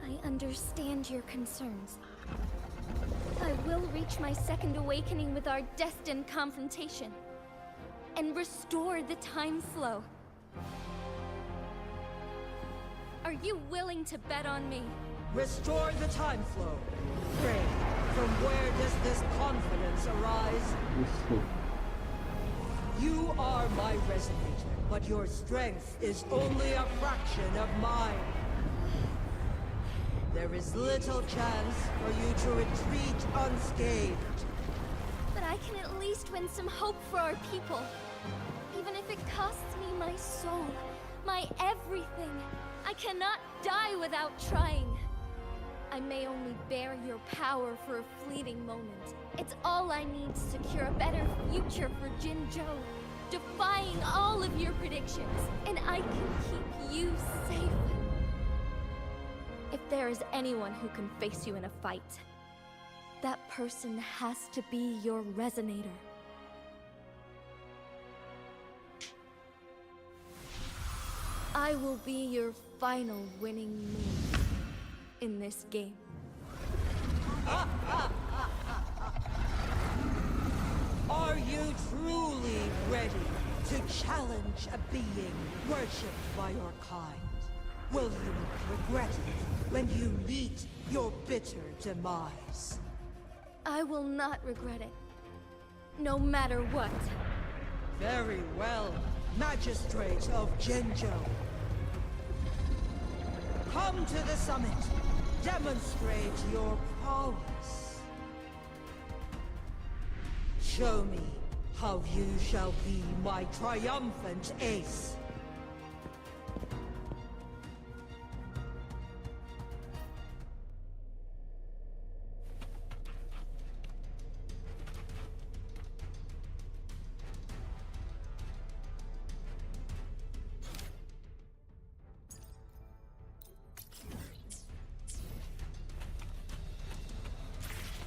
I understand your concerns. I will reach my second awakening with our destined confrontation, and restore the time flow. Are you willing to bet on me? Restore the time flow. Pray, from where does this confidence arise? You are my resonator, but your strength is only a fraction of mine. There is little chance for you to retreat unscathed. But I can at least win some hope for our people. Even if it costs me my soul, my everything. I cannot die without trying. I may only bear your power for a fleeting moment. It's all I need to secure a better future for Jinzhou, defying all of your predictions, and I can keep you safe. If there is anyone who can face you in a fight, that person has to be your resonator. I will be your final winning move in this game. Are you truly ready to challenge a being worshipped by your kind? Will you regret it when you meet your bitter demise? I will not regret it, no matter what. Very well, Magistrate of Jinzhou. Come to the summit. Demonstrate your prowess. Show me how you shall be my triumphant ace.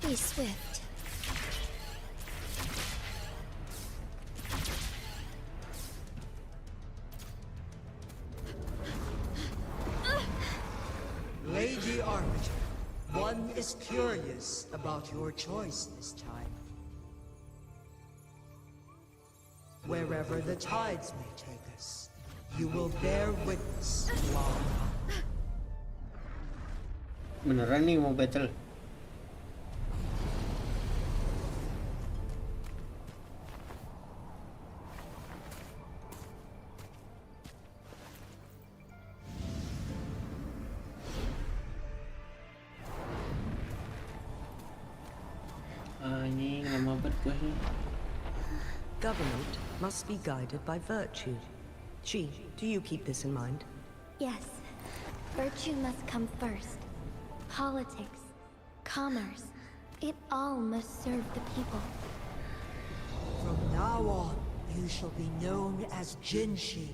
Be swift. Lady Arbiter, one is curious about your choice this time. Wherever the tides may take us, you will bear witness to our power. Beneran nih mau battle. Anjing, lama banget questnya. Government must be guided by virtue. Chi, do you keep this in mind? Yes. Virtue must come first. Politics, commerce, it all must serve the people. From now on, you shall be known as Jinshi,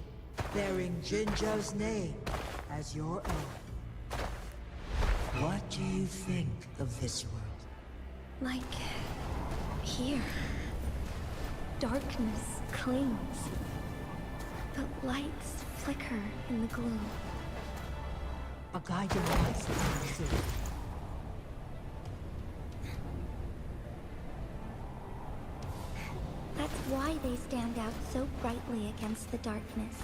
bearing Jinzhou's name as your own. What do you think of this world? Like here. Darkness clings, but lights flicker in the gloom. A guiding light is true. That's why they stand out so brightly against the darkness.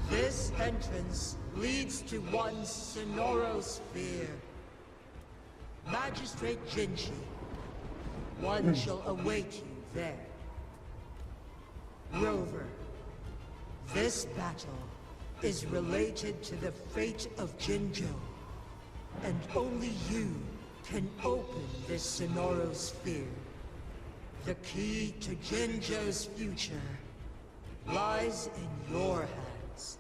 This entrance leads to one sonorosphere. Magistrate Jinshi, one shall await you there. Rover, this battle is related to the fate of Jinzhou, and only you can open this sonorosphere. The key to Jinzhou's future lies in your hands.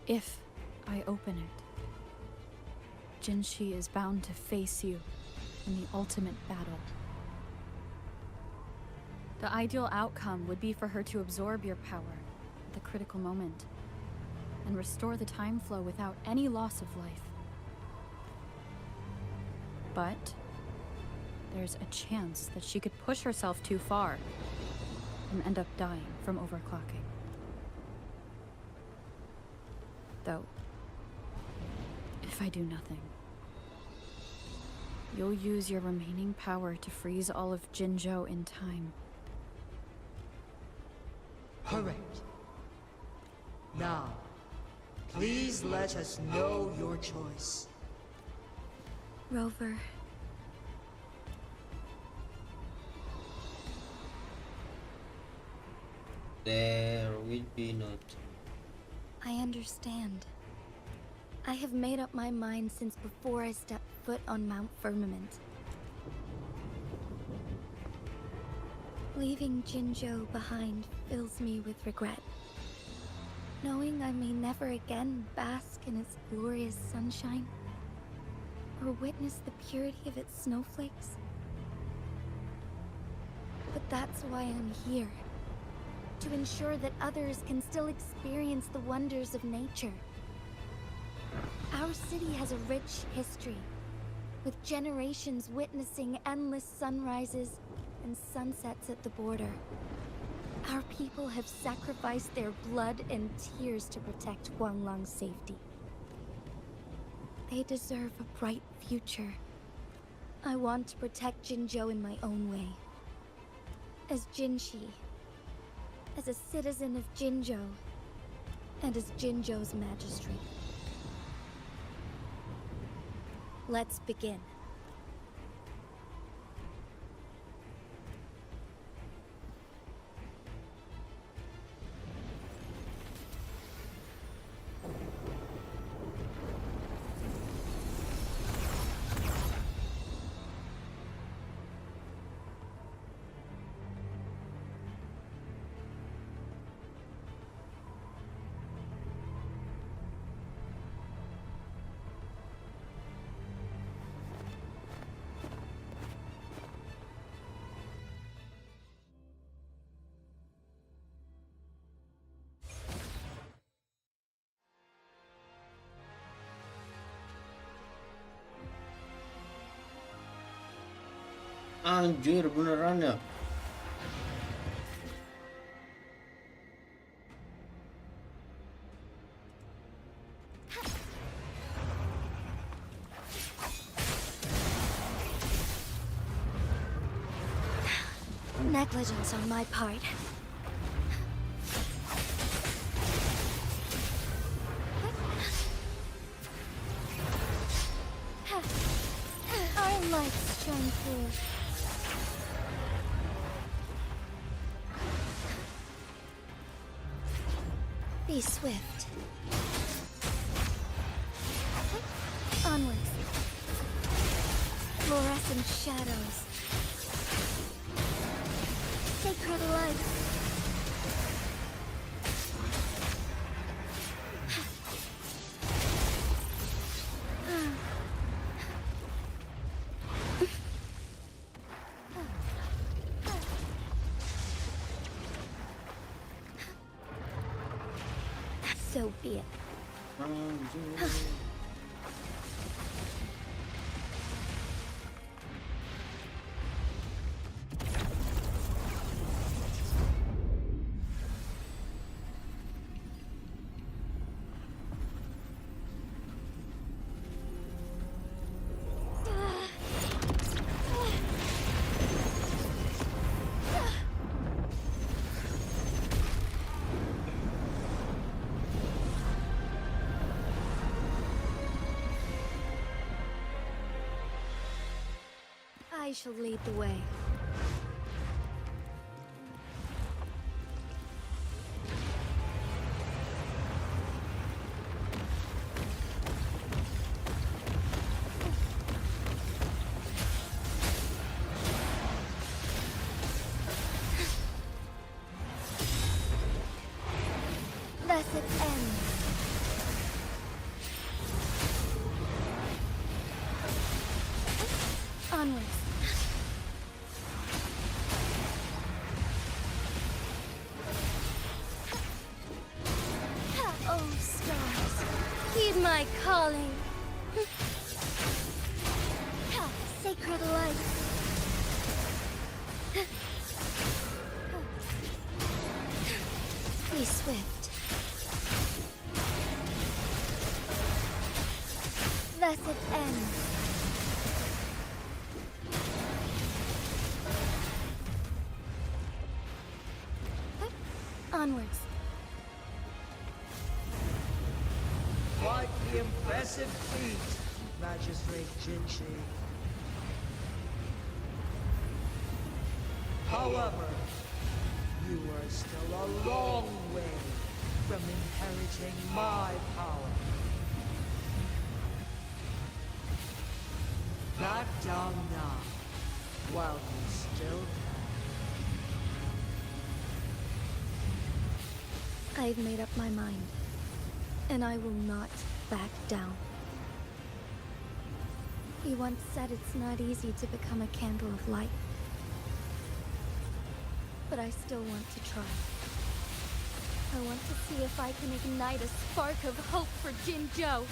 If I open it, Jinshi is bound to face you in the ultimate battle. The ideal outcome would be for her to absorb your power at the critical moment and restore the time flow without any loss of life. But there's a chance that she could push herself too far and end up dying from overclocking. Though, if I do nothing, you'll use your remaining power to freeze all of Jinzhou in time. Correct. Now, please let us know your choice. Rover. There will be not. I understand. I have made up my mind since before I stepped foot on Mount Firmament. Leaving Jinzhou behind fills me with regret. Knowing I may never again bask in its glorious sunshine, or witness the purity of its snowflakes. But that's why I'm here. To ensure that others can still experience the wonders of nature. Our city has a rich history, with generations witnessing endless sunrises and sunsets at the border. Our people have sacrificed their blood and tears to protect Guanglong's safety. They deserve a bright future. I want to protect Jinzhou in my own way. As Jinshi, as a citizen of Jinzhou, and as Jinzhou's magistrate. Let's begin. Anjir, beneran ya? Negligence on my part. Our lights shine through. Be swift. Onwards. Fluorescent shadows. Sacred light. So be it. I shall lead the way. Thus it ends. Onwards. Oh, stars, heed my calling. Sacred light. Be swift. Thus it ends. Onwards. Quite the impressive feat, Magistrate Jinshi. However, you are still a long way from inheriting my power. Back down now, while you still can. I've made up my mind, and I will not back down. You once said it's not easy to become a candle of light. But I still want to try. I want to see if I can ignite a spark of hope for Jinzhou.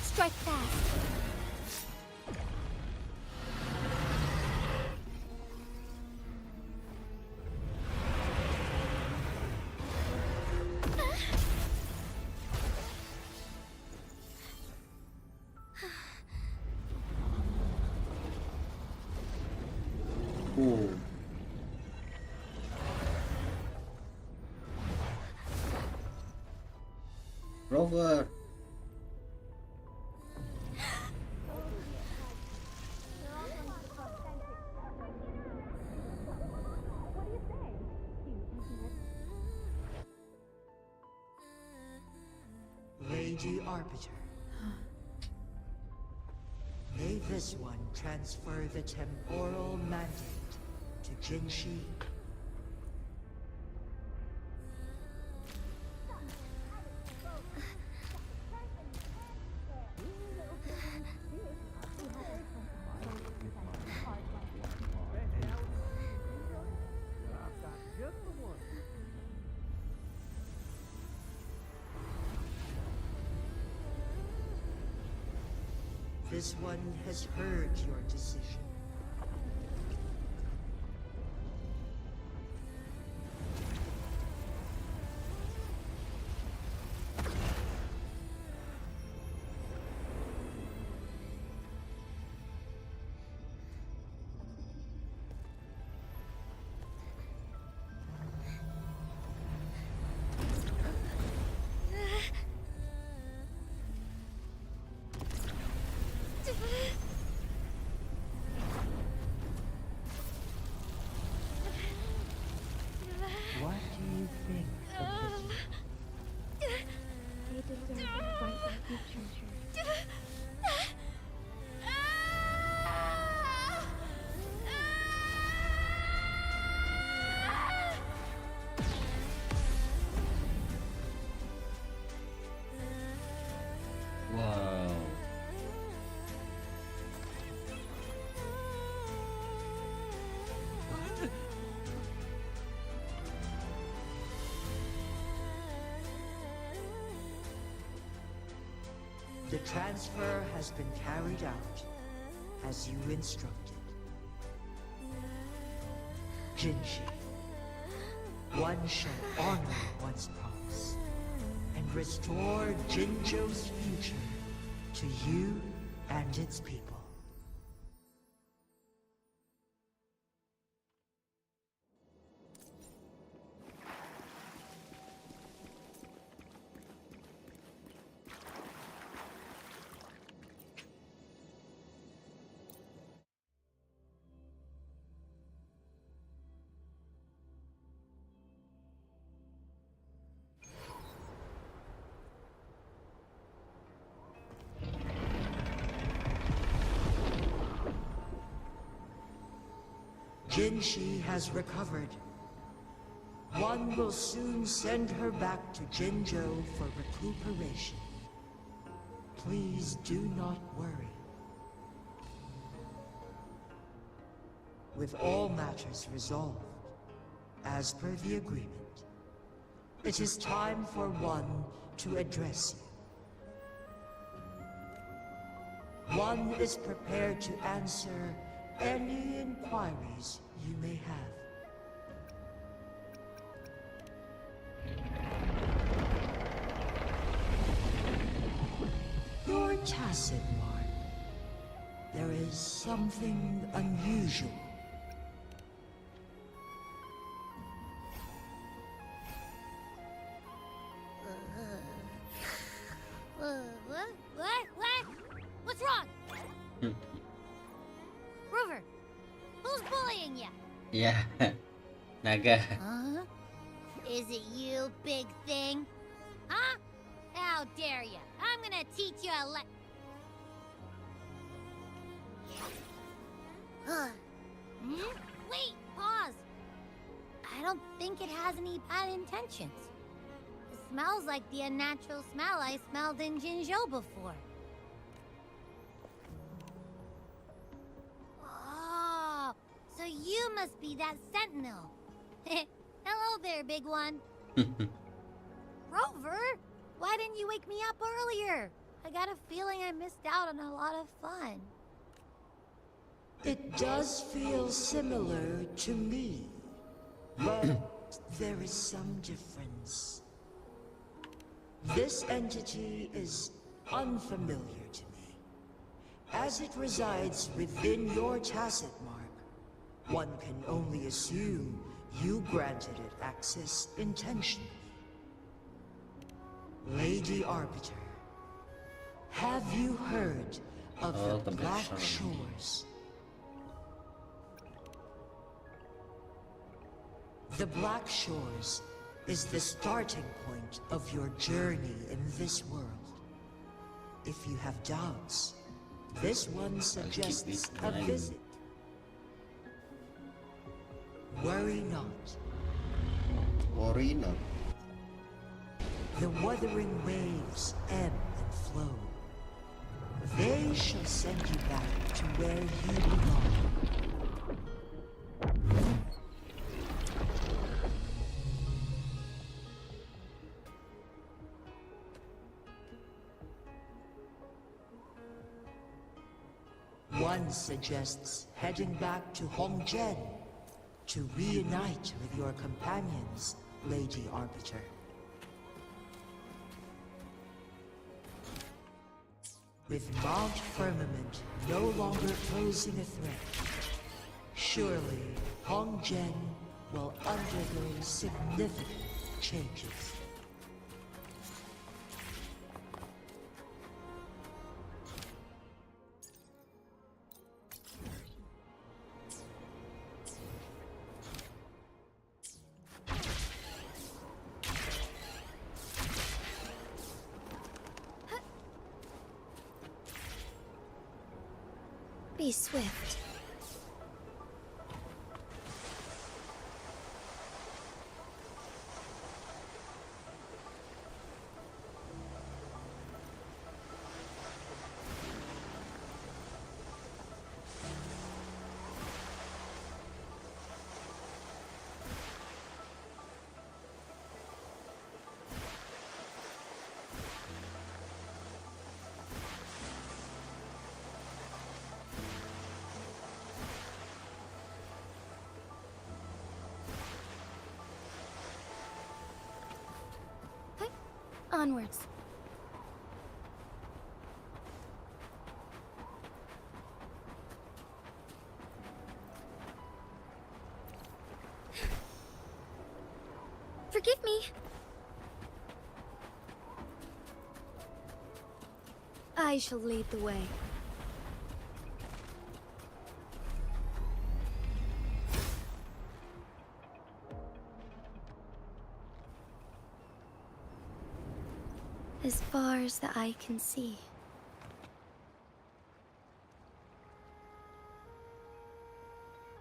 Strike fast. Rover. Lady Arbiter. May this one transfer the temporal mandate to Jinshi. This one has heard your decision. What do you think of this? They deserve a fight like you, Treasure. The transfer has been carried out as you instructed. Jinji, one shall honor one's promise and restore Jinzhou's future to you and its people. Jinshi has recovered. One will soon send her back to Jinzhou for recuperation. Please do not worry. With all matters resolved, as per the agreement, it is time for one to address you. One is prepared to answer any inquiries you may have. Your tacit mark. There is something unusual. What? What's wrong? Rover, who's bullying you? Yeah, naga. Huh? Is it you, big thing? Huh? How dare you? I'm gonna teach you a Wait, pause. I don't think it has any bad intentions. It smells like the unnatural smell I smelled in Jinzhou before. Oh, so you must be that sentinel. Hello there, big one. Rover, why didn't you wake me up earlier? I got a feeling I missed out on a lot of fun. It does feel similar to me, but there is some difference. This entity is unfamiliar to me. As it resides within your tacit mark, one can only assume you granted it access intentionally. Lady Arbiter, have you heard of the Black Shores? The Black Shores is the starting point of your journey in this world. If you have doubts, this one suggests a visit. Worry not. Worry not. The wuthering waves ebb and flow. They shall send you back to where you belong. One suggests heading back to Hongzhen to reunite with your companions, Lady Arbiter. With Mount Firmament no longer posing a threat, surely Hongzhen will undergo significant changes. Be swift. Onwards. Forgive me. I shall lead the way. As far as the eye can see.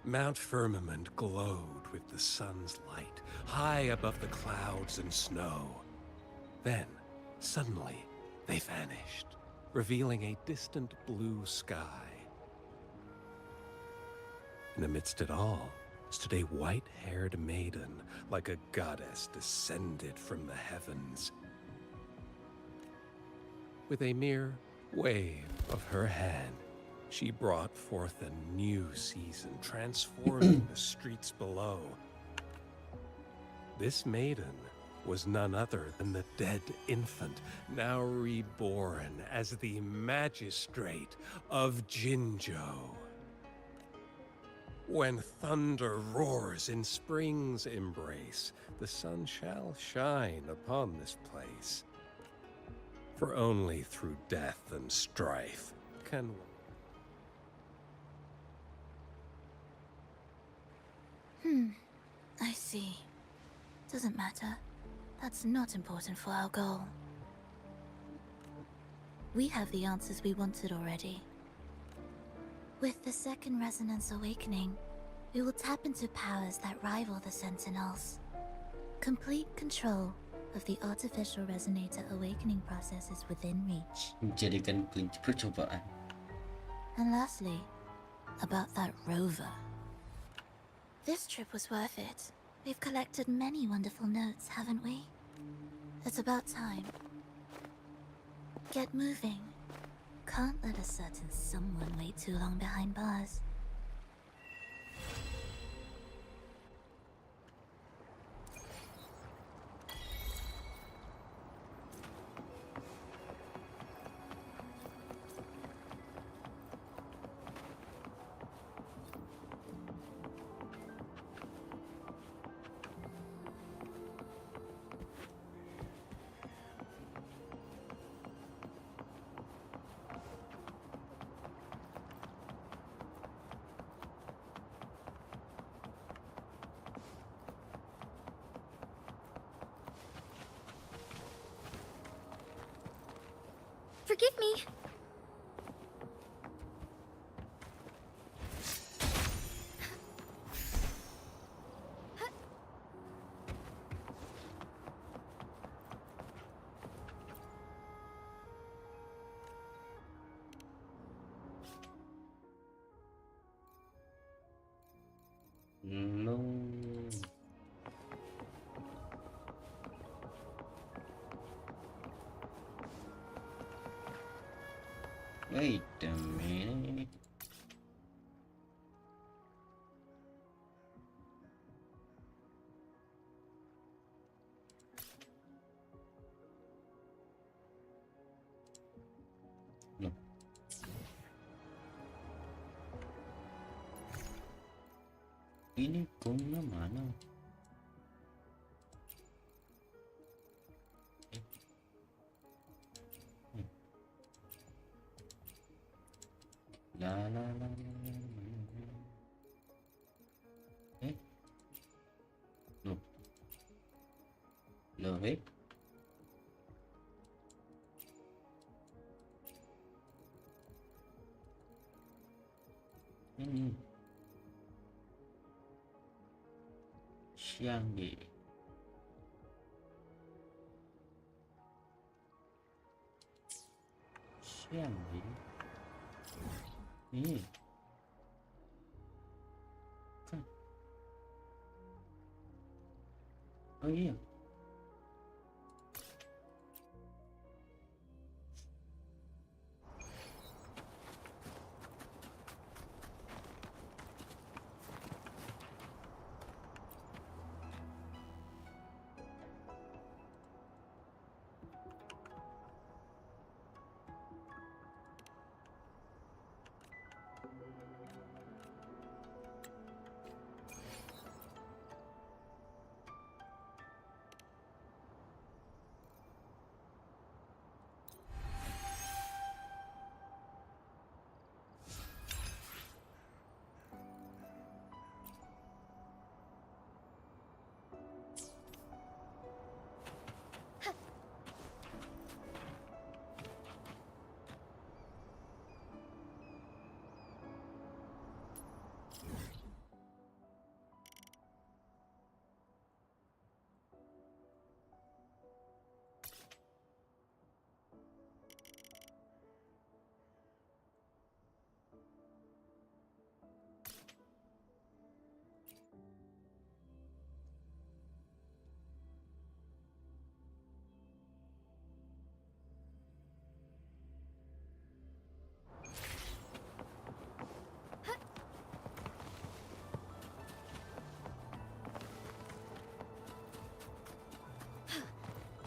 Mount Firmament glowed with the sun's light, high above the clouds and snow. Then, suddenly, they vanished, revealing a distant blue sky. And amidst it all stood a white-haired maiden, like a goddess descended from the heavens. With a mere wave of her hand, she brought forth a new season, transforming the streets below. This maiden was none other than the dead infant, now reborn as the magistrate of Jinzhou. When thunder roars in spring's embrace, the sun shall shine upon this place. For only through death and strife can I see. Doesn't matter. That's not important for our goal. We have the answers we wanted already. With the second resonance awakening, we will tap into powers that rival the Sentinels. Complete control of the artificial resonator awakening process is within reach. Menjadikan kelinci percobaan. And lastly, about that rover. This trip was worth it. We've collected many wonderful notes, haven't we? It's about time. Get moving. Can't let a certain someone wait too long behind bars. Forgive me. No. Wait a minute. No. Ini gongnya mana? La la la la la. No. Lo ve. Siang di. Siang di. Ini kan, oh iya,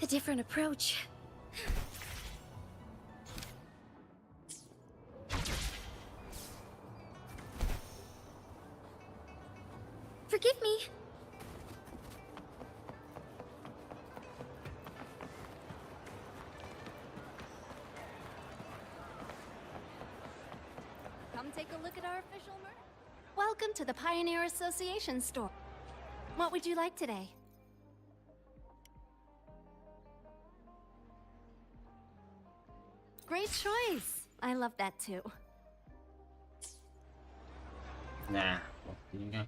A different approach. Forgive me. Come take a look at our official merch. Welcome to the Pioneer Association store. What would you like today? Great choice. I love that too. Nah, waktunya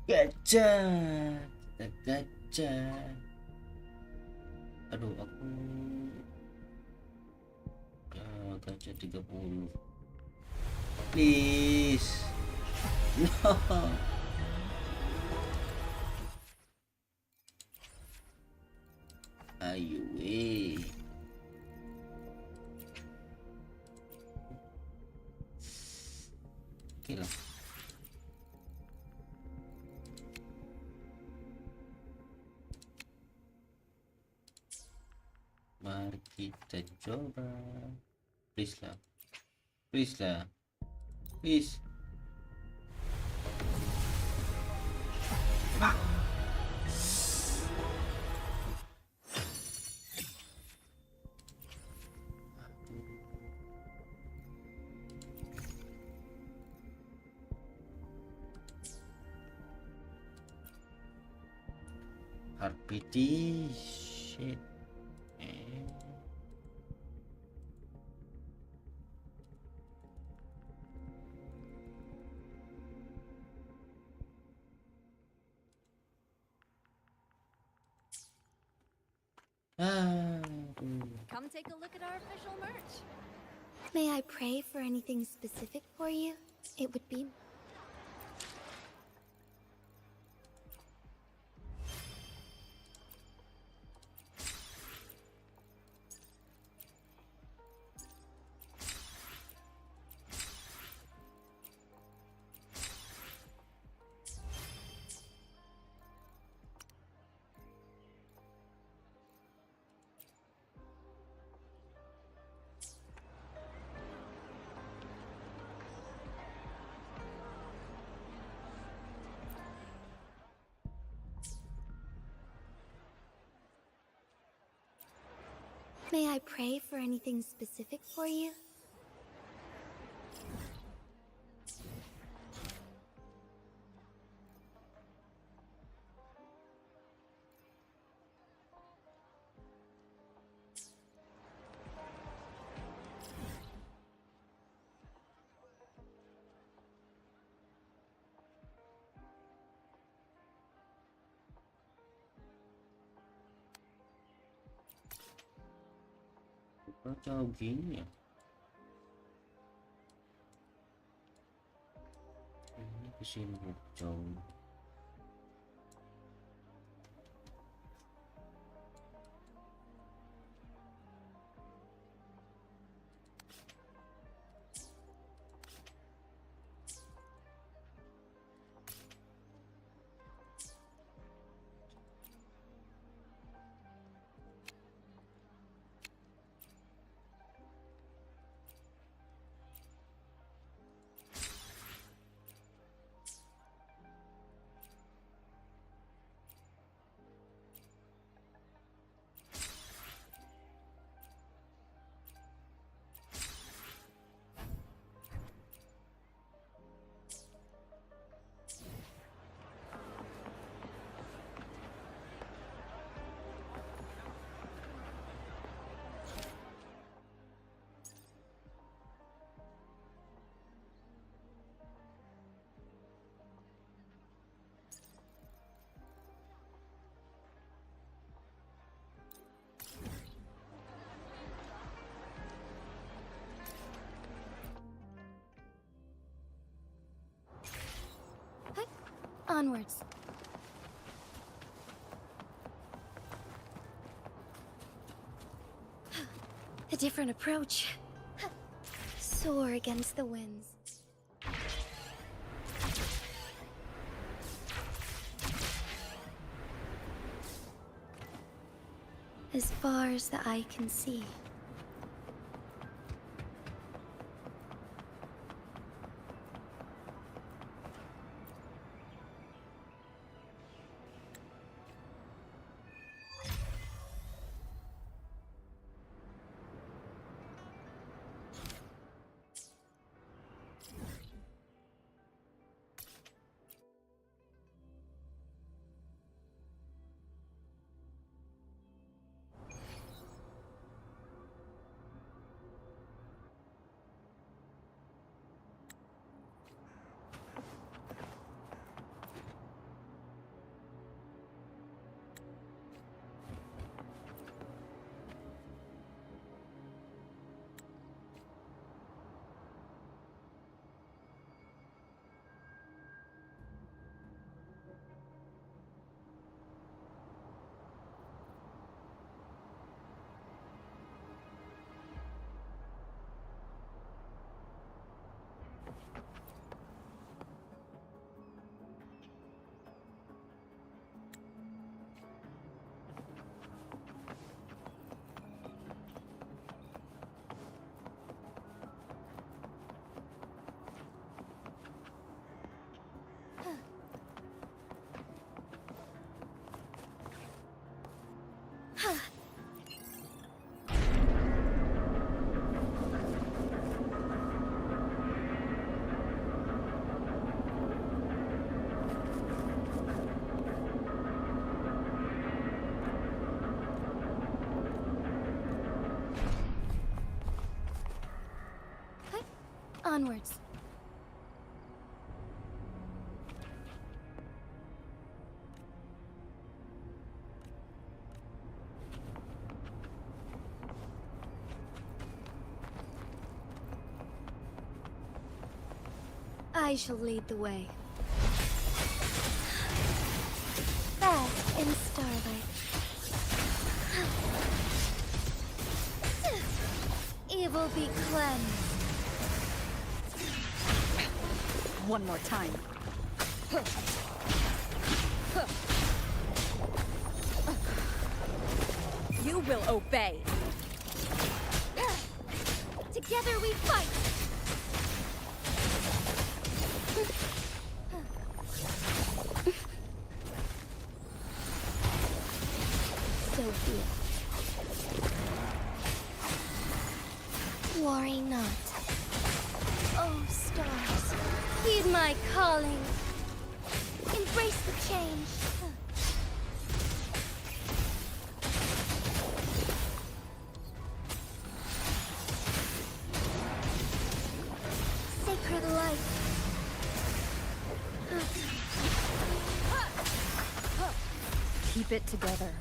gajah. Kita gajah. Aduh, aku gajah 30. Please. No. Ayo weh. Oke lah. Mari kita coba. Please lah. Please lah. Please. Ah. RPD shit. Come take a look at our official merch. May I pray for anything specific for you? It would be... May I pray for anything specific for you? Kok jauh gini ya? Ini kesini jauh. Onwards. A different approach. Soar against the winds. A as far as the eye can see. Onwards. I shall lead the way. Bask in starlight. Evil be cleansed. One more time. You will obey. Together we fight! So be it. Worry not. Oh, stars, heed my calling. Embrace the change. Sacred light. Keep it together.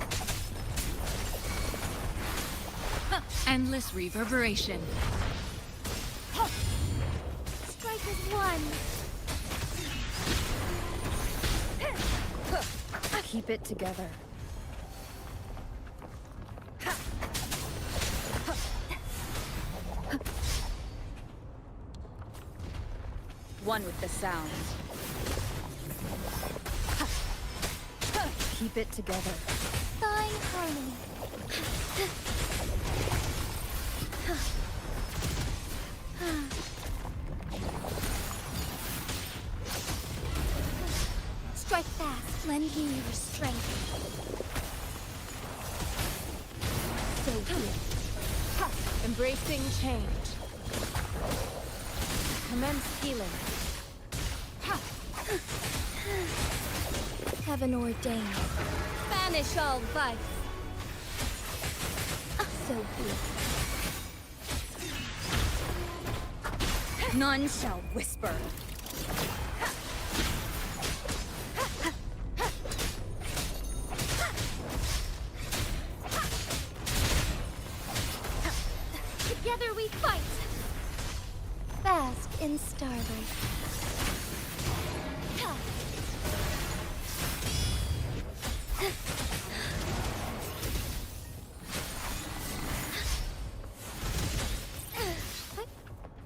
Endless reverberation. Strike as one. Keep it together. One with the sound. Keep it together. Thine harmony. Strike fast. Lend me your strength. So here. Embracing change. Commence healing. Heaven ordained. Banish all vice. So be it. None shall whisper. Together we fight. Bask in starlight.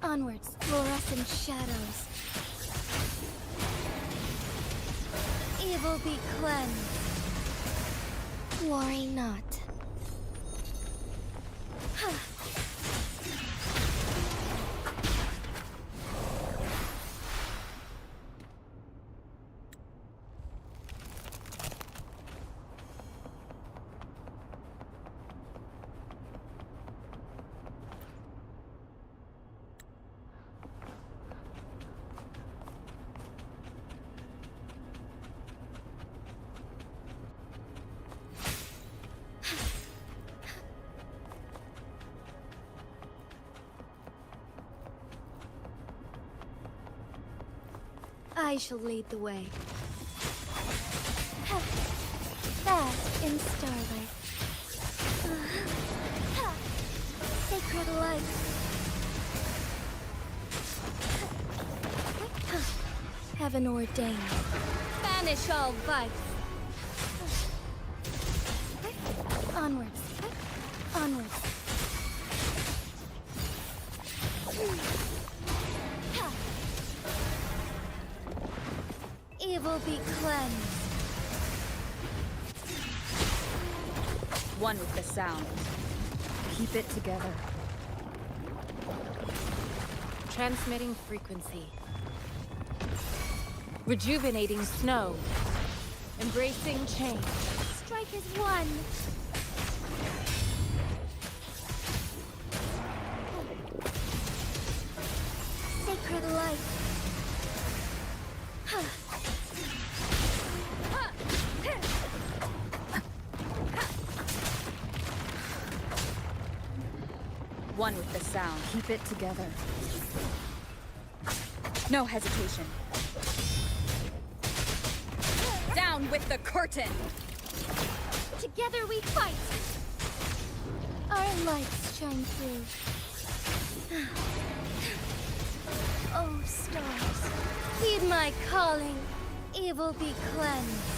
Onwards, fluorescent shadows. Evil be cleansed. Worry not. I shall lead the way. Bask in starlight. Sacred light. Heaven ordained. Banish all vice. Onwards. Onwards. Evil be cleansed. One with the sound. Keep it together. Transmitting frequency. Rejuvenating snow. Embracing change. Strike as one. Sacred light. One with the sound. Keep it together. No hesitation. Down with the curtain! Together we fight! Our lights shine through. Oh, stars, heed my calling. Evil be cleansed.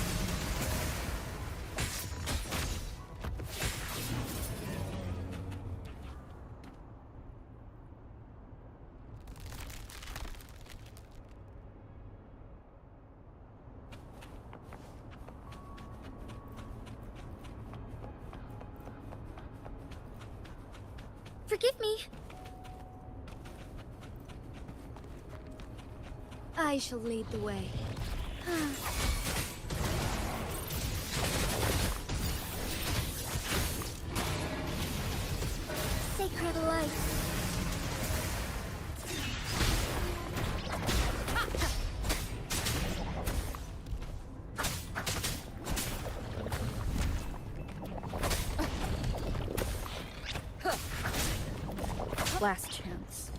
Forgive me. I shall lead the way. Sacred light. Last chance.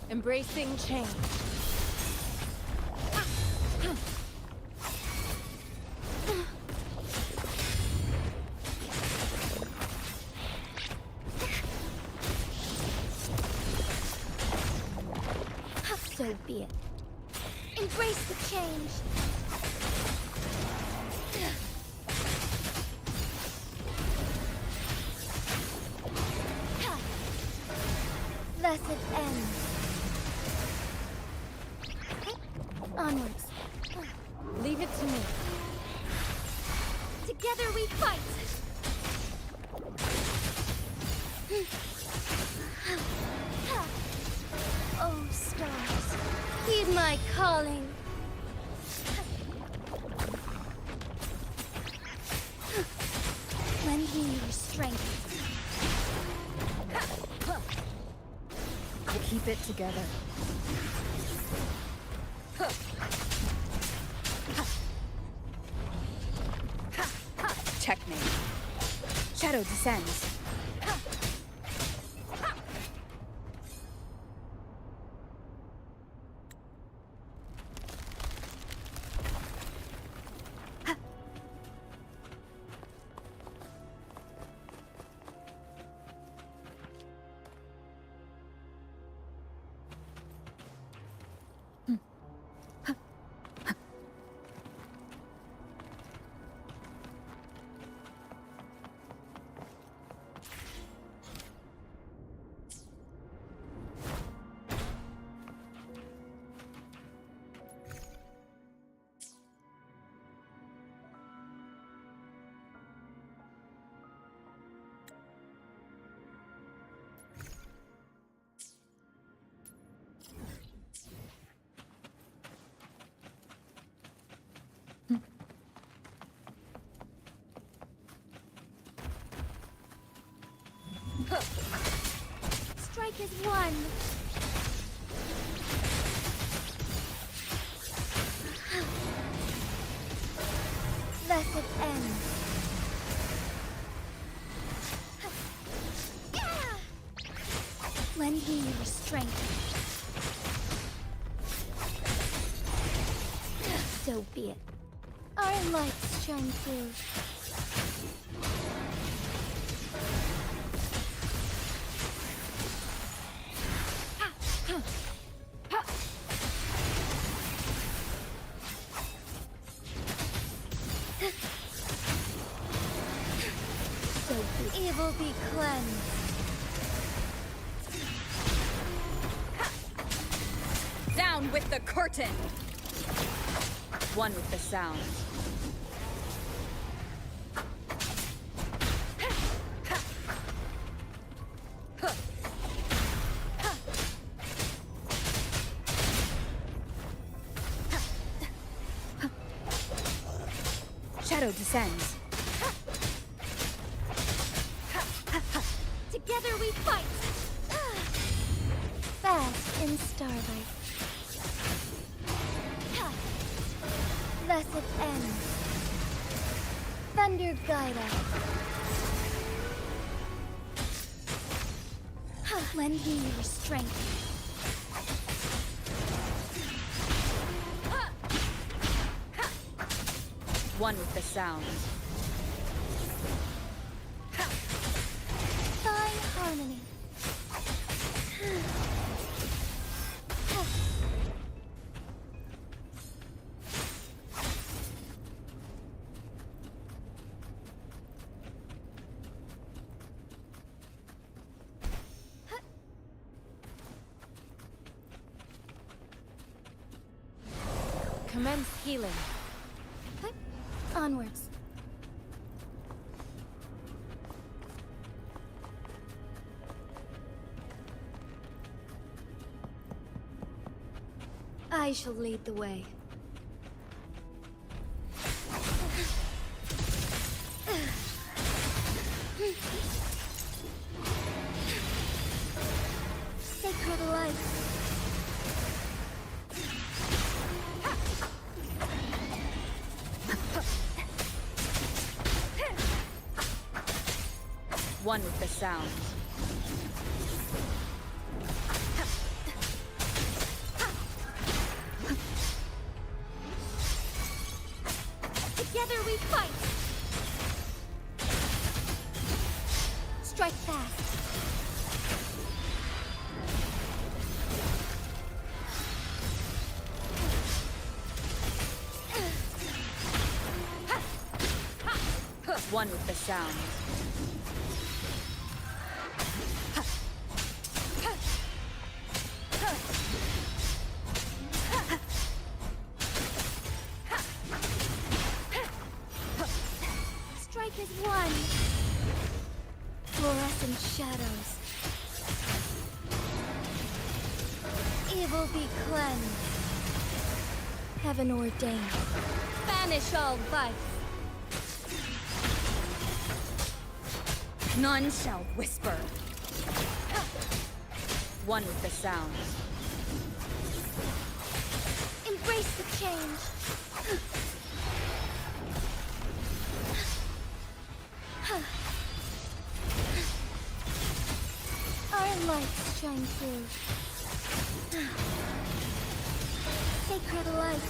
Embracing change. So be it. Embrace the change. Blessed end. Onwards. Leave it to me. Together we fight. Oh, stars, heed my calling. Lend me your strength. Keep it together. Checkmate. Shadow descends. as one. Thus it ends. Lend me your strength. So be it. Our lights shine through. Evil be cleansed. Down with the curtain! One with the sound. Shadow descends. Together we fight! Fast in starlight. Thus it ends. Thunder guide us. Lend me your strength. One with the sound. Fine harmony. Commence healing. Onwards. I shall lead the way. Sacred light. One with the sound. Together we fight! Strike fast. One with the sound. Strike as one. Fluorescent shadows. Evil be cleansed. Heaven ordained. Banish all vice. None shall whisper. One with the sound. Embrace the change. Our lights shine through. Sacred light.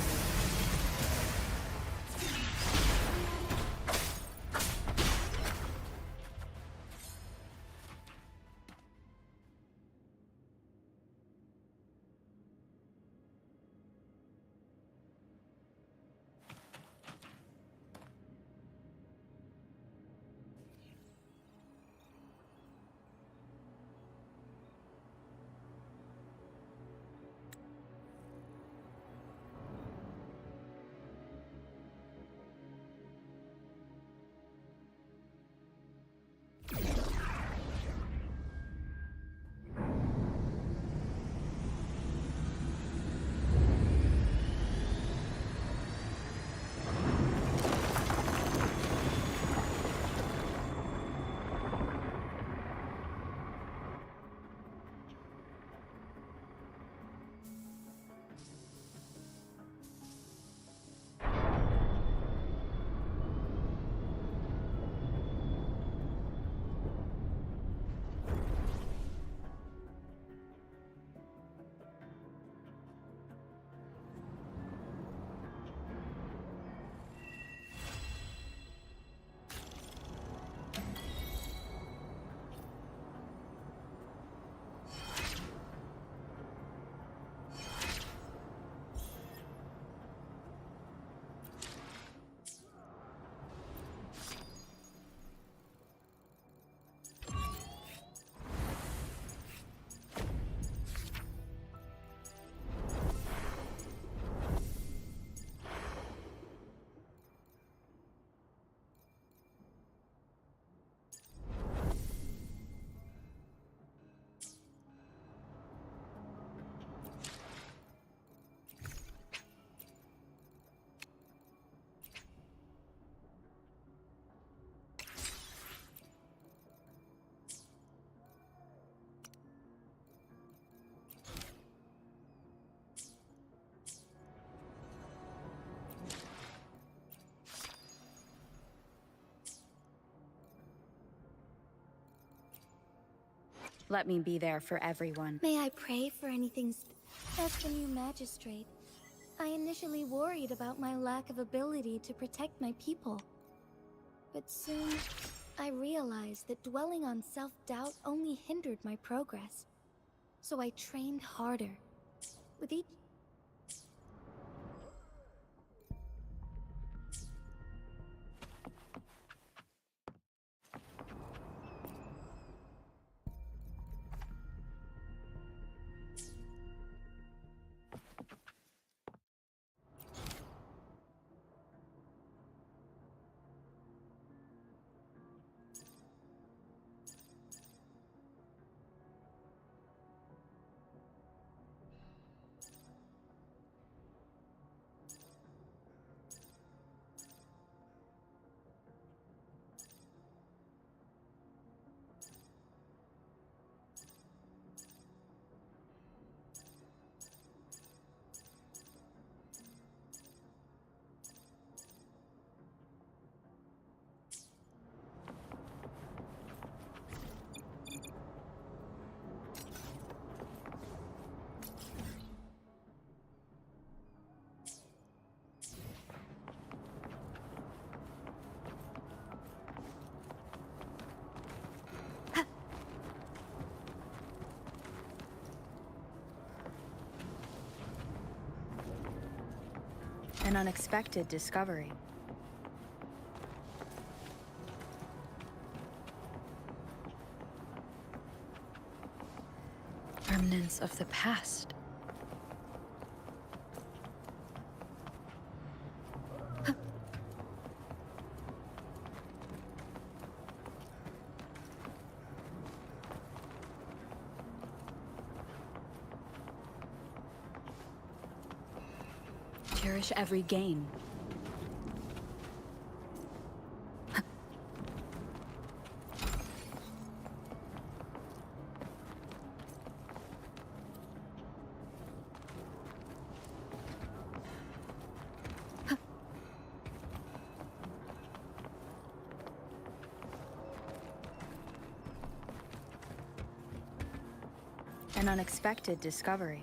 Let me be there for everyone. May I pray for anything? As the new magistrate, I initially worried about my lack of ability to protect my people. But soon, I realized that dwelling on self-doubt only hindered my progress. So I trained harder. With each... An unexpected discovery. Remnants of the past. Cherish every gain. An unexpected discovery.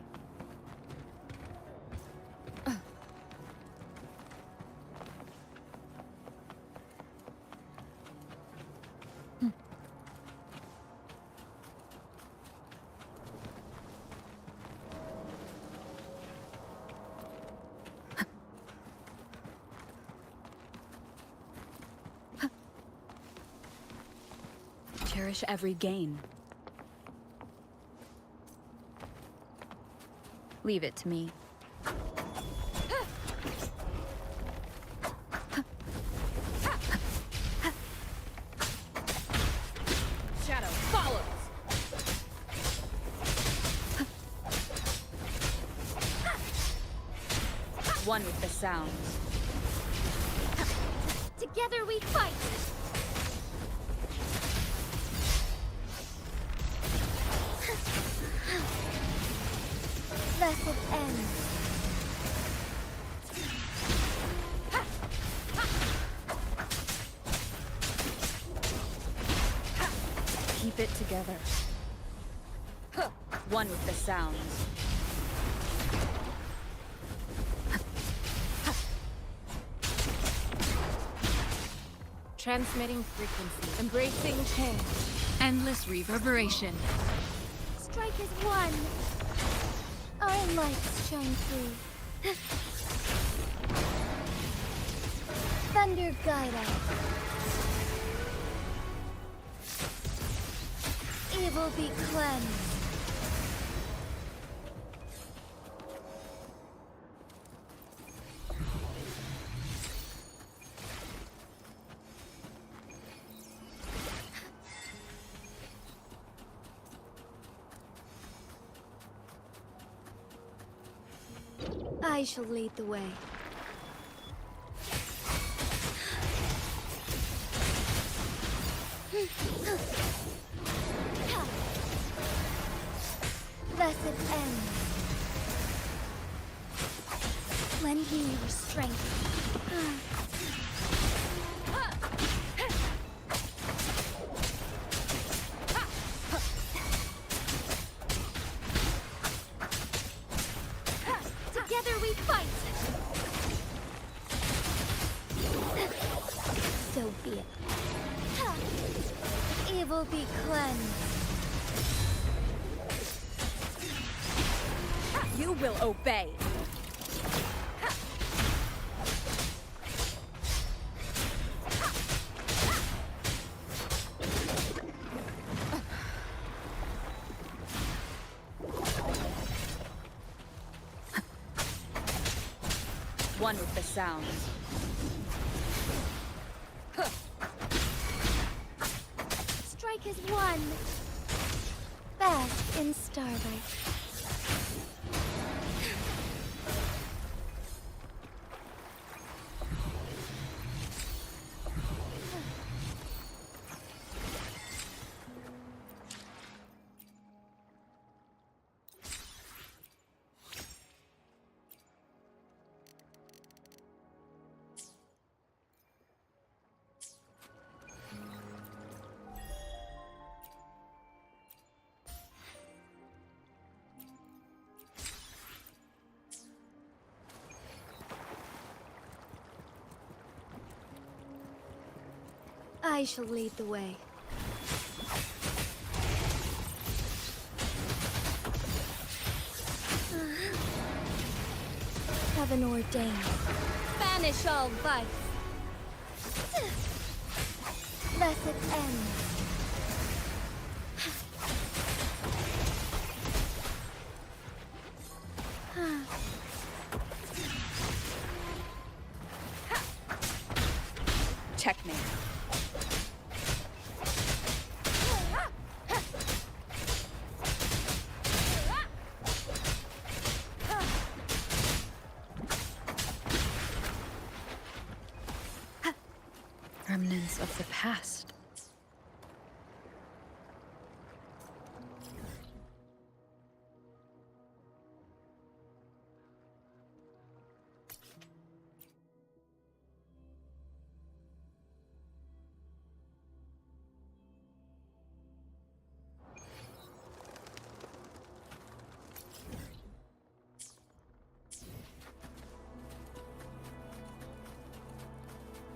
Cherish every gain. Leave it to me. Shadow follows. One with the sound. Together we fight! Blessed end. Keep it together. One with the sound. Transmitting frequency. Embracing change. Endless reverberation. Strike as one. Our lights shine through. Thunder guide us. Evil be cleansed. I shall lead the way. Blessed end. Lend me your strength. Evil be cleansed. You will obey. One with the sound. Strike as one. Bask in starlight. I shall lead the way. Heaven ordained. Banish all vice. Blessed end. Checkmate. Remnants of the past.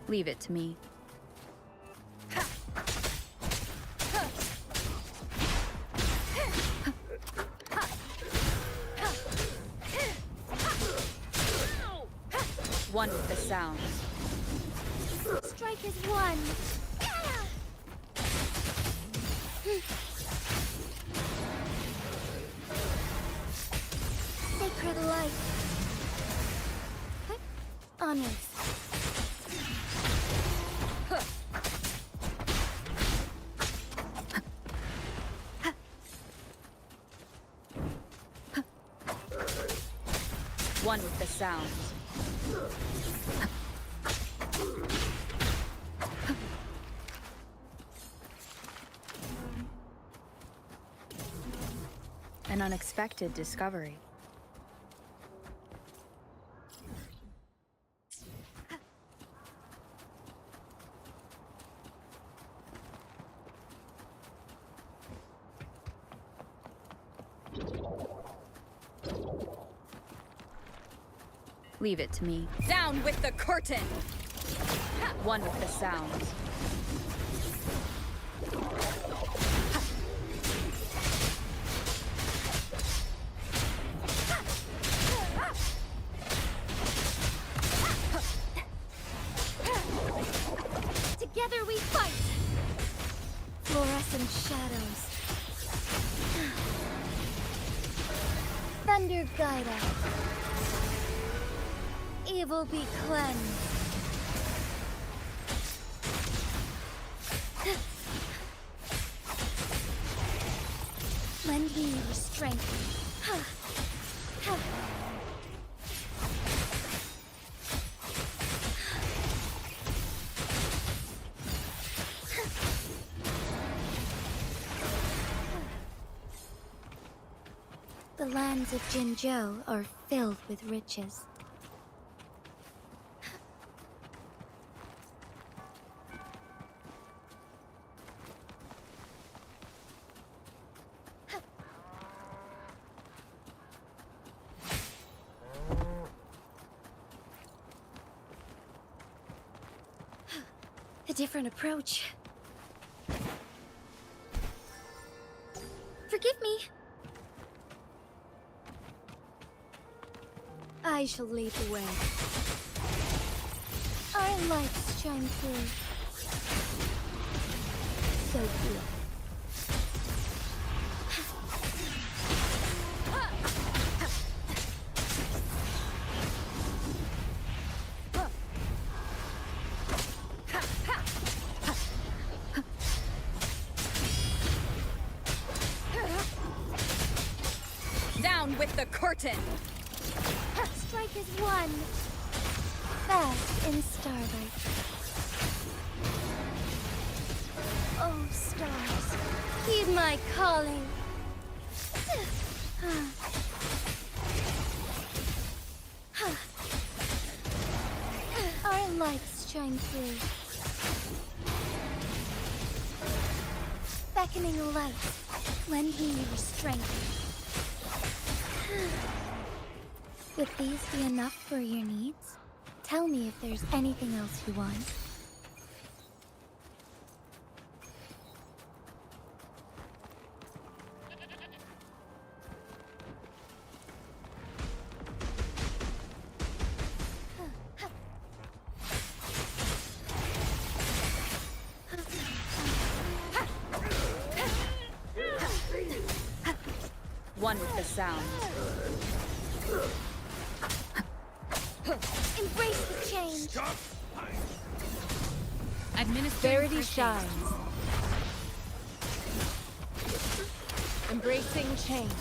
Leave it to me. One with the sound. Strike as one. Sacred light. Onwards. One with the sound. An unexpected discovery. Leave it to me. Down with the curtain! One with the sound. Together we fight! Fluorescent shadows. Thunder guide us. Evil be cleansed. Lend me your strength. The lands of Jinzhou are filled with riches. A different approach. Forgive me. I shall lead the way. Our lights shine through. So good. Down with the curtain! Strike is one. Fast in starlight. Oh, stars, heed my calling. Our lights shine through. Beckoning light, lend me your strength. Would these be enough for your needs? Tell me if there's anything else you want. One with the sound. Embrace the change. Verity shines. Embracing change.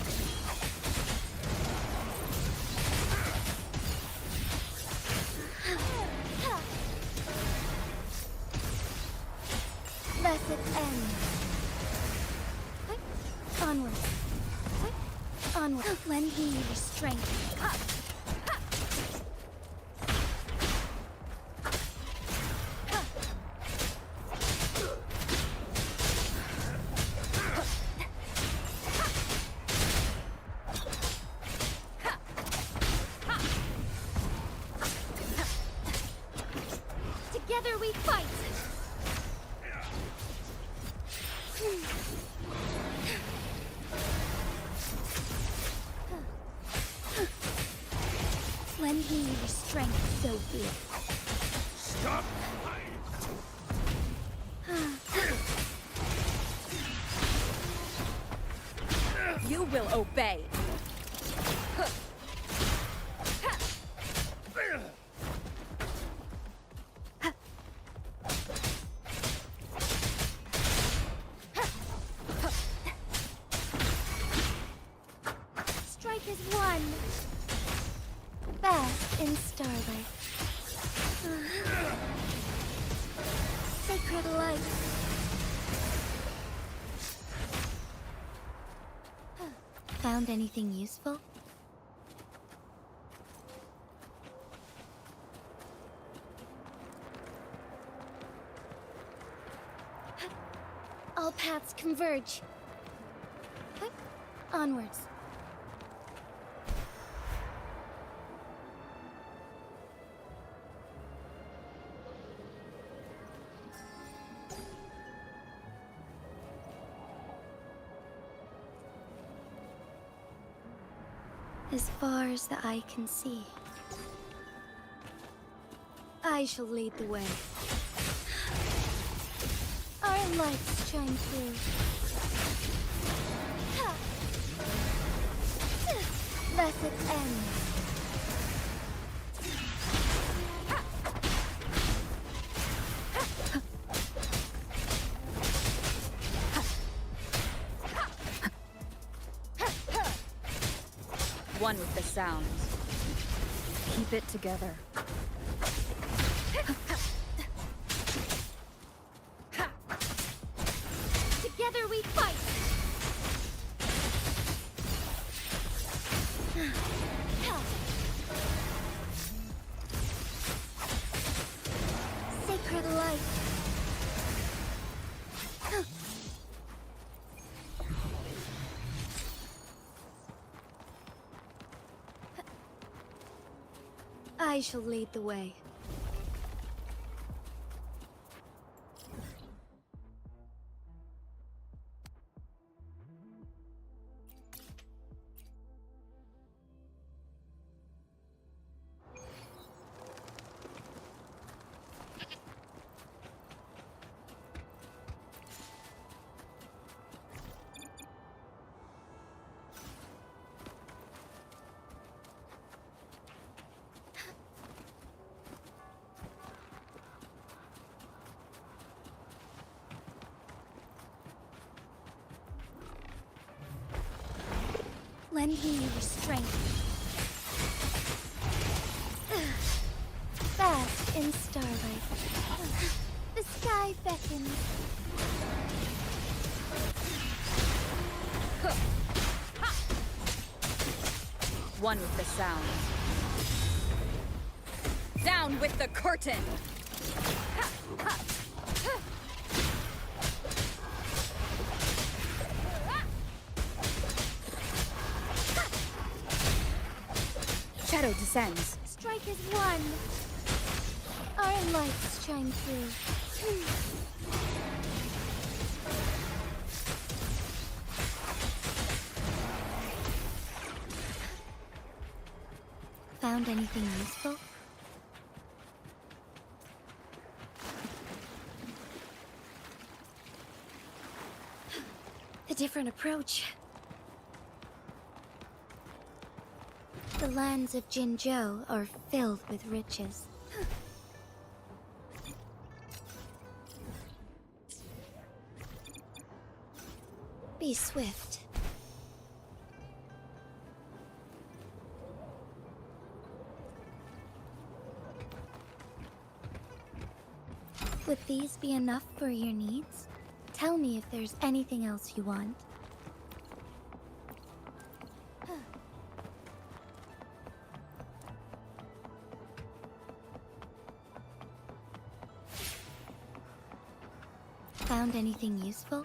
Blessed end. Onward. Onward. Lend me your strength. Together we fight! Lend me your strength, so be it. Stop! You will obey. Strike is one. Fast in starlight. Sacred light. Found anything useful? All paths converge. Onwards. As far as the eye can see. I shall lead the way. Our lights shine through. Blessed end. One with the sound. Keep it together. Together we fight! Sacred light. I shall lead the way. Lend me your strength. Bask in starlight. The sky beckons. One with the sound. Down with the curtain! Shadow descends. Strike as one. Our lights shine through. Found anything useful? A different approach. The lands of Jinzhou are filled with riches. Be swift. Would these be enough for your needs? Tell me if there's anything else you want. Found anything useful?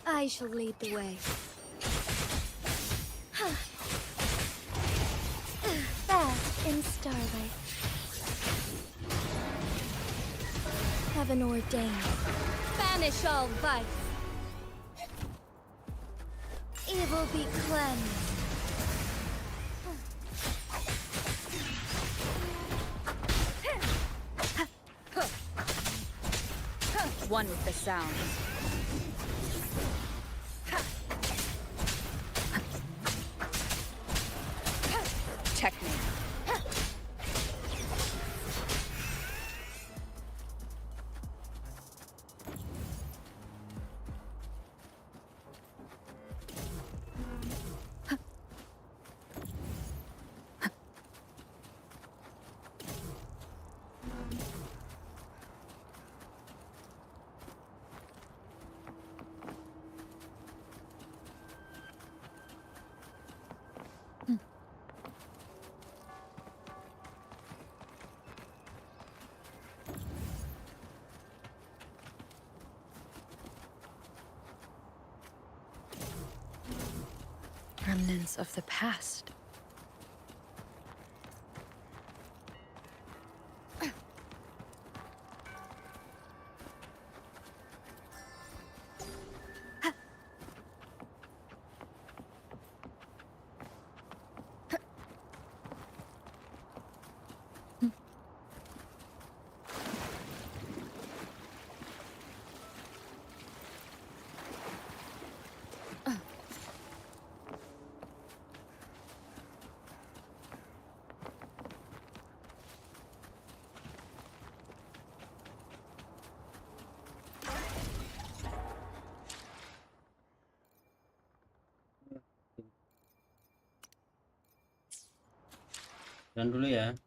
I shall lead the way. Bask in starlight. Heaven ordained. Banish all vice. Evil be cleansed. One with the sound. Checkmate. Remnants of the past. Dan dulu ya.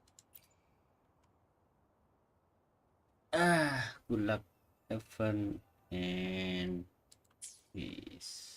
Good luck, have fun, and peace.